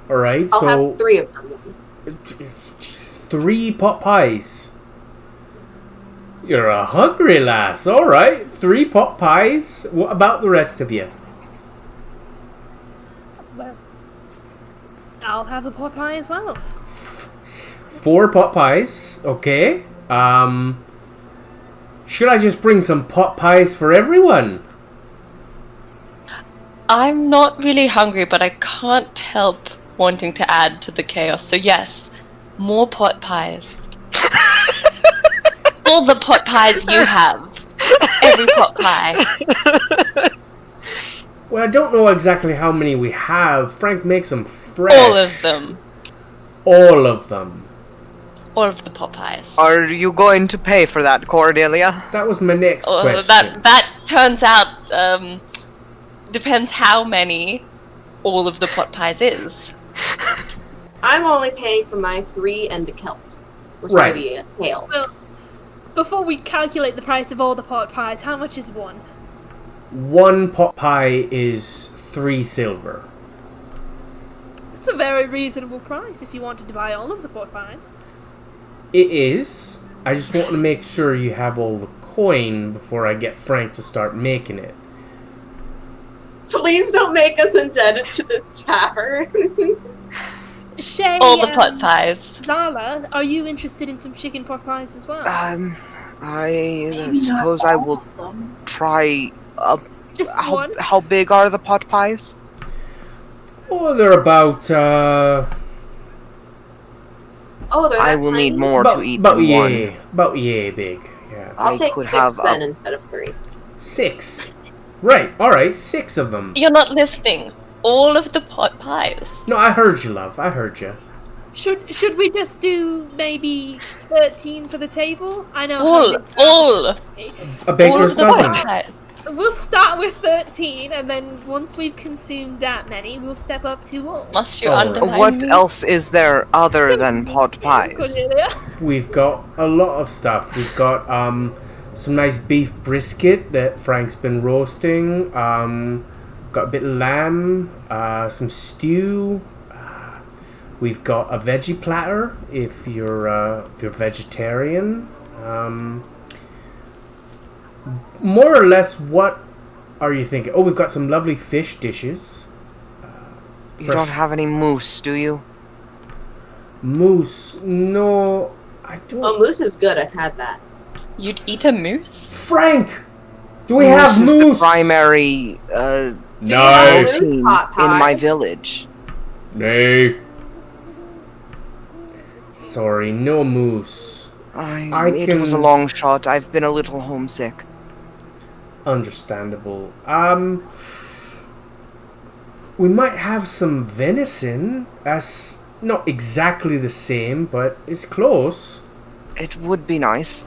[SPEAKER 1] Alright,
[SPEAKER 3] I'll
[SPEAKER 1] so
[SPEAKER 3] have 3 of them.
[SPEAKER 1] 3 pot pies. You're a hungry lass. Alright, 3 pot pies. What about the rest of you?
[SPEAKER 4] Well, I'll have a pot pie as well.
[SPEAKER 1] 4 pot pies, okay. Should I just bring some pot pies for everyone?
[SPEAKER 5] I'm not really hungry, but I can't help wanting to add to the chaos. So yes, more pot pies. All the pot pies you have. Every pot pie.
[SPEAKER 1] Well, I don't know exactly how many we have. Frank makes them fresh.
[SPEAKER 5] All of them.
[SPEAKER 1] All of them.
[SPEAKER 5] All of the pot pies.
[SPEAKER 2] Are you going to pay for that, Cordelia?
[SPEAKER 1] That was my next
[SPEAKER 5] Oh,
[SPEAKER 1] question.
[SPEAKER 5] that turns out, depends how many all of the pot pies is.
[SPEAKER 3] I'm only paying for my 3 and the kelp. Which
[SPEAKER 1] Right.
[SPEAKER 3] might be a kale.
[SPEAKER 4] Well, before we calculate the price of all the pot pies, how much is one?
[SPEAKER 1] 1 pot pie is 3 silver.
[SPEAKER 4] It's a very reasonable price if you wanted to buy all of the pot pies.
[SPEAKER 1] It is. I just want to make sure you have all the coin before I get Frank to start making it.
[SPEAKER 3] Please don't make us indebted to this tavern.
[SPEAKER 4] Shay,
[SPEAKER 5] All the pot pies.
[SPEAKER 4] Lala, are you interested in some chicken pot pies as well?
[SPEAKER 2] I suppose I will try.
[SPEAKER 4] Just one?
[SPEAKER 2] How big are the pot pies?
[SPEAKER 1] Oh, they're about,
[SPEAKER 3] Oh, they're that
[SPEAKER 2] I will
[SPEAKER 3] tiny?
[SPEAKER 2] need more
[SPEAKER 1] about,
[SPEAKER 2] to eat
[SPEAKER 1] about
[SPEAKER 2] than one.
[SPEAKER 1] yay, about yay big. Yeah.
[SPEAKER 3] I'll
[SPEAKER 2] I
[SPEAKER 3] take
[SPEAKER 2] could
[SPEAKER 3] 6
[SPEAKER 2] have
[SPEAKER 3] then instead of 3.
[SPEAKER 1] 6. Right, alright, 6 of them.
[SPEAKER 5] You're not listening. All of the pot pies.
[SPEAKER 1] No, I heard you, love. I heard you.
[SPEAKER 4] Should we just do maybe 13 for the table? I know.
[SPEAKER 5] All.
[SPEAKER 1] A
[SPEAKER 5] All
[SPEAKER 1] baker's
[SPEAKER 5] of the pot
[SPEAKER 1] dozen.
[SPEAKER 5] pies.
[SPEAKER 4] We'll start with 13, and then once we've consumed that many, we'll step up to all.
[SPEAKER 5] Must you
[SPEAKER 1] Oh.
[SPEAKER 5] undermine
[SPEAKER 2] What
[SPEAKER 5] me?
[SPEAKER 2] else is there other than pot pies?
[SPEAKER 4] Cornelia.
[SPEAKER 1] We've got a lot of stuff. We've got some nice beef brisket that Frank's been roasting. Got a bit of lamb, some stew. We've got a veggie platter if you're vegetarian. More or less, what are you thinking? Oh, we've got some lovely fish dishes.
[SPEAKER 2] You
[SPEAKER 1] Fresh-
[SPEAKER 2] don't have any moose, do you?
[SPEAKER 1] Moose? No, I don't.
[SPEAKER 3] Oh, moose is good. I've had that.
[SPEAKER 5] You'd eat a moose?
[SPEAKER 1] Frank, do we have
[SPEAKER 2] is
[SPEAKER 1] moose?
[SPEAKER 2] the primary
[SPEAKER 3] Do you
[SPEAKER 1] Nay,
[SPEAKER 3] have moose
[SPEAKER 2] protein
[SPEAKER 3] pot pie?
[SPEAKER 2] in my village.
[SPEAKER 1] nay. Sorry, no moose.
[SPEAKER 2] It was a
[SPEAKER 1] can-
[SPEAKER 2] long shot. I've been a little homesick.
[SPEAKER 1] Understandable. We might have some venison. That's not exactly the same, but it's close.
[SPEAKER 2] It would be nice.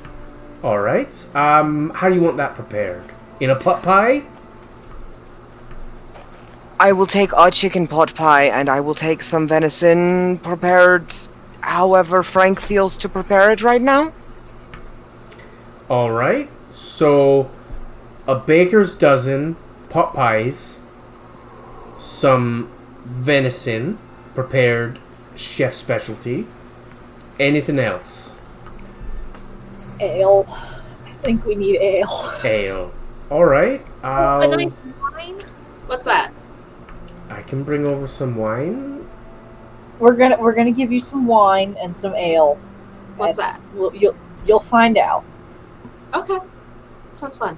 [SPEAKER 1] All right. How do you want that prepared? In a pot pie?
[SPEAKER 2] I will take a chicken pot pie, and I will take some venison prepared however Frank feels to prepare it right now.
[SPEAKER 1] All right. So, a baker's dozen pot pies, some venison prepared chef specialty. Anything else?
[SPEAKER 6] Ale. I think we need ale.
[SPEAKER 1] Ale. All right.
[SPEAKER 4] A nice wine.
[SPEAKER 3] What's that?
[SPEAKER 1] I can bring over some wine.
[SPEAKER 6] We're gonna give you some wine and some ale.
[SPEAKER 3] What's
[SPEAKER 6] And
[SPEAKER 3] that?
[SPEAKER 6] You'll find out.
[SPEAKER 3] Okay. Sounds fun.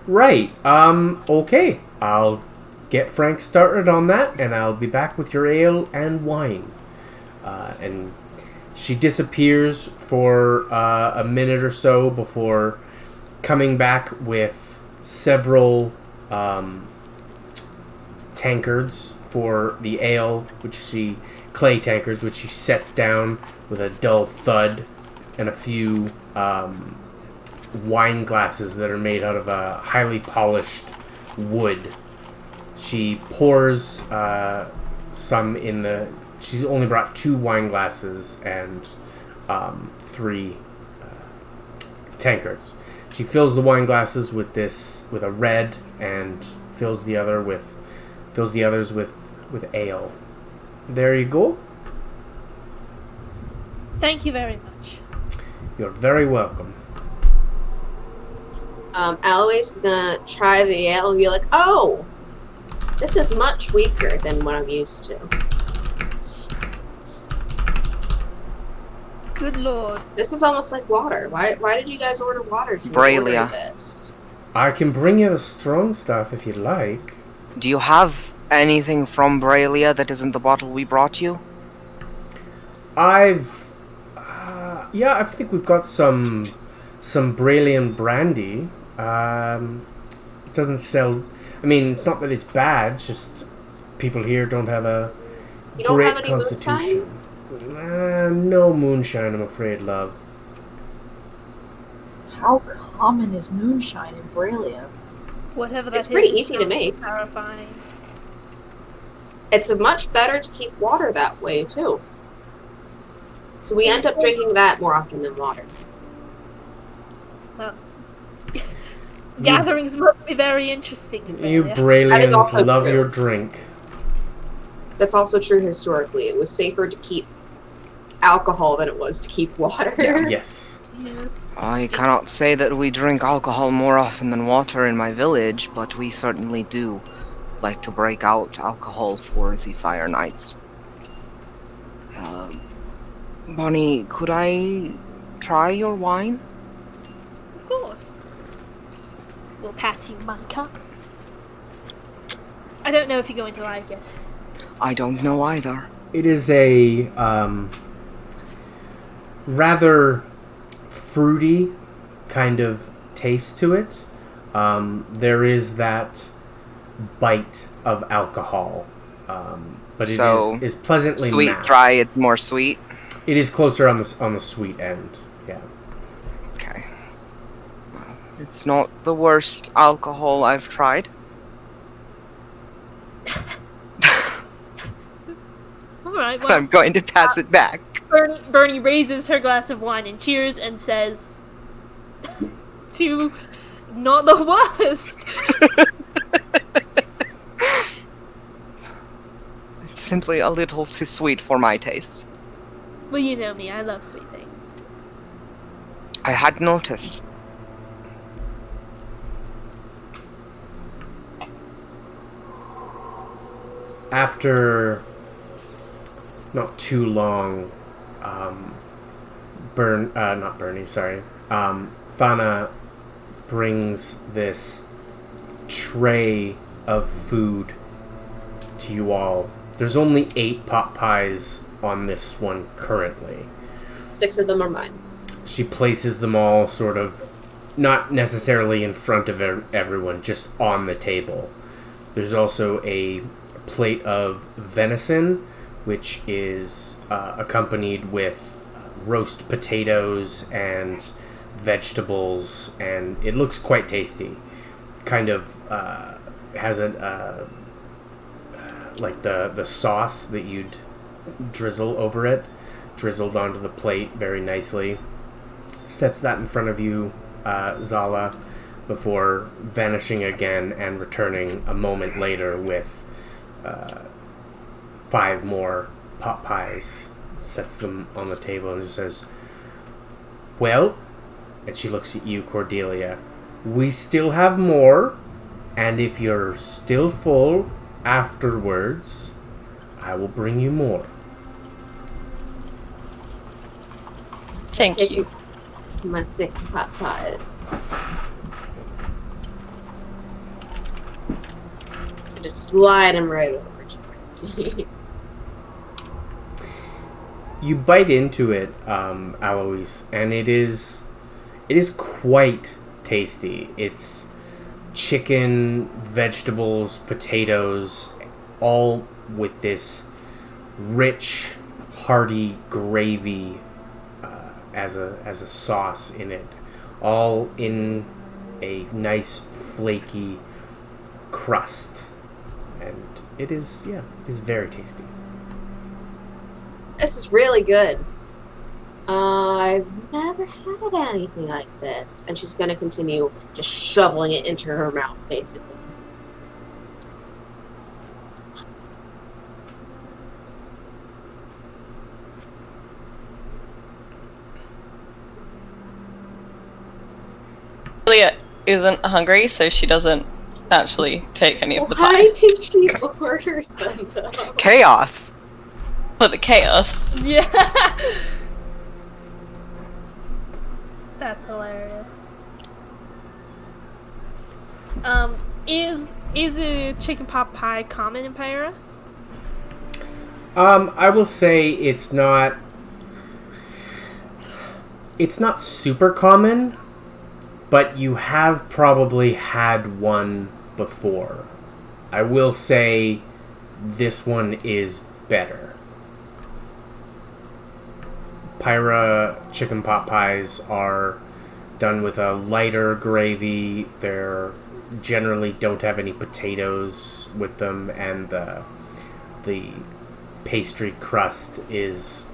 [SPEAKER 1] Right. Okay. I'll get Frank started on that, and I'll be back with your ale and wine. And she disappears for a minute or so before coming back with several tankards for the ale, clay tankards, which she sets down with a dull thud, and a few wine glasses that are made out of a highly polished wood. She pours some in the. She's only brought 2 wine glasses and 3 tankards. She fills the wine glasses with a red, and fills the others with ale. There you go.
[SPEAKER 4] Thank you very much.
[SPEAKER 1] You're very welcome.
[SPEAKER 3] Alois is gonna try the ale and be like, "Oh, this is much weaker than what I'm used to.
[SPEAKER 4] Good lord.
[SPEAKER 3] This is almost like water. Why did you guys order water? If you
[SPEAKER 2] Braille.
[SPEAKER 3] ordered this?
[SPEAKER 1] I can bring you the strong stuff if you'd like.
[SPEAKER 2] Do you have anything from Braille that isn't the bottle we brought you?
[SPEAKER 1] I think we've got some Brailian brandy. It doesn't sell. I mean, it's not that it's bad. It's just people here don't have a
[SPEAKER 3] You don't
[SPEAKER 1] great
[SPEAKER 3] have any
[SPEAKER 1] constitution. No moonshine, I'm afraid, love.
[SPEAKER 6] How common is moonshine in Braille?
[SPEAKER 4] Whatever that
[SPEAKER 3] It's pretty
[SPEAKER 4] is,
[SPEAKER 3] easy to
[SPEAKER 4] sounds
[SPEAKER 3] make.
[SPEAKER 4] Terrifying.
[SPEAKER 3] It's much better to keep water that way too. So we end up drinking that more often than water.
[SPEAKER 4] Well, gatherings must be very interesting.
[SPEAKER 1] You
[SPEAKER 4] Amelia.
[SPEAKER 3] That is
[SPEAKER 1] Brailians
[SPEAKER 3] also
[SPEAKER 1] love
[SPEAKER 3] true.
[SPEAKER 1] your drink.
[SPEAKER 3] That's also true historically. It was safer to keep alcohol than it was to keep water.
[SPEAKER 2] Yeah.
[SPEAKER 1] Yes.
[SPEAKER 4] Yes.
[SPEAKER 2] I cannot say that we drink alcohol more often than water in my village, but we certainly do like to break out alcohol for the fire nights. Bonnie, could I try your wine?
[SPEAKER 4] Of course. We'll pass you my cup. I don't know if you're going to like it.
[SPEAKER 2] I don't know either.
[SPEAKER 1] It is a rather fruity kind of taste to it. There is that bite of alcohol, but
[SPEAKER 2] So,
[SPEAKER 1] it is pleasantly
[SPEAKER 2] Sweet,
[SPEAKER 1] masked.
[SPEAKER 2] dry, it's more sweet.
[SPEAKER 1] It is closer on the sweet end. Yeah.
[SPEAKER 2] Okay. Well, it's not the worst alcohol I've tried.
[SPEAKER 4] Alright, well,
[SPEAKER 2] I'm going to pass it back.
[SPEAKER 4] Bernie raises her glass of wine and cheers and says, to not the worst.
[SPEAKER 2] It's simply a little too sweet for my taste.
[SPEAKER 4] Well, you know me, I love sweet things.
[SPEAKER 2] I had noticed.
[SPEAKER 1] After not too long, Fana brings this tray of food to you all. There's only 8 pot pies on this one currently.
[SPEAKER 3] 6 of them are mine.
[SPEAKER 1] She places them all sort of, not necessarily in front of everyone, just on the table. There's also a plate of venison, which is accompanied with roast potatoes and vegetables, and it looks quite tasty. Kind of has a like the sauce that you'd drizzle over it, drizzled onto the plate very nicely. Sets that in front of you, Zala, before vanishing again and returning a moment later with 5 more pot pies. Sets them on the table and just says, "Well," and she looks at you, Cordelia, "we still have more, and if you're still full afterwards, I will bring you more."
[SPEAKER 5] Thank
[SPEAKER 3] Take
[SPEAKER 5] you.
[SPEAKER 3] my 6 pot pies. I just slide them right over towards me.
[SPEAKER 1] You bite into it, Alois, and it is quite tasty. It's chicken, vegetables, potatoes, all with this rich, hearty gravy as a sauce in it, all in a nice flaky crust, and it is very tasty.
[SPEAKER 3] This is really good. I've never had anything like this. And she's going to continue just shoveling it into her mouth, basically.
[SPEAKER 5] Julia isn't hungry, so she doesn't actually take any of the
[SPEAKER 3] Why
[SPEAKER 5] pies.
[SPEAKER 3] did she order them, though?
[SPEAKER 2] Chaos!
[SPEAKER 5] For the chaos.
[SPEAKER 4] Yeah. That's hilarious. Is a chicken pot pie common in Pyra?
[SPEAKER 1] I will say it's not super common, but you have probably had one before. I will say this one is better. Pyra chicken pot pies are done with a lighter gravy. They're generally don't have any potatoes with them, and the pastry crust is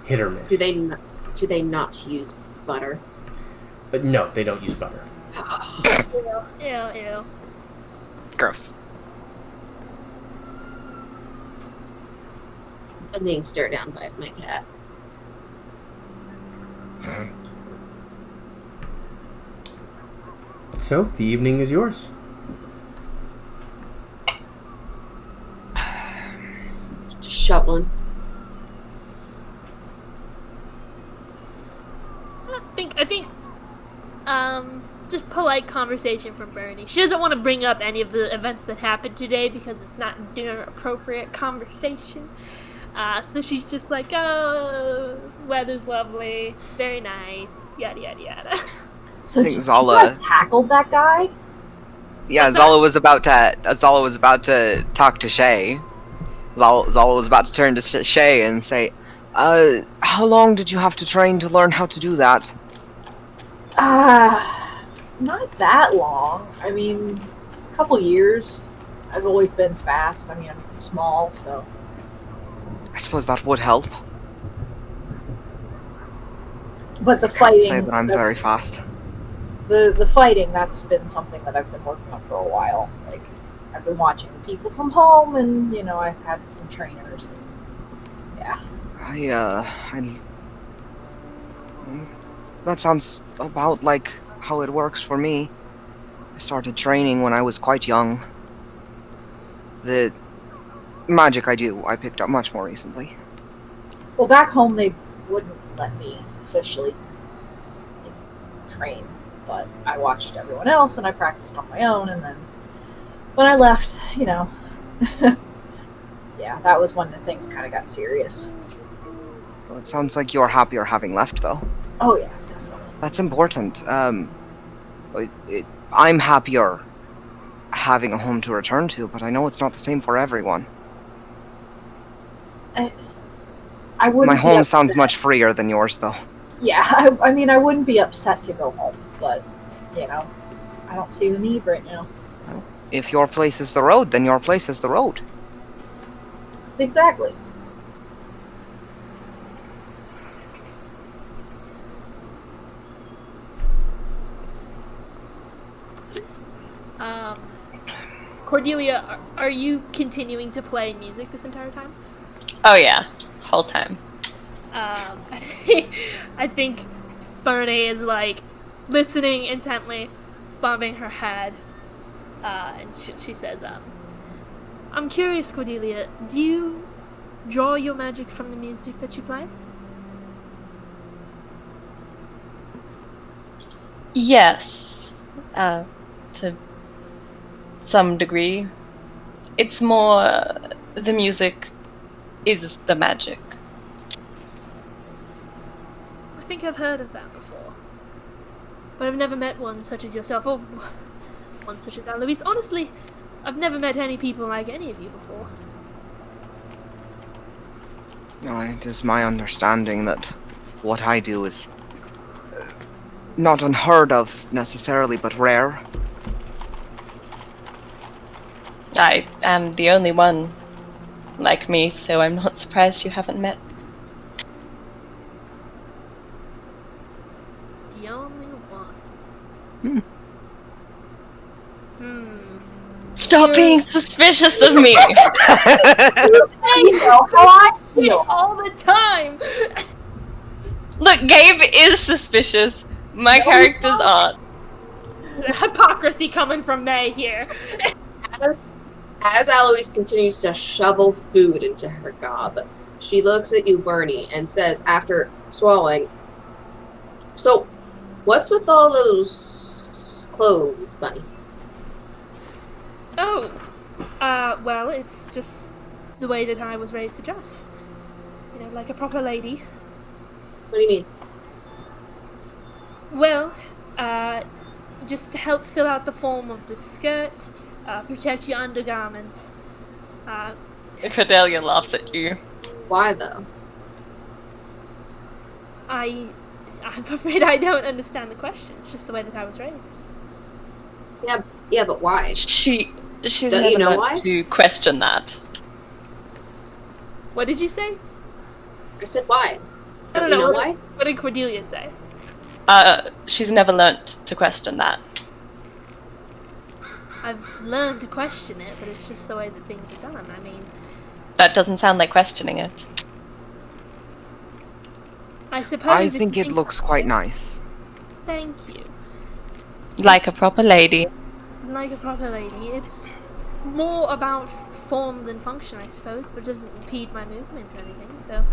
[SPEAKER 1] hit or miss.
[SPEAKER 3] Do they not use butter?
[SPEAKER 1] No, they don't use butter.
[SPEAKER 4] Ew.
[SPEAKER 2] Gross.
[SPEAKER 3] I'm being stared down by my cat.
[SPEAKER 1] So, the evening is yours.
[SPEAKER 3] Just shoveling.
[SPEAKER 4] I think, just polite conversation from Bernie. She doesn't want to bring up any of the events that happened today because it's not dinner appropriate conversation. So she's just like, oh, weather's lovely, very nice, yada yada yada.
[SPEAKER 6] So
[SPEAKER 2] think
[SPEAKER 6] just
[SPEAKER 2] Zala-
[SPEAKER 6] tackled that guy?
[SPEAKER 2] Yeah,
[SPEAKER 4] What's
[SPEAKER 2] Zala was about to talk to Shay. Zala was about to turn to Shay and say, how long did you have to train to learn how to do that?
[SPEAKER 6] Not that long. I mean, a couple years. I've always been fast. I mean, I'm small, so.
[SPEAKER 2] I suppose that would help.
[SPEAKER 6] But the
[SPEAKER 2] Can't
[SPEAKER 6] fighting.
[SPEAKER 2] say that I'm very fast.
[SPEAKER 6] The fighting, that's been something that I've been working on for a while. Like, I've been watching people from home, and, you know, I've had some trainers. Yeah.
[SPEAKER 2] That sounds about like how it works for me. I started training when I was quite young. The magic I picked up much more recently.
[SPEAKER 6] Well, back home, they wouldn't let me officially train, but I watched everyone else, and I practiced on my own, and then when I left, you know, yeah, that was when the things kind of got serious.
[SPEAKER 2] Well, it sounds like you're happier having left, though.
[SPEAKER 6] Oh, yeah, definitely.
[SPEAKER 2] That's important. I'm happier having a home to return to, but I know it's not the same for everyone.
[SPEAKER 6] I wouldn't
[SPEAKER 2] My
[SPEAKER 6] be
[SPEAKER 2] home
[SPEAKER 6] upset.
[SPEAKER 2] sounds much freer than yours, though.
[SPEAKER 6] Yeah, I mean, I wouldn't be upset to go home, but, you know, I don't see the need right now.
[SPEAKER 2] If your place is the road, then your place is the road.
[SPEAKER 6] Exactly.
[SPEAKER 4] Cordelia, are you continuing to play music this entire time?
[SPEAKER 5] Oh yeah, whole time.
[SPEAKER 4] I think Bernie is like listening intently, bobbing her head, and she says, I'm curious, Cordelia, do you draw your magic from the music that you play?
[SPEAKER 5] Yes, to some degree. It's more the music is the magic.
[SPEAKER 4] I think I've heard of that before, but I've never met one such as yourself, or one such as Alois. Honestly, I've never met any people like any of you before.
[SPEAKER 2] It is my understanding that what I do is not unheard of necessarily, but rare.
[SPEAKER 5] I am the only one like me, so I'm not surprised you haven't met.
[SPEAKER 4] The only one.
[SPEAKER 5] Stop being suspicious of me!
[SPEAKER 6] You know how I feel.
[SPEAKER 4] All the time!
[SPEAKER 5] Look, Gabe is suspicious. My characters aren't.
[SPEAKER 4] Hypocrisy coming from May here.
[SPEAKER 3] As Alois continues to shovel food into her gob, she looks at you, Bernie, and says, after swallowing, "So, what's with all those clothes, Bunny?"
[SPEAKER 4] Oh, well, it's just the way that I was raised to dress. You know, like a proper lady.
[SPEAKER 3] What do you mean?
[SPEAKER 4] Well, just to help fill out the form of the skirt, protect your undergarments.
[SPEAKER 5] Cordelia laughs at you.
[SPEAKER 3] Why, though?
[SPEAKER 4] I'm afraid I don't understand the question. It's just the way that I was raised.
[SPEAKER 3] Yeah, but why?
[SPEAKER 5] She's
[SPEAKER 3] Don't
[SPEAKER 5] never
[SPEAKER 3] you know
[SPEAKER 5] meant
[SPEAKER 3] why?
[SPEAKER 5] to question that.
[SPEAKER 4] What did you say?
[SPEAKER 3] I said why.
[SPEAKER 4] I
[SPEAKER 3] Don't
[SPEAKER 4] don't
[SPEAKER 3] you
[SPEAKER 4] know.
[SPEAKER 3] know why?
[SPEAKER 4] What did Cordelia say?
[SPEAKER 5] She's never learnt to question that.
[SPEAKER 4] I've learned to question it, but it's just the way that things are done. I mean,
[SPEAKER 5] That doesn't sound like questioning it.
[SPEAKER 4] I suppose.
[SPEAKER 2] I
[SPEAKER 4] if
[SPEAKER 2] think
[SPEAKER 4] you
[SPEAKER 2] it looks quite nice.
[SPEAKER 4] Thank you.
[SPEAKER 5] Like a proper lady.
[SPEAKER 4] Like a proper lady, it's more about form than function, I suppose, but it doesn't impede my movement or anything. So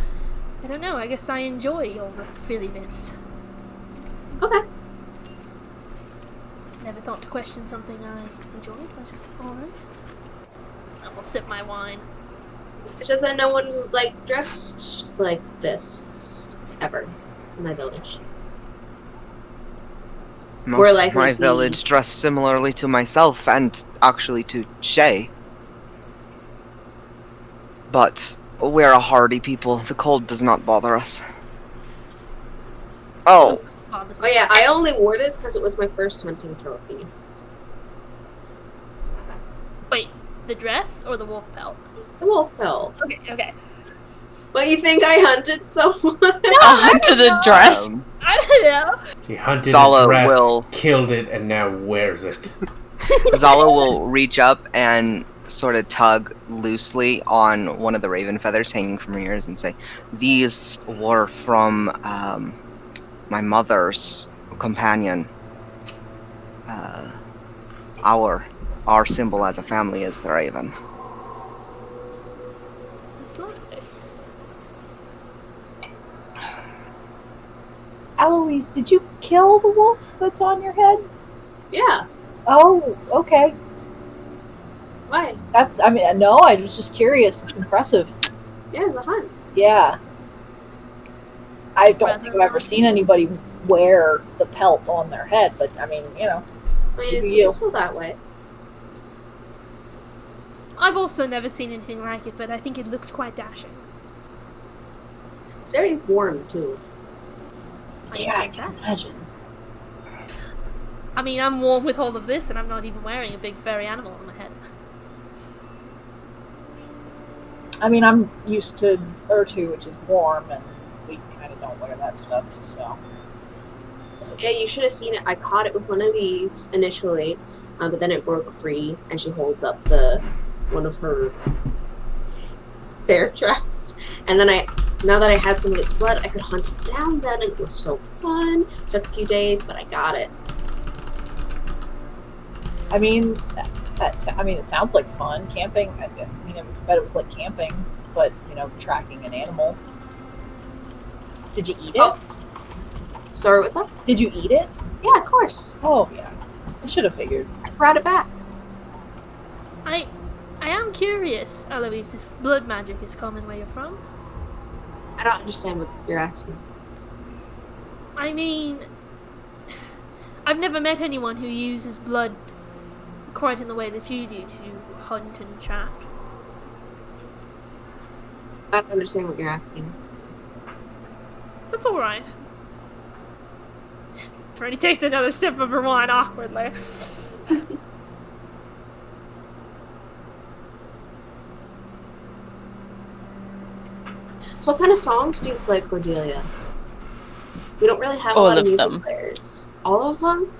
[SPEAKER 4] I don't know. I guess I enjoy all the frilly bits.
[SPEAKER 3] Okay.
[SPEAKER 4] Never thought to question something I enjoyed, but alright. I will sip my wine.
[SPEAKER 3] It's just that no one like dressed like this ever in my village.
[SPEAKER 2] Most
[SPEAKER 3] We're
[SPEAKER 2] of
[SPEAKER 3] likely
[SPEAKER 2] my
[SPEAKER 3] to be-
[SPEAKER 2] village dress similarly to myself and actually to Shay. But we're a hardy people. The cold does not bother us. Oh,
[SPEAKER 4] Bothers
[SPEAKER 3] Oh
[SPEAKER 4] me.
[SPEAKER 3] yeah, I only wore this because it was my first hunting trophy.
[SPEAKER 4] Wait, the dress or the wolf pelt?
[SPEAKER 3] The wolf pelt.
[SPEAKER 4] Okay.
[SPEAKER 3] What, you think I hunted so much?
[SPEAKER 5] I hunted a dress.
[SPEAKER 4] I don't know.
[SPEAKER 1] He hunted
[SPEAKER 2] Zala
[SPEAKER 1] a dress,
[SPEAKER 2] will-
[SPEAKER 1] killed it, and now wears it.
[SPEAKER 2] Zala will reach up and sort of tug loosely on one of the raven feathers hanging from her ears and say, "These were from my mother's companion. Our symbol as a family is the raven."
[SPEAKER 4] It's lovely.
[SPEAKER 6] Eloise, did you kill the wolf that's on your head?
[SPEAKER 3] Yeah.
[SPEAKER 6] Oh, okay.
[SPEAKER 3] Why?
[SPEAKER 6] No, I was just curious. It's impressive.
[SPEAKER 3] Yeah, it's a hunt.
[SPEAKER 6] Yeah. I don't
[SPEAKER 4] Rather
[SPEAKER 6] think I've ever
[SPEAKER 4] not.
[SPEAKER 6] seen anybody wear the pelt on their head, but I mean, you know.
[SPEAKER 3] I mean, it's
[SPEAKER 6] You.
[SPEAKER 3] useful that way.
[SPEAKER 4] I've also never seen anything like it, but I think it looks quite dashing.
[SPEAKER 3] It's very warm too.
[SPEAKER 6] Yeah, I
[SPEAKER 4] like
[SPEAKER 6] can
[SPEAKER 4] that.
[SPEAKER 6] imagine.
[SPEAKER 4] I mean, I'm warm with all of this, and I'm not even wearing a big furry animal on my head.
[SPEAKER 6] I mean, I'm used to Urtu, which is warm, and we kind of don't wear that stuff, so.
[SPEAKER 3] Yeah, you should have seen it. I caught it with one of these initially, but then it broke free, and she holds up one of her bear traps. And then now that I had some of its blood, I could hunt it down then, and it was so fun. It took a few days, but I got it.
[SPEAKER 6] I mean, it sounds like fun. Camping, I bet it was like camping, but, tracking an animal. Did you eat it?
[SPEAKER 3] Oh. Sorry, what's that?
[SPEAKER 6] Did you eat it?
[SPEAKER 3] Yeah, of course.
[SPEAKER 6] Oh, yeah. I should have figured.
[SPEAKER 3] I brought it back.
[SPEAKER 4] I am curious, Eloise, if blood magic is common where you're from.
[SPEAKER 3] I don't understand what you're asking.
[SPEAKER 4] I mean, I've never met anyone who uses blood quite in the way that you do to hunt and track.
[SPEAKER 3] I don't understand what you're asking.
[SPEAKER 4] That's alright. Freddy takes another sip of her wine awkwardly.
[SPEAKER 3] So what kind of songs do you play, Cordelia? We don't really have a
[SPEAKER 5] All
[SPEAKER 3] lot of
[SPEAKER 5] of
[SPEAKER 3] music
[SPEAKER 5] them.
[SPEAKER 3] players. All of them?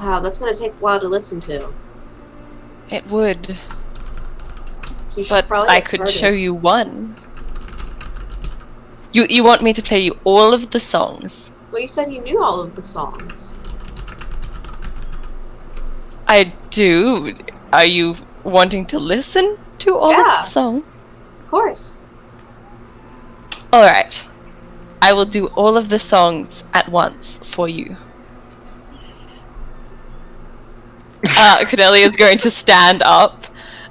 [SPEAKER 3] Wow, that's gonna take a while to listen to.
[SPEAKER 5] It would.
[SPEAKER 3] So you should
[SPEAKER 5] But
[SPEAKER 3] probably
[SPEAKER 5] I
[SPEAKER 3] get
[SPEAKER 5] could
[SPEAKER 3] started.
[SPEAKER 5] show you one. You want me to play you all of the songs?
[SPEAKER 3] Well, you said you knew all of the songs.
[SPEAKER 5] I do. Are you wanting to listen to all of
[SPEAKER 3] Yeah.
[SPEAKER 5] the songs?
[SPEAKER 3] Of course.
[SPEAKER 5] Alright. I will do all of the songs at once for you. Cordelia is going to stand up,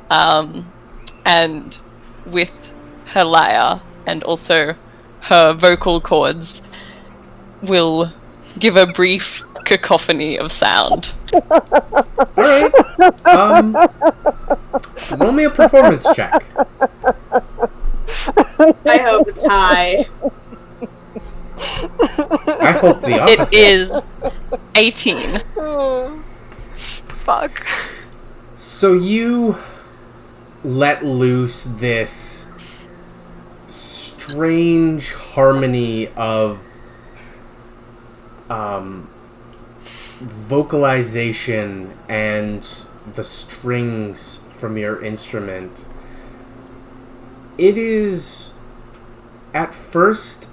[SPEAKER 5] and with her lyre and also her vocal cords will give a brief cacophony of sound.
[SPEAKER 1] Alright. Roll me a performance check.
[SPEAKER 3] I hope it's high.
[SPEAKER 1] I hope the
[SPEAKER 5] It
[SPEAKER 1] opposite.
[SPEAKER 5] is 18.
[SPEAKER 2] Fuck.
[SPEAKER 1] So you let loose this strange harmony of vocalization and the strings from your instrument, it is at first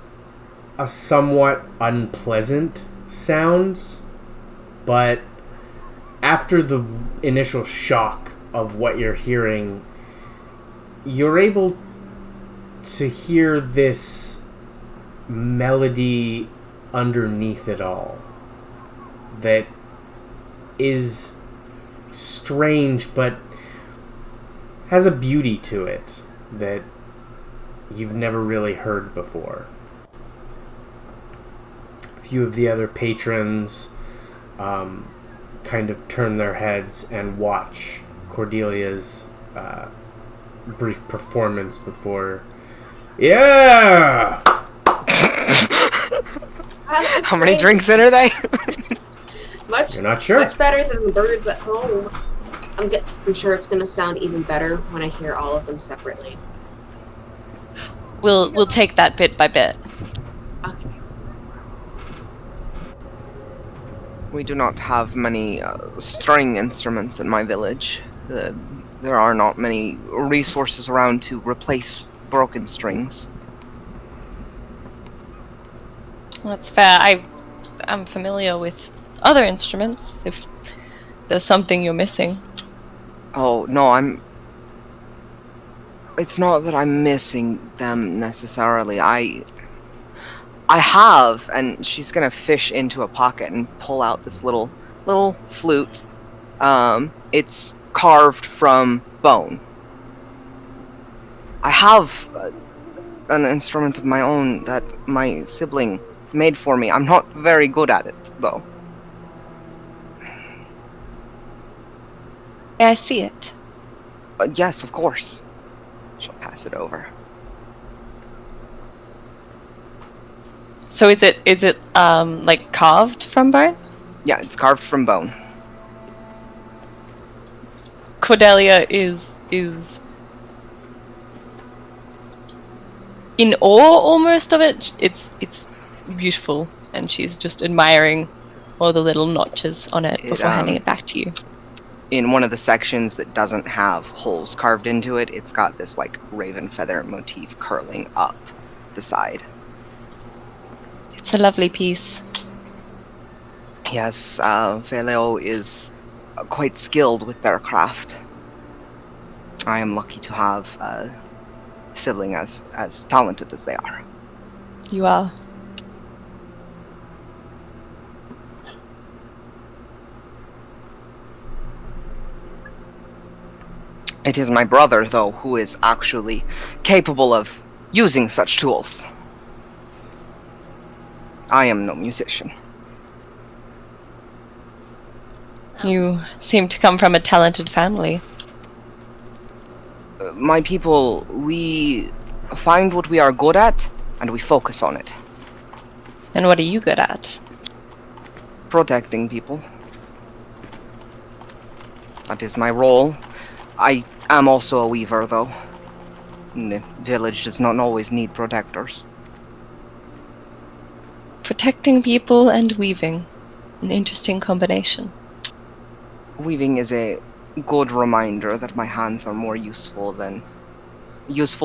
[SPEAKER 1] a somewhat unpleasant sound, but after the initial shock of what you're hearing, you're able to hear this melody underneath it all that is strange but has a beauty to it that you've never really heard before. A few of the other patrons kind of turn their heads and watch Cordelia's brief performance before. Yeah!
[SPEAKER 2] How many drinks in are they?
[SPEAKER 1] You're not sure?
[SPEAKER 3] Much better than the birds at home. I'm sure it's gonna sound even better when I hear all of them separately.
[SPEAKER 5] We'll take that bit by bit.
[SPEAKER 3] Okay.
[SPEAKER 2] We do not have many string instruments in my village. There are not many resources around to replace broken strings.
[SPEAKER 5] That's fair. I'm familiar with other instruments, if there's something you're missing.
[SPEAKER 2] Oh, no, it's not that I'm missing them necessarily. I have, and she's gonna fish into a pocket and pull out this little flute. It's carved from bone. I have an instrument of my own that my sibling made for me. I'm not very good at it, though.
[SPEAKER 5] May I see it?
[SPEAKER 2] Yes, of course. She'll pass it over.
[SPEAKER 5] So is it like carved from bone?
[SPEAKER 2] Yeah, it's carved from bone.
[SPEAKER 5] Cordelia is in awe almost of it. It's beautiful, and she's just admiring all the little notches on it before handing it back to you.
[SPEAKER 2] In one of the sections that doesn't have holes carved into it, it's got this like raven feather motif curling up the side.
[SPEAKER 5] It's a lovely piece.
[SPEAKER 2] Yes, Veleo is quite skilled with their craft. I am lucky to have a sibling as talented as they are.
[SPEAKER 5] You are.
[SPEAKER 2] It is my brother, though, who is actually capable of using such tools. I am no musician.
[SPEAKER 5] You seem to come from a talented family.
[SPEAKER 2] My people, we find what we are good at, and we focus on it.
[SPEAKER 5] And what are you good at?
[SPEAKER 2] Protecting people. That is my role. I am also a weaver, though. The village does not always need protectors.
[SPEAKER 5] Protecting people and weaving. An interesting combination.
[SPEAKER 2] Weaving is a good reminder that my hands are more useful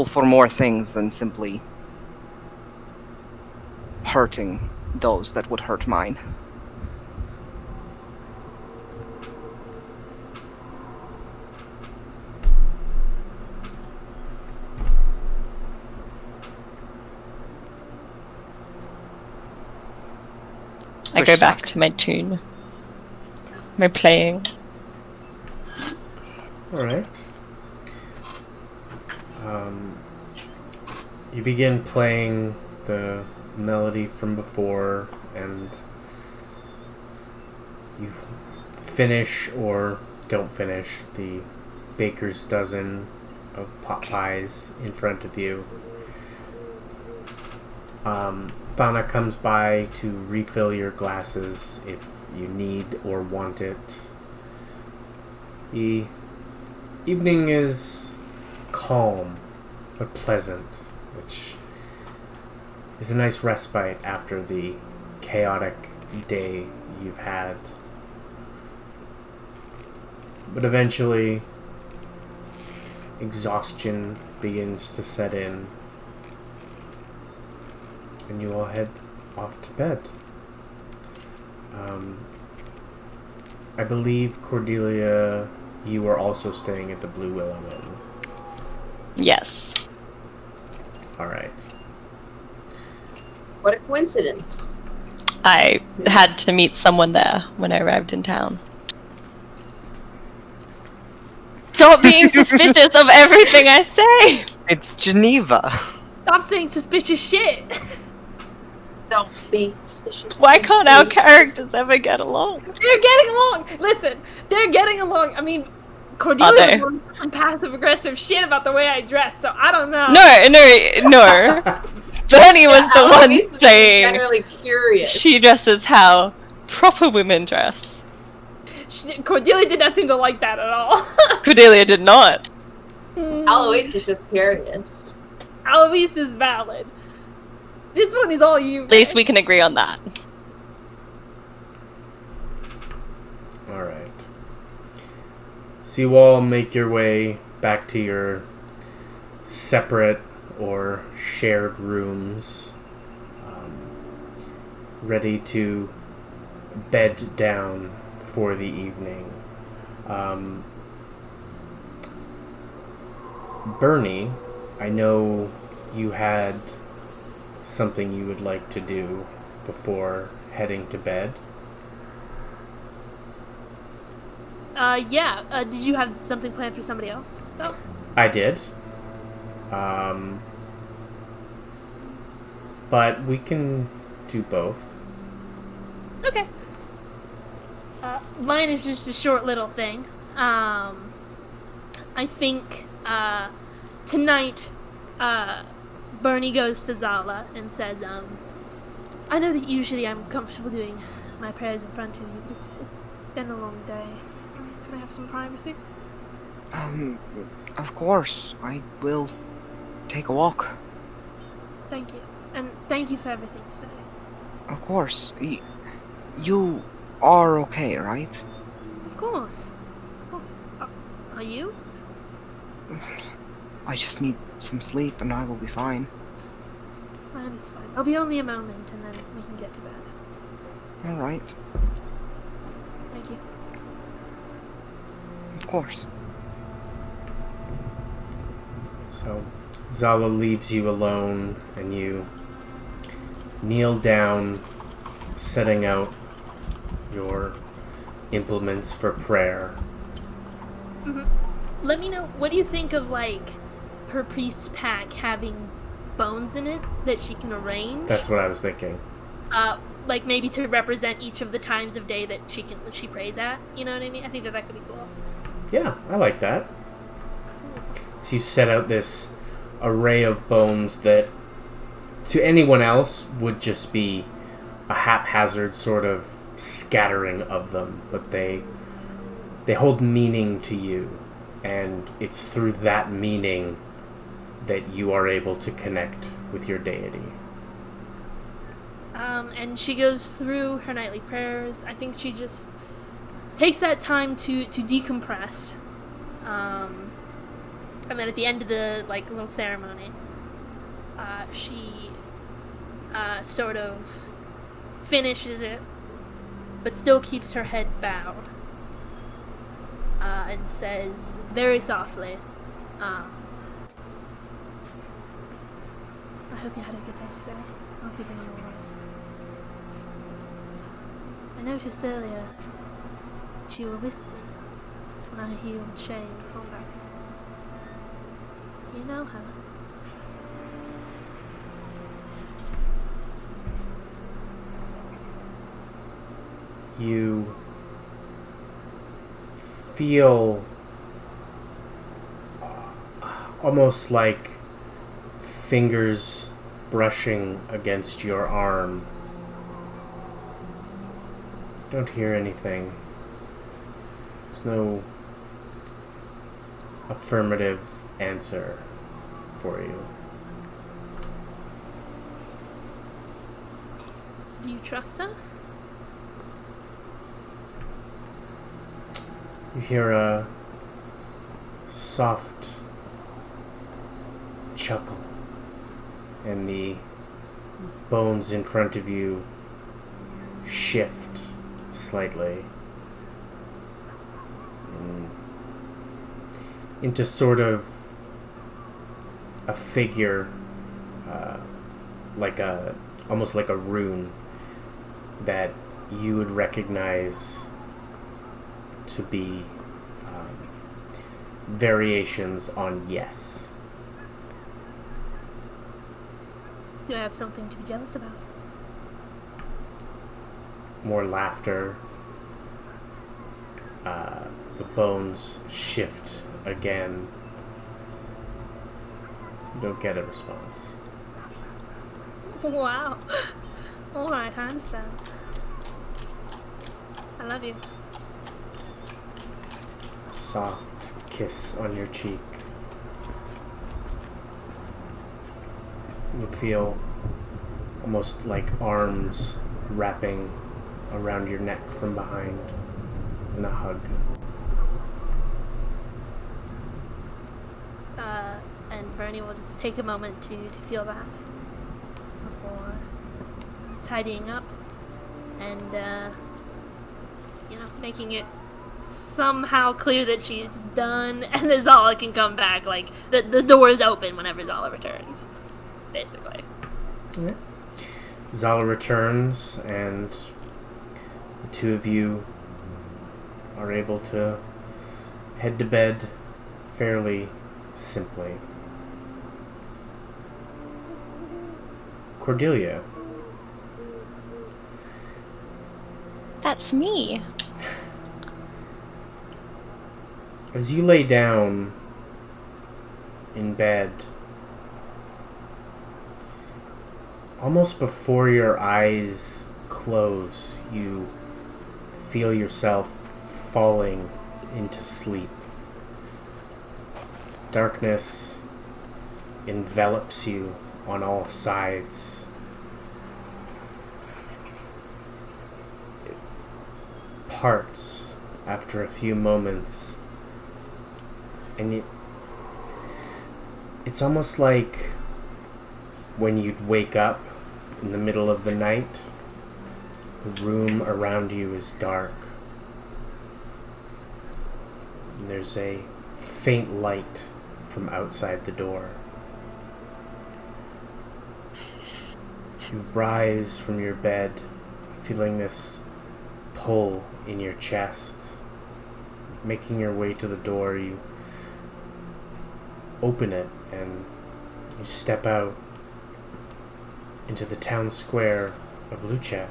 [SPEAKER 2] for more things than simply hurting those that would hurt mine.
[SPEAKER 5] I go back to my tune. My playing.
[SPEAKER 1] Alright. You begin playing the melody from before, and you finish or don't finish the baker's dozen of pot pies in front of you. Thana comes by to refill your glasses if you need or want it. The evening is calm but pleasant, which is a nice respite after the chaotic day you've had. But eventually, exhaustion begins to set in, and you all head off to bed. I believe, Cordelia, you were also staying at the Blue Willow Inn.
[SPEAKER 5] Yes.
[SPEAKER 1] Alright.
[SPEAKER 3] What a coincidence.
[SPEAKER 5] I had to meet someone there when I arrived in town. Stop being suspicious of everything I say!
[SPEAKER 2] It's Geneva.
[SPEAKER 4] Stop saying suspicious shit.
[SPEAKER 3] Don't be suspicious.
[SPEAKER 5] Why can't our characters ever get along?
[SPEAKER 4] They're getting along. Listen, they're getting along. I mean, Cordelia
[SPEAKER 5] Are they?
[SPEAKER 4] was doing some passive-aggressive shit about the way I dress, so I don't know.
[SPEAKER 5] No. Bernie was the one
[SPEAKER 3] Eloise was
[SPEAKER 5] saying
[SPEAKER 3] generally curious.
[SPEAKER 5] she dresses how proper women dress.
[SPEAKER 4] Cordelia did not seem to like that at all.
[SPEAKER 5] Cordelia did not.
[SPEAKER 3] Eloise is just curious.
[SPEAKER 4] Eloise is valid. This one is all you.
[SPEAKER 5] At least we can agree on that.
[SPEAKER 1] Alright. So you all make your way back to your separate or shared rooms, ready to bed down for the evening. Bernie, I know you had something you would like to do before heading to bed.
[SPEAKER 4] Yeah. Did you have something planned for somebody else? No.
[SPEAKER 1] I did. But we can do both.
[SPEAKER 4] Okay. Mine is just a short little thing. I think tonight Bernie goes to Zala and says, I know that usually I'm comfortable doing my prayers in front of you, but it's been a long day. Can I have some privacy?
[SPEAKER 2] Of course. I will take a walk.
[SPEAKER 4] Thank you. And thank you for everything today.
[SPEAKER 2] Of course. You are okay, right?
[SPEAKER 4] Of course. Of course. Are you?
[SPEAKER 2] I just need some sleep and I will be fine.
[SPEAKER 4] I understand. I'll be only a moment and then we can get to bed.
[SPEAKER 2] Alright.
[SPEAKER 4] Thank you.
[SPEAKER 2] Of course.
[SPEAKER 1] So Zala leaves you alone and you kneel down, setting out your implements for prayer.
[SPEAKER 4] Mm-hmm. Let me know, what do you think of, like, her priest pack having bones in it that she can arrange?
[SPEAKER 1] That's what I was thinking.
[SPEAKER 4] Like, maybe to represent each of the times of day that she prays at, you know what I mean? I think that could be cool.
[SPEAKER 1] Yeah, I like that. So you set out this array of bones that to anyone else would just be a haphazard sort of scattering of them, but they hold meaning to you, and it's through that meaning that you are able to connect with your deity.
[SPEAKER 4] And she goes through her nightly prayers. I think she just takes that time to decompress. And then at the end of the, like, little ceremony, she sort of finishes it, but still keeps her head bowed, and says very softly, I hope you had a good day today. I hope you're doing alright. I noticed earlier that you were with me when I healed Shay in combat. Do you know her?
[SPEAKER 1] You feel almost like fingers brushing against your arm. Don't hear anything. There's no affirmative answer for you.
[SPEAKER 4] Do you trust her?
[SPEAKER 1] You hear a soft chuckle, and the bones in front of you shift slightly into sort of a figure, almost like a rune that you would recognize to be variations on yes.
[SPEAKER 4] Do I have something to be jealous about?
[SPEAKER 1] More laughter. The bones shift again. You don't get a response.
[SPEAKER 4] Wow. Alright, I understand. I love you.
[SPEAKER 1] Soft kiss on your cheek. You feel almost like arms wrapping around your neck from behind in a hug.
[SPEAKER 4] And Bernie will just take a moment to feel that before tidying up and, making it somehow clear that she's done and then Zala can come back. Like, the door is open whenever Zala returns, basically.
[SPEAKER 1] Okay. Zala returns, and the two of you are able to head to bed fairly simply. Cordelia.
[SPEAKER 5] That's me.
[SPEAKER 1] As you lay down in bed, almost before your eyes close, you feel yourself falling into sleep. Darkness envelops you on all sides. It parts after a few moments, and it's almost like when you'd wake up in the middle of the night, the room around you is dark. And there's a faint light from outside the door. You rise from your bed, feeling this pull in your chest. Making your way to the door, you open it and you step out into the town square of Lucha,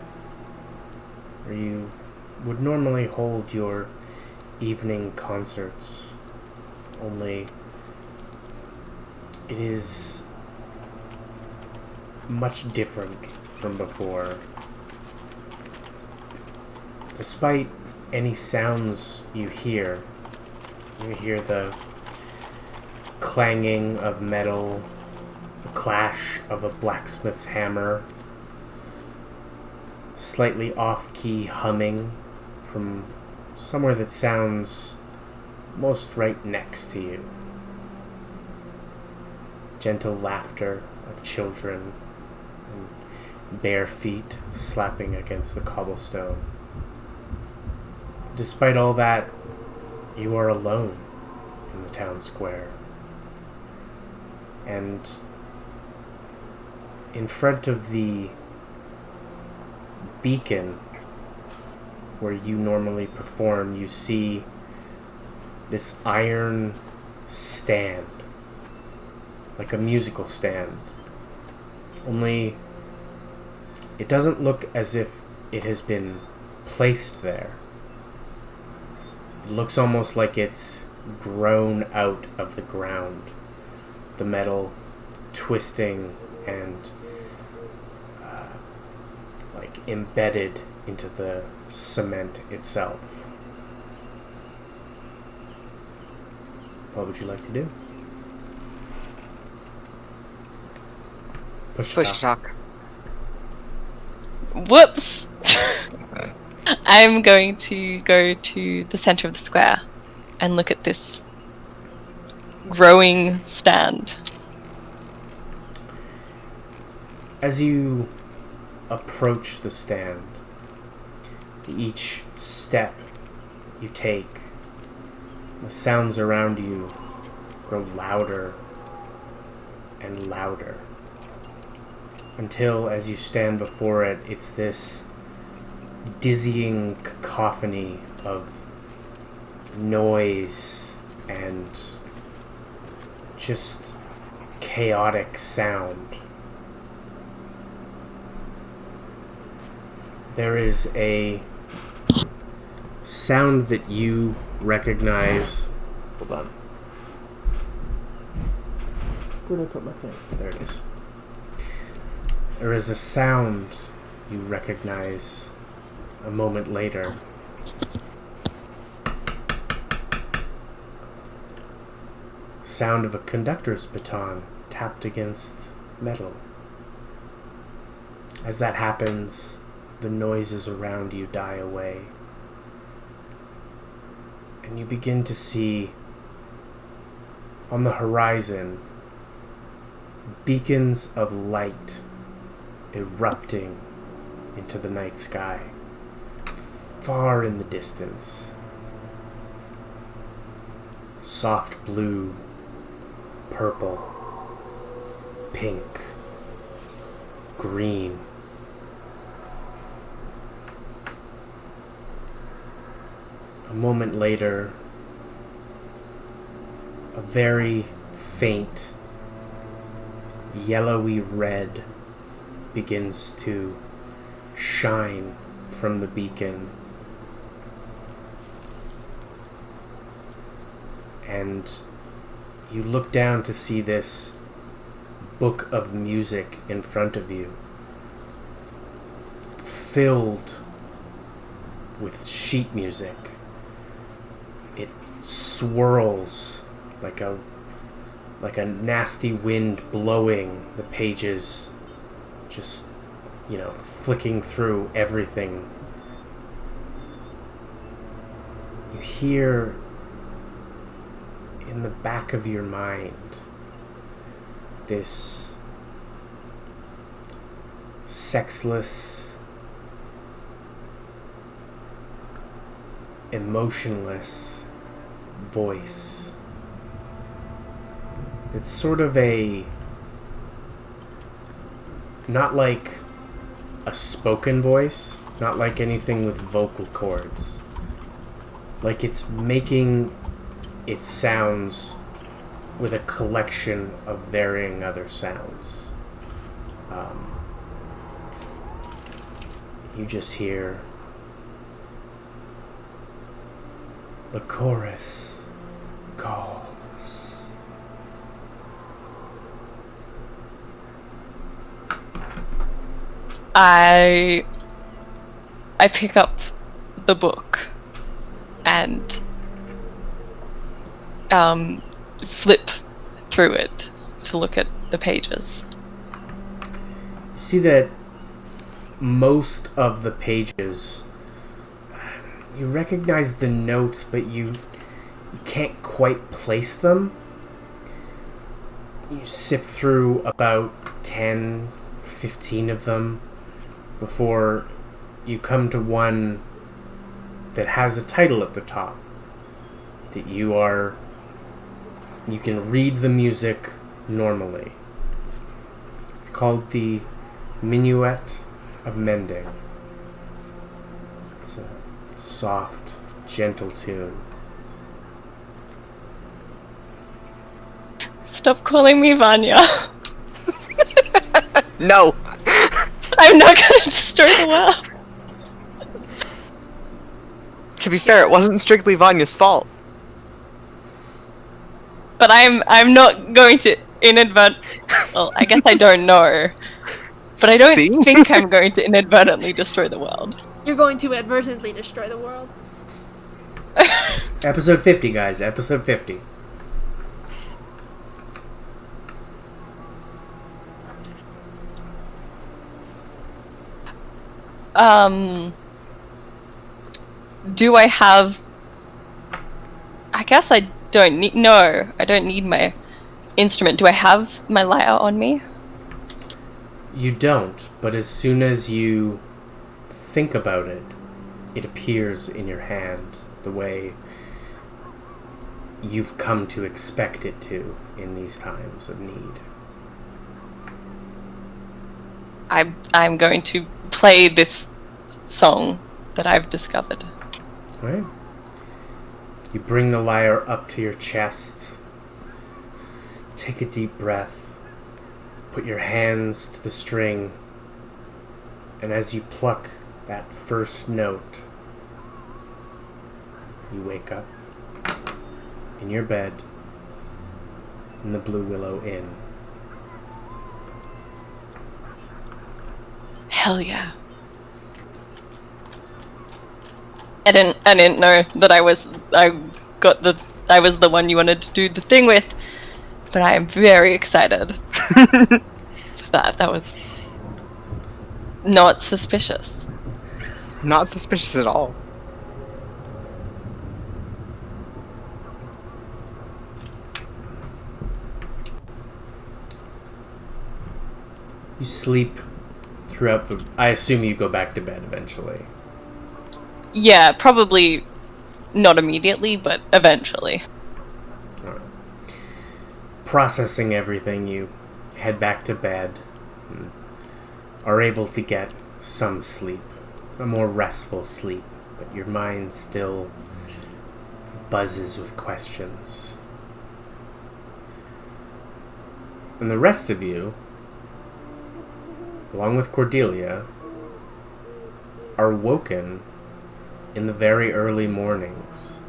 [SPEAKER 1] where you would normally hold your evening concerts, only it is much different from before. Despite any sounds you hear the clanging of metal, the clash of a blacksmith's hammer, slightly off-key humming from somewhere that sounds most right next to you. Gentle laughter of children and bare feet slapping against the cobblestone. Despite all that, you are alone in the town square. And in front of the beacon where you normally perform, you see this iron stand, like a musical stand. Only it doesn't look as if it has been placed there. It looks almost like it's grown out of the ground. The metal twisting and embedded into the cement itself. What would you like to do? Push
[SPEAKER 2] Push to talk.
[SPEAKER 5] Whoops! I'm going to go to the center of the square and look at this growing stand.
[SPEAKER 1] As you approach the stand, each step you take, the sounds around you grow louder and louder, until as you stand before it, it's this dizzying cacophony of noise and just chaotic sound. There is a sound that you recognize. Hold on. Where did I put my thing? There it is. There is a sound you recognize a moment later. Sound of a conductor's baton tapped against metal. As that happens, the noises around you die away. And you begin to see on the horizon beacons of light erupting into the night sky, far in the distance. Soft blue, purple, pink, green. A moment later, a very faint yellowy red begins to shine from the beacon, and you look down to see this book of music in front of you, filled with sheet music. It swirls like a nasty wind blowing the pages, just, flicking through everything. You hear in the back of your mind this sexless, emotionless voice. It's sort of not like a spoken voice, not like anything with vocal cords. Like it's making its sounds with a collection of varying other sounds. You just hear the chorus calls.
[SPEAKER 5] I pick up the book and flip through it to look at the pages.
[SPEAKER 1] You see that most of the pages, you recognize the notes, but you can't quite place them. You sift through about 10, 15 of them before you come to one that has a title at the top that you can read the music normally. It's called the Minuet of Mending. It's a soft, gentle tune.
[SPEAKER 5] Stop calling me Vanya.
[SPEAKER 2] No!
[SPEAKER 5] I'm not gonna destroy the world.
[SPEAKER 2] To be fair, it wasn't strictly Vanya's fault.
[SPEAKER 5] But I'm not going to well, I guess I don't know. But I don't
[SPEAKER 2] See?
[SPEAKER 5] think I'm going to inadvertently destroy the world.
[SPEAKER 4] You're going to advertently destroy the world.
[SPEAKER 1] Episode 50, guys. Episode 50.
[SPEAKER 5] Do I have I guess I don't need. No, I don't need my instrument. Do I have my lyre on me?
[SPEAKER 1] You don't, but as soon as you think about it, it appears in your hand the way you've come to expect it to in these times of need.
[SPEAKER 5] I'm going to play this song that I've discovered.
[SPEAKER 1] Alright. You bring the lyre up to your chest. Take a deep breath. Put your hands to the string. And as you pluck that first note, you wake up in your bed in the Blue Willow Inn.
[SPEAKER 5] Hell yeah. I didn't know that I was the one you wanted to do the thing with, but I am very excited for that. That was not suspicious.
[SPEAKER 2] Not suspicious at all.
[SPEAKER 1] You sleep throughout the... I assume you go back to bed eventually.
[SPEAKER 5] Yeah, probably not immediately, but eventually.
[SPEAKER 1] Alright. Processing everything, you head back to bed and are able to get some sleep. A more restful sleep, but your mind still buzzes with questions. And the rest of you, along with Cordelia, are woken in the very early mornings.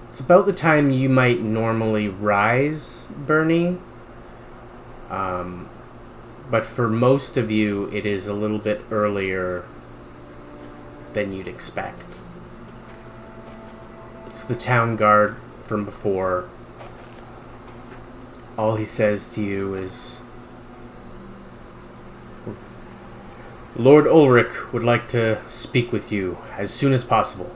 [SPEAKER 1] It's about the time you might normally rise, Bernie. But for most of you, it is a little bit earlier than you'd expect. It's the town guard from before. All he says to you is, Lord Ulrich would like to speak with you as soon as possible.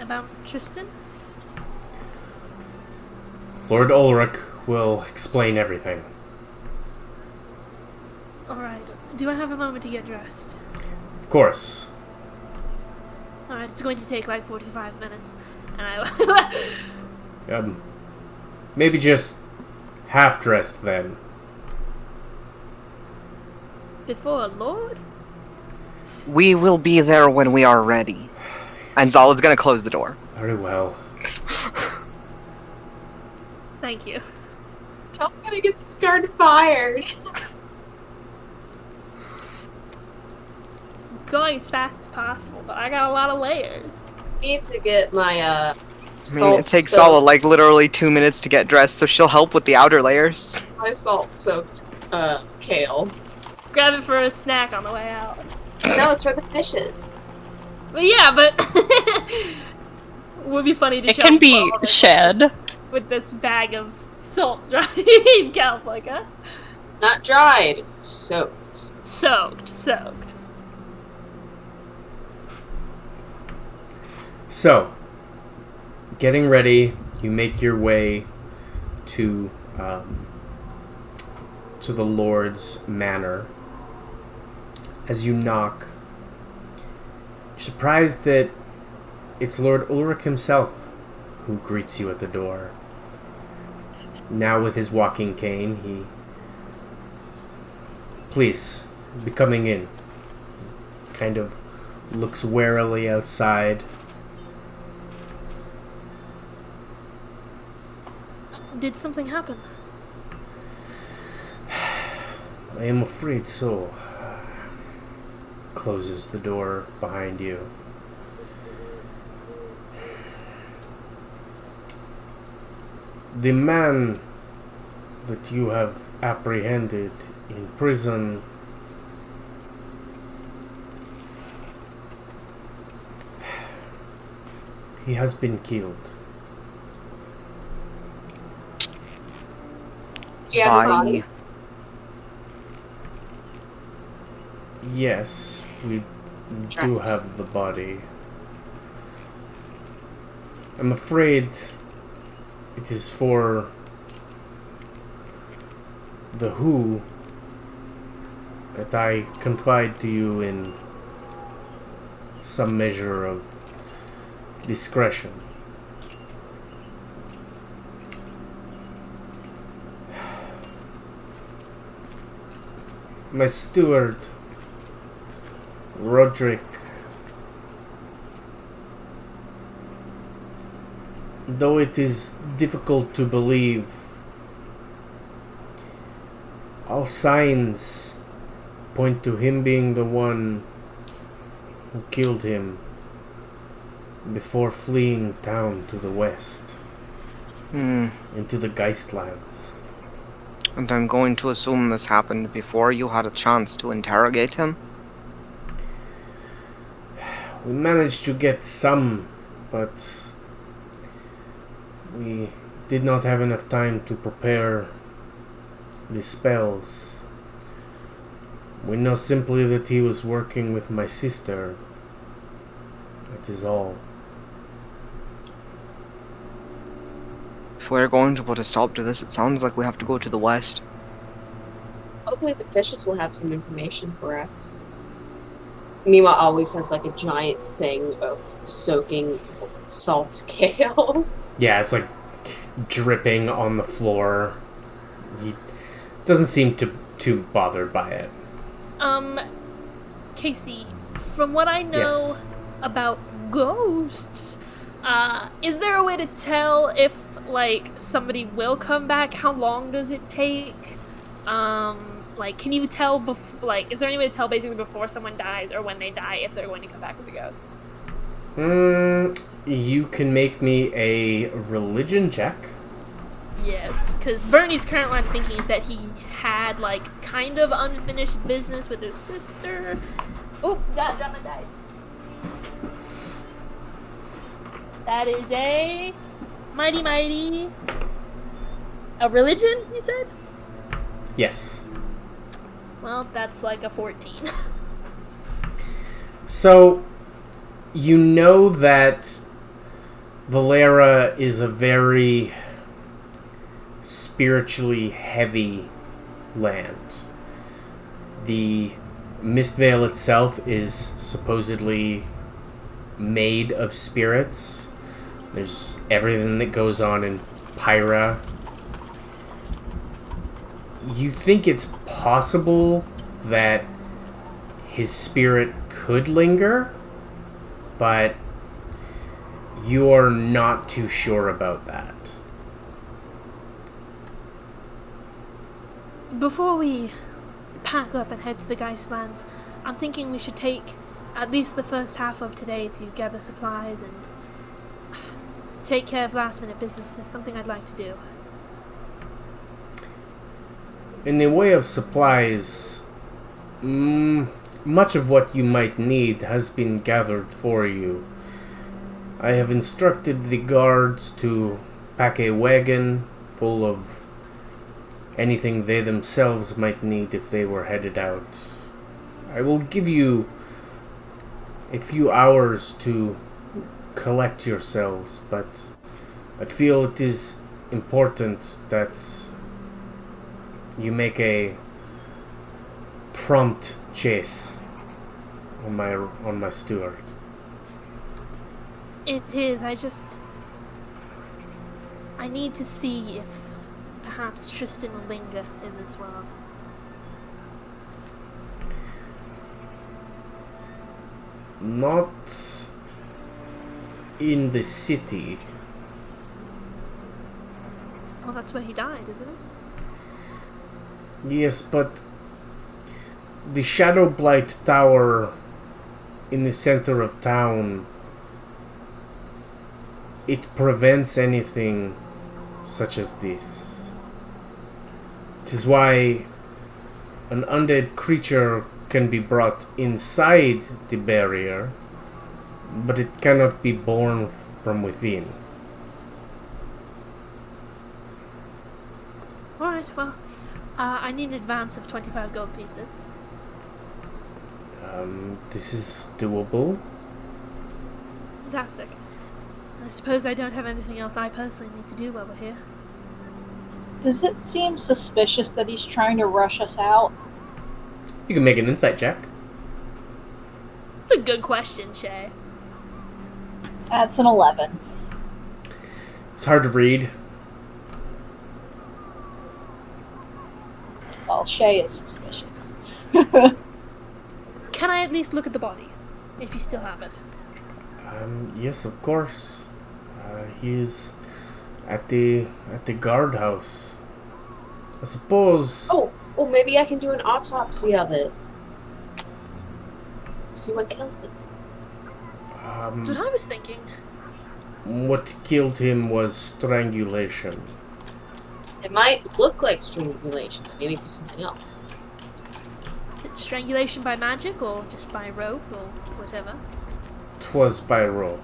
[SPEAKER 4] About Tristan?
[SPEAKER 1] Lord Ulrich will explain everything.
[SPEAKER 4] Alright. Do I have a moment to get dressed?
[SPEAKER 1] Of course.
[SPEAKER 4] Alright, it's going to take like 45 minutes. And I...
[SPEAKER 1] Maybe just half-dressed then.
[SPEAKER 4] Before a lord?
[SPEAKER 2] We will be there when we are ready. And Zala's gonna close the door.
[SPEAKER 1] Very well.
[SPEAKER 4] Thank you.
[SPEAKER 3] I'm gonna get this guard fired.
[SPEAKER 4] Going as fast as possible, but I got a lot of layers.
[SPEAKER 3] Need to get my
[SPEAKER 2] I mean, it takes Zala like literally 2 minutes to get dressed, so she'll help with the outer layers.
[SPEAKER 3] my salt-soaked kale.
[SPEAKER 4] Grab it for a snack on the way out.
[SPEAKER 3] No, it's for the fishes.
[SPEAKER 4] But yeah, but would be funny to
[SPEAKER 5] It
[SPEAKER 4] show
[SPEAKER 5] can
[SPEAKER 4] up
[SPEAKER 5] be shared.
[SPEAKER 4] with this bag of salt dried kelp, like
[SPEAKER 3] Not dried, soaked.
[SPEAKER 4] soaked.
[SPEAKER 1] So, getting ready, you make your way to the Lord's manor. As you knock, you're surprised that it's Lord Ulrich himself who greets you at the door. Now with his walking cane, he... Please, be coming in. Kind of looks warily outside.
[SPEAKER 4] Did something happen?
[SPEAKER 1] I am afraid so. Closes the door behind you. The man that you have apprehended in prison he has been killed.
[SPEAKER 3] Do you have his body?
[SPEAKER 1] Yes, we do
[SPEAKER 3] Tracks.
[SPEAKER 1] have the body. I'm afraid it is for the who that I confide to you in some measure of discretion. My steward, Roderick, though it is difficult to believe, all signs point to him being the one who killed him before fleeing town to the west, into the Geistlands.
[SPEAKER 2] And I'm going to assume this happened before you had a chance to interrogate him?
[SPEAKER 1] We managed to get some, but we did not have enough time to prepare the spells. We know simply that he was working with my sister. That is all.
[SPEAKER 2] If we're going to put a stop to this, it sounds like we have to go to the west.
[SPEAKER 3] Hopefully the fishes will have some information for us. Mima always has like a giant thing of soaking salt kale.
[SPEAKER 1] Yeah, it's like dripping on the floor. He doesn't seem too bothered by it.
[SPEAKER 4] Casey, from what I know
[SPEAKER 1] Yes.
[SPEAKER 4] about ghosts, is there a way to tell if, like, somebody will come back? How long does it take? Like, can you tell, is there any way to tell basically before someone dies or when they die if they're going to come back as a ghost?
[SPEAKER 1] You can make me a religion check.
[SPEAKER 4] Yes, because Bernie's currently thinking that he had, like, kind of unfinished business with his sister. Oh, God, drop my dice. That is a mighty. A religion, you said?
[SPEAKER 1] Yes.
[SPEAKER 4] Well, that's like a 14.
[SPEAKER 1] So, you know that Valera is a very spiritually heavy land. The Mistvale itself is supposedly made of spirits. There's everything that goes on in Pyra. You think it's possible that his spirit could linger, but you're not too sure about that.
[SPEAKER 4] Before we pack up and head to the Geistlands, I'm thinking we should take at least the first half of today to gather supplies and take care of last-minute business. There's something I'd like to do.
[SPEAKER 1] In the way of supplies, much of what you might need has been gathered for you. I have instructed the guards to pack a wagon full of anything they themselves might need if they were headed out. I will give you a few hours to collect yourselves, but I feel it is important that you make a prompt chase on my steward.
[SPEAKER 4] It is, I need to see if perhaps Tristan will linger in this world.
[SPEAKER 1] Not in the city.
[SPEAKER 4] Well, that's where he died, isn't it?
[SPEAKER 1] Yes, but the Shadow Blight Tower in the center of town, it prevents anything such as this. It is why an undead creature can be brought inside the barrier, but it cannot be born from within.
[SPEAKER 4] Alright, well, I need an advance of 25 gold pieces.
[SPEAKER 1] This is doable.
[SPEAKER 4] Fantastic. I suppose I don't have anything else I personally need to do while we're here.
[SPEAKER 6] Does it seem suspicious that he's trying to rush us out?
[SPEAKER 1] You can make an insight check.
[SPEAKER 4] It's a good question, Shay.
[SPEAKER 6] That's an 11.
[SPEAKER 1] It's hard to read.
[SPEAKER 6] Well, Shay is suspicious.
[SPEAKER 4] Can I at least look at the body? If you still have it.
[SPEAKER 1] Yes, of course. He's at the guardhouse. I suppose.
[SPEAKER 3] Oh, maybe I can do an autopsy of it. See what killed him.
[SPEAKER 4] That's what I was thinking.
[SPEAKER 1] What killed him was strangulation.
[SPEAKER 3] It might look like strangulation, but maybe it was something else.
[SPEAKER 4] It's strangulation by magic or just by rope or whatever.
[SPEAKER 1] 'Twas by rope.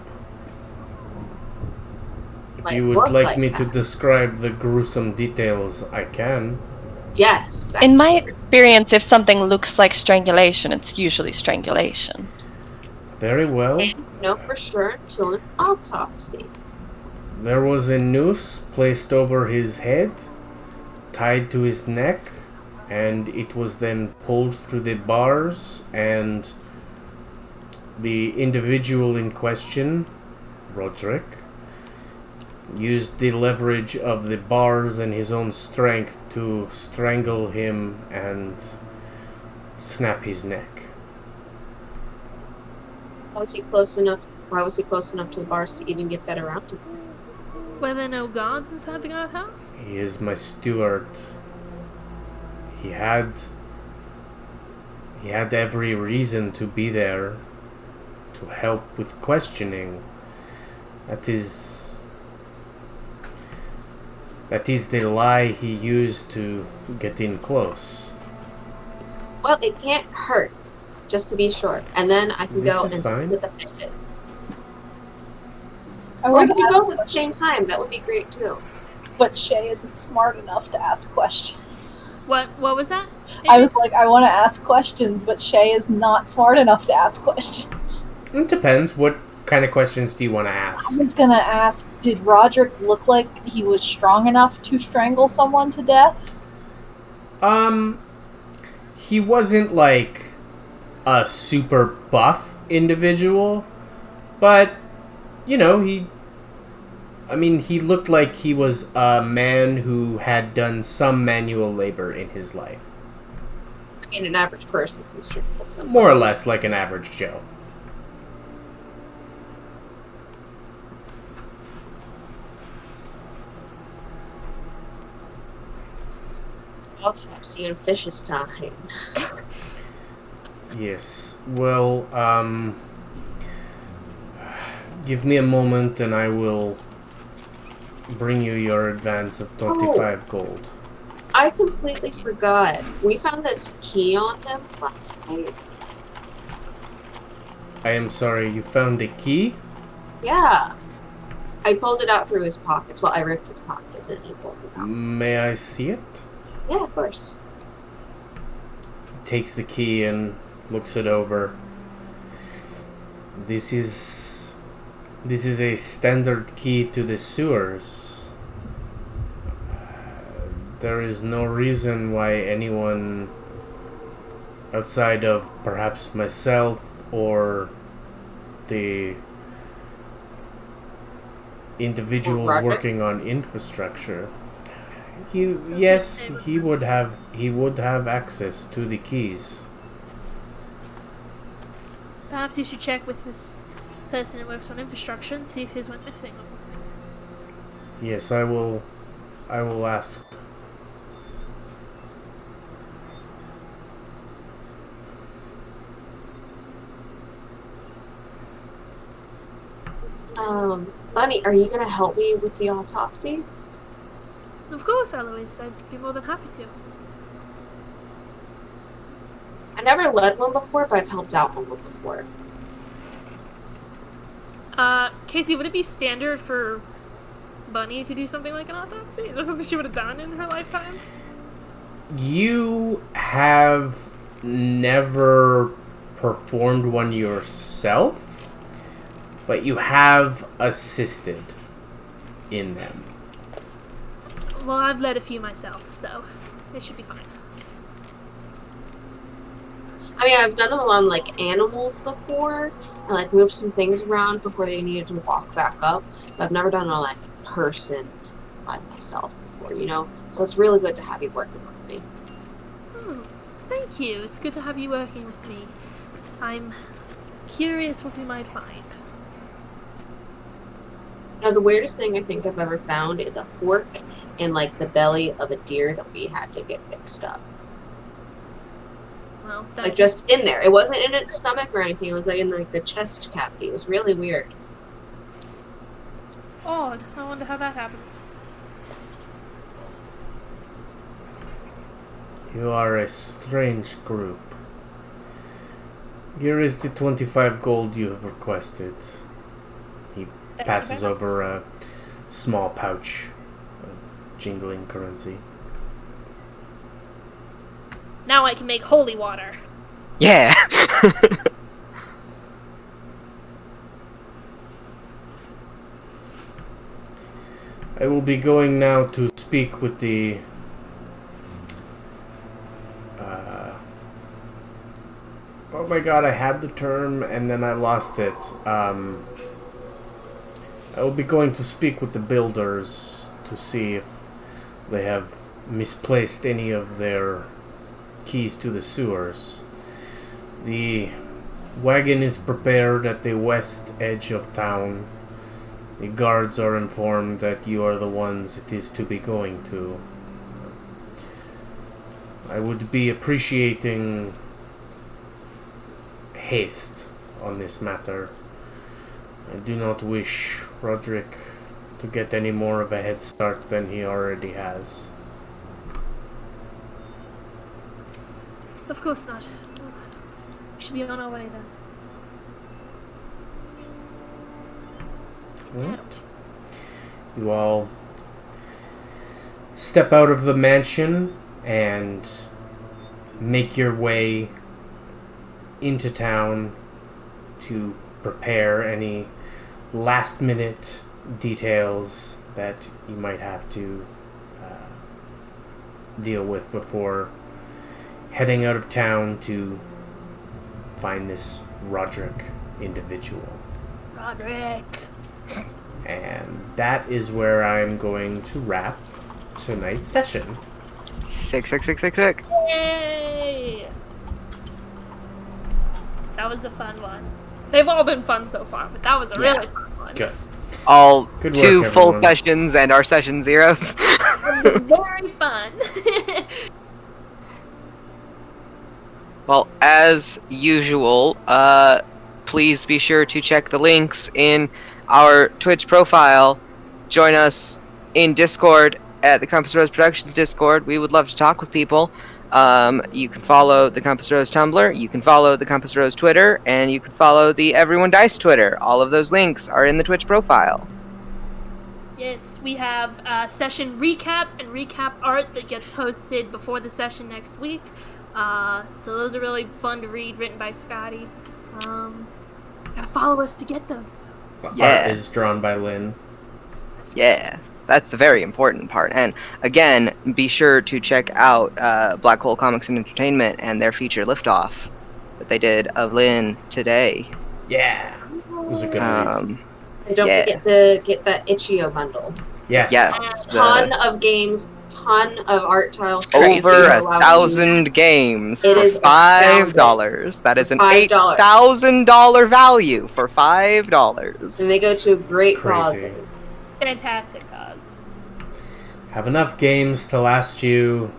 [SPEAKER 1] If
[SPEAKER 3] Might
[SPEAKER 1] you would
[SPEAKER 3] look
[SPEAKER 1] like me
[SPEAKER 3] that.
[SPEAKER 1] to describe the gruesome details, I can.
[SPEAKER 3] Yes.
[SPEAKER 5] In my experience, if something looks like strangulation, it's usually strangulation.
[SPEAKER 1] Very well.
[SPEAKER 3] Can't know for sure until an autopsy.
[SPEAKER 1] There was a noose placed over his head, tied to his neck, and it was then pulled through the bars, and the individual in question, Roderick, used the leverage of the bars and his own strength to strangle him and snap his neck.
[SPEAKER 3] Why was he close enough to the bars to even get that around his neck?
[SPEAKER 4] Were there no guards inside the guardhouse?
[SPEAKER 1] He is my steward. He had every reason to be there to help with questioning. That is the lie he used to get in close.
[SPEAKER 3] Well, it can't hurt, just to be sure. And then I can
[SPEAKER 1] This
[SPEAKER 3] go
[SPEAKER 1] is
[SPEAKER 3] and
[SPEAKER 1] fine.
[SPEAKER 3] see what the fishes.
[SPEAKER 6] I
[SPEAKER 3] Or we
[SPEAKER 6] want
[SPEAKER 3] can
[SPEAKER 6] to
[SPEAKER 3] do
[SPEAKER 6] ask
[SPEAKER 3] both at the same time. That would be great too.
[SPEAKER 6] but Shay isn't smart enough to ask questions.
[SPEAKER 4] What was that?
[SPEAKER 6] I was like, I want to ask questions, but Shay is not smart enough to ask questions.
[SPEAKER 1] It depends. What kind of questions do you want to
[SPEAKER 6] I
[SPEAKER 1] ask?
[SPEAKER 6] was gonna ask, did Roderick look like he was strong enough to strangle someone to death?
[SPEAKER 1] He wasn't like a super buff individual, but you know, he looked like he was a man who had done some manual labor in his life.
[SPEAKER 3] I mean, an average person can strangle someone.
[SPEAKER 1] More or less like an average Joe.
[SPEAKER 3] It's autopsy and fishes time.
[SPEAKER 1] Yes. Well, give me a moment and I will bring you your advance of 25 gold.
[SPEAKER 3] I completely forgot. We found this key on him last night.
[SPEAKER 1] I am sorry, you found a key?
[SPEAKER 3] Yeah. I pulled it out through his pockets. Well, I ripped his pockets and he pulled it out.
[SPEAKER 1] May I see it?
[SPEAKER 3] Yeah, of course.
[SPEAKER 1] Takes the key and looks it over. This is a standard key to the sewers. There is no reason why anyone outside of perhaps myself or the individuals
[SPEAKER 3] Roderick?
[SPEAKER 1] working on infrastructure. He would have access to the keys.
[SPEAKER 4] Perhaps you should check with this person who works on infrastructure and see if his went missing or something.
[SPEAKER 1] Yes, I will ask.
[SPEAKER 3] Bunny, are you gonna help me with the autopsy?
[SPEAKER 4] Of course, Eloise. I'd be more than happy to.
[SPEAKER 3] I never led one before, but I've helped out on one before.
[SPEAKER 4] Casey, would it be standard for Bunny to do something like an autopsy? Is that something she would have done in her lifetime?
[SPEAKER 1] You have never performed one yourself, but you have assisted in them.
[SPEAKER 4] Well, I've led a few myself, so it should be fine.
[SPEAKER 3] I mean, I've done them along like animals before, and like moved some things around before they needed to walk back up. But I've never done it on like person by myself before, you know. So it's really good to have you working with me.
[SPEAKER 4] Oh, thank you. It's good to have you working with me. I'm curious what we might find.
[SPEAKER 3] Now, the weirdest thing I think I've ever found is a fork in like the belly of a deer that we had to get fixed up.
[SPEAKER 4] Well,
[SPEAKER 3] Like just in there. It wasn't in its stomach or anything. It was like in like the chest cavity. It was really weird.
[SPEAKER 4] odd. I wonder how that happens.
[SPEAKER 1] You are a strange group. Here is the 25 gold you have requested. He passes over a small pouch of jingling currency.
[SPEAKER 4] Now I can make holy water.
[SPEAKER 2] Yeah.
[SPEAKER 1] I will be going now to speak with the oh my god, I had the term and then I lost it. I will be going to speak with the builders to see if they have misplaced any of their keys to the sewers. The wagon is prepared at the west edge of town. The guards are informed that you are the ones it is to be going to. I would be appreciating haste on this matter. I do not wish Roderick to get any more of a head start than he already has.
[SPEAKER 4] Of course not. Well, we should be on our way then.
[SPEAKER 1] Right. You all step out of the mansion and make your way into town to prepare any last minute details that you might have to deal with before heading out of town to find this Roderick individual.
[SPEAKER 4] Roderick!
[SPEAKER 1] And that is where I'm going to wrap tonight's session.
[SPEAKER 2] 66666.
[SPEAKER 4] Yay! That was a fun one. They've all been fun so far, but that was a really fun one.
[SPEAKER 1] Good.
[SPEAKER 2] All
[SPEAKER 1] Good
[SPEAKER 2] two
[SPEAKER 1] work,
[SPEAKER 2] full
[SPEAKER 1] everyone.
[SPEAKER 2] sessions and our session zeros.
[SPEAKER 4] Very fun.
[SPEAKER 2] Well, as usual, please be sure to check the links in our Twitch profile. Join us in Discord at the Compass Rose Productions Discord. We would love to talk with people. You can follow the Compass Rose Tumblr, you can follow the Compass Rose Twitter, and you can follow the Everyone Dice Twitter. All of those links are in the Twitch profile.
[SPEAKER 4] Yes, we have session recaps and recap art that gets posted before the session next week. So those are really fun to read, written by Scotty. Gotta follow us to get those.
[SPEAKER 2] Yeah.
[SPEAKER 1] Art is drawn by Lynn.
[SPEAKER 2] Yeah, that's the very important part. And again, be sure to check out Black Hole Comics and Entertainment and their feature Liftoff that they did of Lynn today.
[SPEAKER 1] Yeah. It was a good read.
[SPEAKER 3] And don't forget to get that Itch.io bundle.
[SPEAKER 1] Yes.
[SPEAKER 2] Yes.
[SPEAKER 3] Ton of games, ton of art tiles.
[SPEAKER 2] Over 1,000 games
[SPEAKER 3] It
[SPEAKER 2] for
[SPEAKER 3] is
[SPEAKER 2] $5. That is an
[SPEAKER 3] $5.
[SPEAKER 2] $8,000 value for $5.
[SPEAKER 3] And they go to great
[SPEAKER 1] crazy.
[SPEAKER 3] causes.
[SPEAKER 4] Fantastic cause.
[SPEAKER 1] Have enough games to last you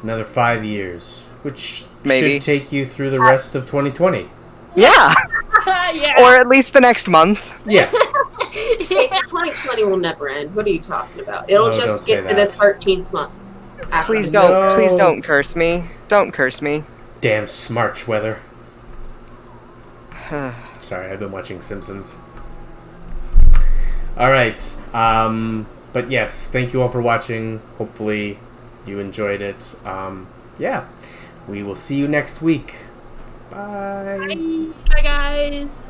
[SPEAKER 1] another 5 years, which
[SPEAKER 2] Maybe.
[SPEAKER 1] should take you through the rest of 2020.
[SPEAKER 2] Yeah,
[SPEAKER 4] Yeah.
[SPEAKER 2] or at least the next month.
[SPEAKER 1] Yeah.
[SPEAKER 3] Hey, 2020 will never end. What are you talking about? It'll
[SPEAKER 1] No,
[SPEAKER 3] just
[SPEAKER 1] don't
[SPEAKER 3] get
[SPEAKER 1] say
[SPEAKER 3] to the
[SPEAKER 1] that.
[SPEAKER 3] 13th month. after
[SPEAKER 2] Please
[SPEAKER 3] that.
[SPEAKER 2] don't, please don't curse me. Don't curse me.
[SPEAKER 1] Damn Smarch weather. Sorry, I've been watching Simpsons. Alright, but yes, thank you all for watching. Hopefully you enjoyed it. Yeah, we will see you next week. Bye. Bye.
[SPEAKER 4] Bye, bye guys.